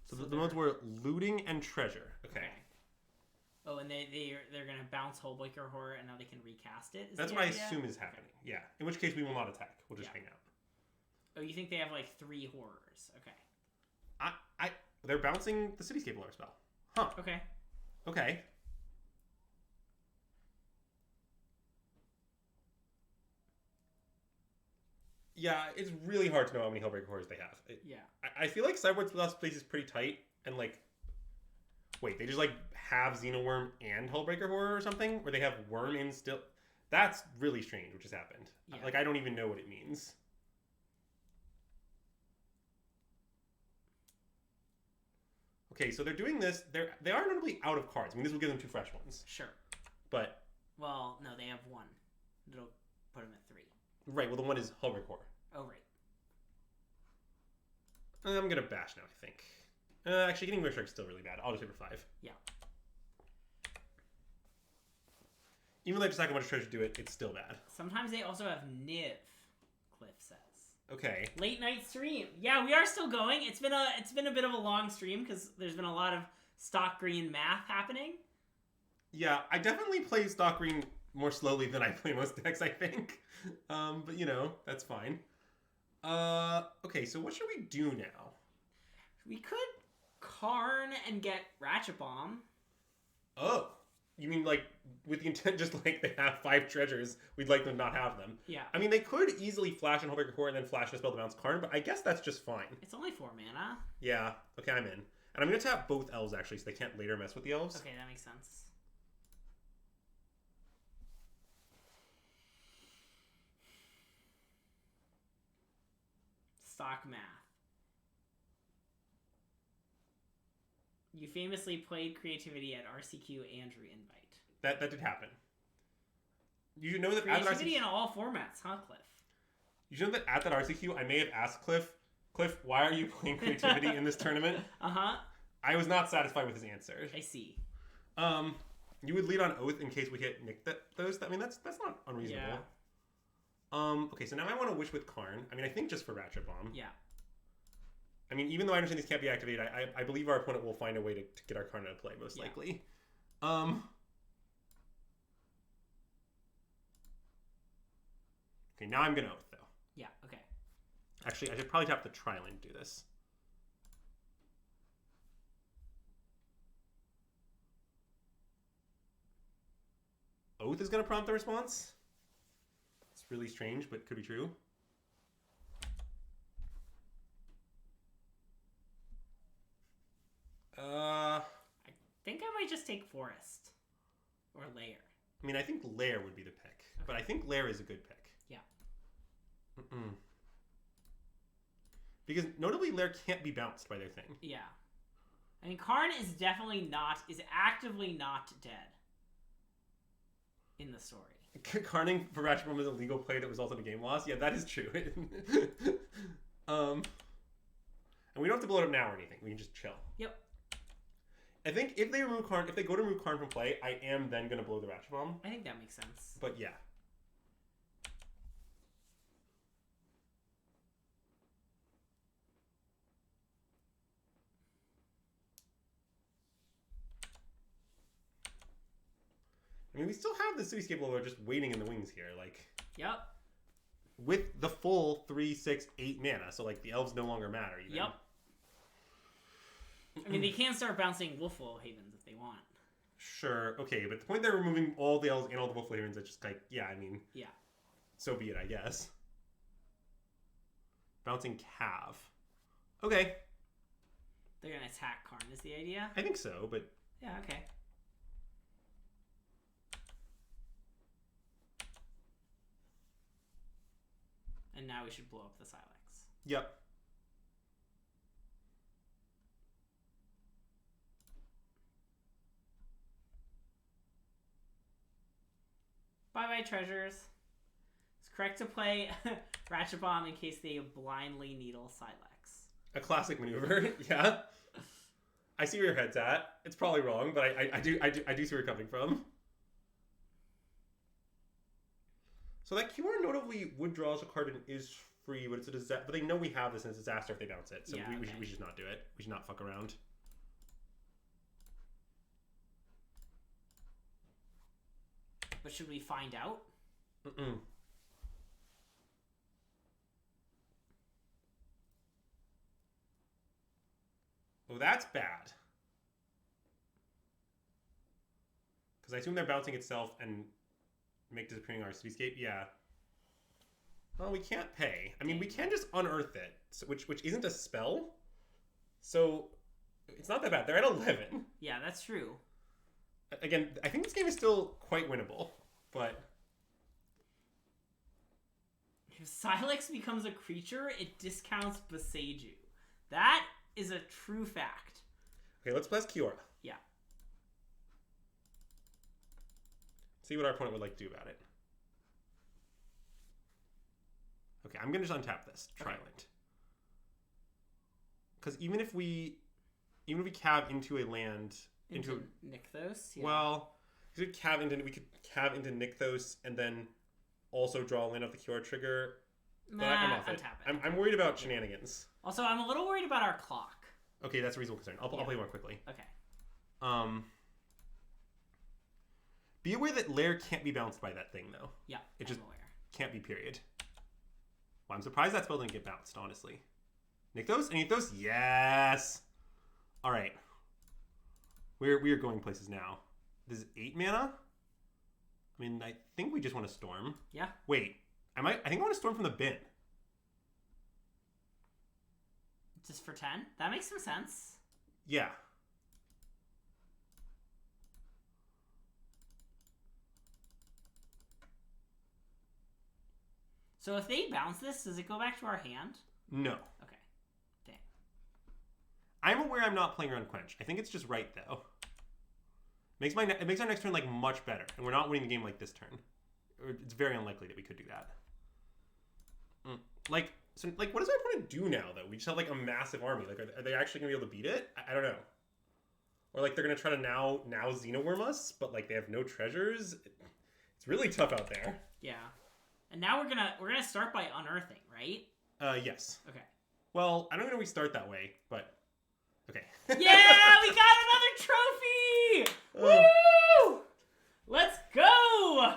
So the ones were looting and treasure. Okay. Oh, and they're gonna bounce Hellbreaker Horror, and now they can recast it. That's what I assume is happening. Okay. Yeah. In which case we will not attack. We'll just hang out. Oh, you think they have like 3 horrors? Okay. They're bouncing the Cityscape Leveler spell. Huh. Okay. Yeah, it's really hard to know how many Hellbreaker Horrors they have. I feel like Cyborg's last place is pretty tight, and like, wait, they just like have Xenoworm and Hellbreaker Horror or something, or they have Worm in still. That's really strange, which has happened. Yeah. Like, I don't even know what it means. Okay, so they're doing this. They are notably out of cards. I mean, this will give them 2 fresh ones. Sure. But. Well, no, they have 1. It'll put them at 3. Right. Well, the one is Hellbreaker Horror. Oh, right. I'm gonna bash now, I think. Actually, getting Rift Strike is still really bad. I'll just hit for 5. Yeah. Even though I just not much treasure to do it, it's still bad. Sometimes they also have Niv, Cliff says. Okay. Late night stream. Yeah, we are still going. It's been a bit of a long stream because there's been a lot of stock green math happening. Yeah, I definitely play stock green more slowly than I play most decks, I think. But that's fine. Okay, so what should we do now? We could Karn and get Ratchet Bomb. Oh, you mean like with the intent just like they have 5 treasures, we'd like them to not have them. Yeah. I mean, they could easily flash in Hellbreaker Horror and then flash a spell to bounce Karn, but I guess that's just fine. It's only 4 mana. Yeah. Okay, I'm in. And I'm going to tap both elves, actually, so they can't later mess with the elves. Okay, that makes sense. Stock math. You famously played creativity at RCQ Andrew Invite. That did happen. You should know that creativity in all formats, huh, Cliff? You should know that at that RCQ, I may have asked Cliff, why are you playing creativity in this tournament? Uh-huh. I was not satisfied with his answer. I see. You would lead on Oath in case we hit Nick those. I mean, that's not unreasonable. Yeah. Okay, so now I want to Wish with Karn. I mean, I think just for Ratchet Bomb. Yeah. I mean, even though I understand these can't be activated, I believe our opponent will find a way to get our Karn out of play, most likely. Okay, now I'm going to Oath, though. Yeah, okay. Actually, I should probably tap the Tri-Lane to do this. Oath is going to prompt the response? It's really strange, but could be true. I think I might just take Forest. Or Lair. I mean, I think Lair would be the pick. Okay. But I think Lair is a good pick. Yeah. Because notably, Lair can't be bounced by their thing. Yeah. I mean, Karn is actively not dead. In the story. Karning for Ratchet Bomb is a legal play that resulted in a game loss? Yeah, that is true. And we don't have to blow it up now or anything. We can just chill. Yep. I think if they go to remove Karn from play, I am then going to blow the Ratchet Bomb. I think that makes sense. But yeah. I mean, we still have the Cityscape Leveler just waiting in the wings here, like. Yep. With the full 3, 6, 8 mana, so like the elves no longer matter. Even. Yep. I mean, they can start bouncing Wolfwell Havens if they want. Sure. Okay, but the point they're removing all the elves and all the Wolfwell Havens, it's just like, yeah, I mean. Yeah. So be it, I guess. Bouncing Cav. Okay. They're gonna attack Karn is the idea? I think so, but... Yeah, okay. And now we should blow up the Silex. Yep. Bye-bye, treasures. It's correct to play Ratchet Bomb in case they blindly needle Silex. A classic maneuver, yeah. I see where your head's at. It's probably wrong, but I do see where you're coming from. So that QR notably would draw as a card and is free, but it's a disaster. But they know we have this and it's a disaster if they bounce it. So yeah, we should not do it. We should not fuck around. But should we find out? Mm-mm. Oh, that's bad. Because I assume they're bouncing itself and make disappearing our cityscape. Yeah. Well, we can't pay. I mean, we can just unearth it, which isn't a spell. So it's not that bad. They're at 11. Yeah, that's true. Again, I think this game is still quite winnable, but... If Silex becomes a creature, it discounts Boseiju. That is a true fact. Okay, let's bless Kiora. Yeah. See what our opponent would like to do about it. Okay, I'm going to just untap this. Trilent. Because even if we cav into a land... Into Nykthos? Yeah. Well, we could cav into Nykthos and then also draw a land off the Kiora trigger. But I'm off it. I'm worried about shenanigans. Also, I'm a little worried about our clock. Okay, that's a reasonable concern. I'll play more quickly. Okay. Be aware that Lair can't be bounced by that thing, though. Yeah, it just aware. Can't be, period. Well, I'm surprised that spell didn't get bounced, honestly. Nykthos? Nykthos? Yes! Alright. We are going places now. This is 8 mana? I mean, I think we just want to storm. Yeah. Wait. I think I want to storm from the bin. Just for 10? That makes some sense. Yeah. So if they bounce this, does it go back to our hand? No. Okay. Dang. I'm aware I'm not playing around Quench. I think it's just right, though. It makes our next turn, like, much better. And we're not winning the game like this turn. It's very unlikely that we could do that. Like, what does our opponent do now, though? We just have, like, a massive army. Like, are they actually going to be able to beat it? I don't know. Or, like, they're going to try to now Xenoworm us, but, like, they have no treasures. It's really tough out there. Yeah. And now we're gonna start by unearthing, right? Yes. Okay. Well, I don't know if we start that way, but... Okay. Yeah! We got another trophy! Woo! Let's go!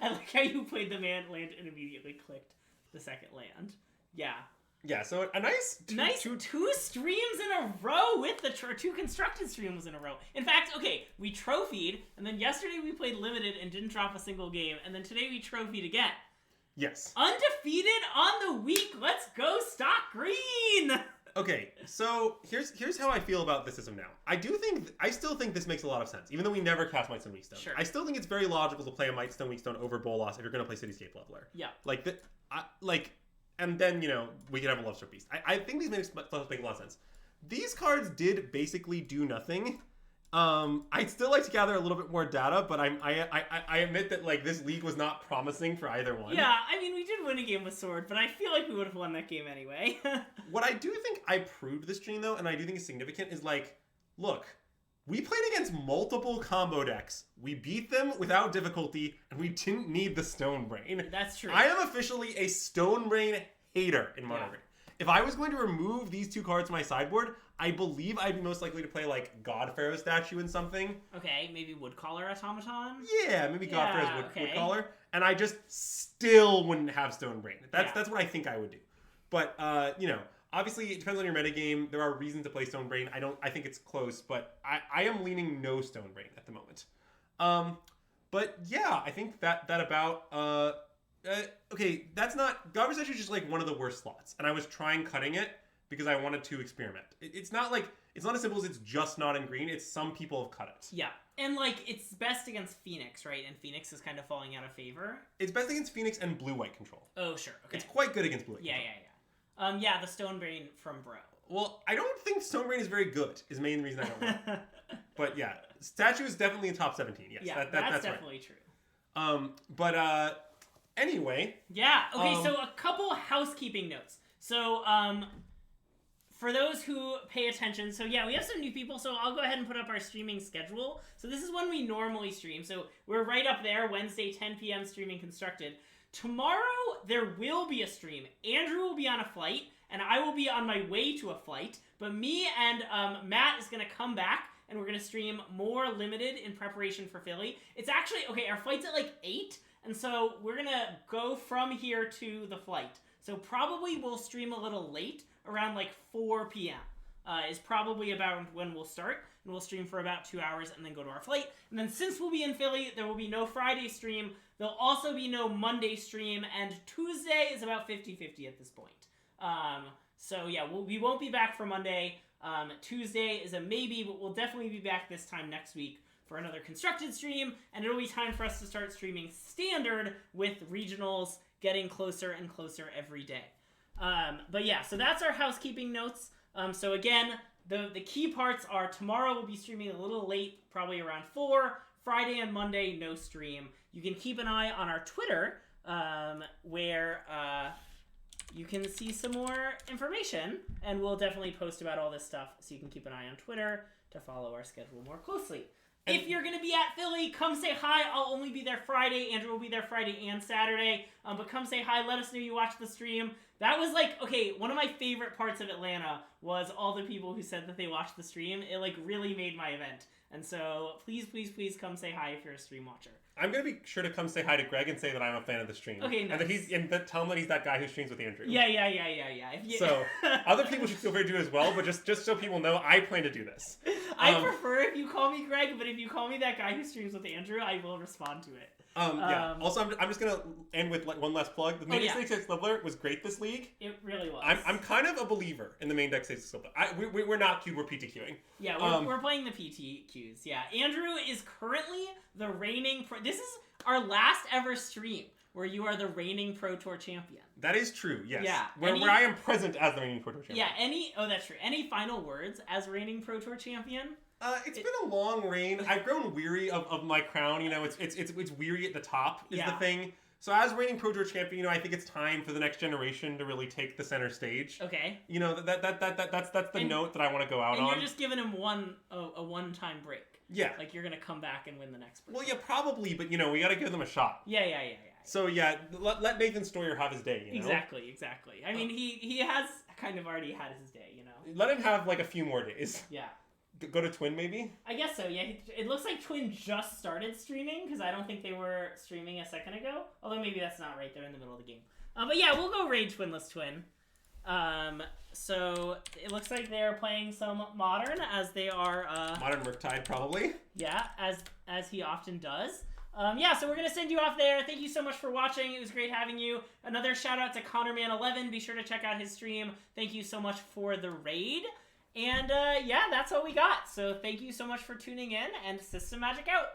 I like how you played the land and immediately clicked the second land. Yeah. Yeah, so a nice two streams in a row with the two constructed streams in a row. In fact, okay, we trophied, and then yesterday we played limited and didn't drop a single game, and then today we trophied again. Yes. Undefeated on the week. Let's go, Stock Green. Okay, so here's how I feel about this system now. I still think this makes a lot of sense, even though we never cast Mightstone Weakstone. Sure. I still think it's very logical to play a Mightstone Weakstone over Bolas if you're going to play Cityscape Leveler. Yeah. And then, we could have a Love Struck Beast. I think these make a lot of sense. These cards did basically do nothing. I'd still like to gather a little bit more data, but I admit that, like, this league was not promising for either one. Yeah, I mean, we did win a game with Sword, but I feel like we would have won that game anyway. What I do think I proved this stream, though, and I do think is significant, is, like, look, we played against multiple combo decks. We beat them without difficulty, and we didn't need the Stone Brain. That's true. I am officially a Stone Brain hater in Modern Warfare. If I was going to remove these two cards from my sideboard, I believe I'd be most likely to play, like, God Pharaoh statue and something. Okay, maybe Woodcaller Automaton? Yeah, maybe God Pharaoh's Woodcaller. And I just still wouldn't have Stone Brain. That's what I think I would do. But, obviously it depends on your metagame. There are reasons to play Stone Brain. I think it's close, but I am leaning no Stone Brain at the moment. But yeah, I think that about Okay, that's not... Garbage Statue is just like one of the worst slots. And I was trying cutting it because I wanted to experiment. It's not like... It's not as simple as it's just not in green. It's some people have cut it. Yeah. And, like, it's best against Phoenix, right? And Phoenix is kind of falling out of favor. It's best against Phoenix and blue-white control. Oh, sure. Okay. It's quite good against blue-white control. Yeah. Yeah, the Stone Brain from Bro. Well, I don't think Stone Brain is very good, is the main reason I don't know. But, yeah. Statue is definitely in top 17. Yes, yeah, that's definitely right. True. Anyway. Yeah. Okay, so a couple housekeeping notes. So, for those who pay attention, so yeah, we have some new people, so I'll go ahead and put up our streaming schedule. So this is when we normally stream. So we're right up there, Wednesday, 10 p.m. streaming constructed. Tomorrow, there will be a stream. Andrew will be on a flight, and I will be on my way to a flight. But me and Matt is going to come back, and we're going to stream more limited in preparation for Philly. It's actually, okay, our flight's at like 8, and so we're going to go from here to the flight. So probably we'll stream a little late, around like 4 p.m. Is probably about when we'll start. And we'll stream for about 2 hours and then go to our flight. And then since we'll be in Philly, there will be no Friday stream. There'll also be no Monday stream. And Tuesday is about 50-50 at this point. So yeah, we won't be back for Monday. Tuesday is a maybe, but we'll definitely be back this time next week for another constructed stream. And it'll be time for us to start streaming standard with regionals getting closer and closer every day. But yeah, so that's our housekeeping notes. So again, the key parts are tomorrow we'll be streaming a little late, probably around 4. Friday and Monday, no stream. You can keep an eye on our Twitter, where you can see some more information, and we'll definitely post about all this stuff, so you can keep an eye on Twitter to follow our schedule more closely. If you're going to be at Philly, come say hi. I'll only be there Friday. Andrew will be there Friday and Saturday. But come say hi. Let us know you watched the stream. That was like, okay, one of my favorite parts of Atlanta was all the people who said that they watched the stream. It like really made my event. And so please, please, please come say hi if you're a stream watcher. I'm going to be sure to come say hi to Greg and say that I'm a fan of the stream. Okay, nice. And tell him that he's that guy who streams with Andrew. Yeah. So other people should feel free to do it as well, but just so people know, I plan to do this. I prefer if you call me Greg, but if you call me that guy who streams with Andrew, I will respond to it. Yeah. Also, I'm just gonna end with one last plug. The main deck statistics leveler was great this league. It really was. I'm kind of a believer in the main deck statistics leveler. We're not queued. We're PTQing. Yeah, we're playing the PTQs. Yeah, Andrew is currently the reigning. This is our last ever stream where you are the reigning Pro Tour champion. That is true. Yes. Yeah. Where I am present as the reigning Pro Tour champion. Yeah. That's true. Any final words as reigning Pro Tour champion? It's been a long reign. I've grown weary of my crown. You know, it's weary at the top is the thing. So as reigning Pro Tour champion, you know, I think it's time for the next generation to really take the center stage. Okay. You know, that's the note that I want to go out on. And you're just giving him a one-time break. Yeah. Like you're gonna come back and win the next break. Well, yeah, probably, but you know, we got to give them a shot. Yeah. So yeah, let Nathan Stoyer have his day. You know? Exactly. I mean, he has kind of already had his day. You know. Let him have like a few more days. Yeah. Go to Twin, maybe? I guess so, yeah. It looks like Twin just started streaming, because I don't think they were streaming a second ago. Although maybe that's not right. They're in the middle of the game. But yeah, we'll go raid Twinless Twin. So it looks like they're playing some Modern, as they are... Modern Murktide, probably. Yeah, as he often does. Yeah, so we're going to send you off there. Thank you so much for watching. It was great having you. Another shout out to ConnorMan11. Be sure to check out his stream. Thank you so much for the raid. And yeah, that's what we got. So thank you so much for tuning in, and SystemMagic out.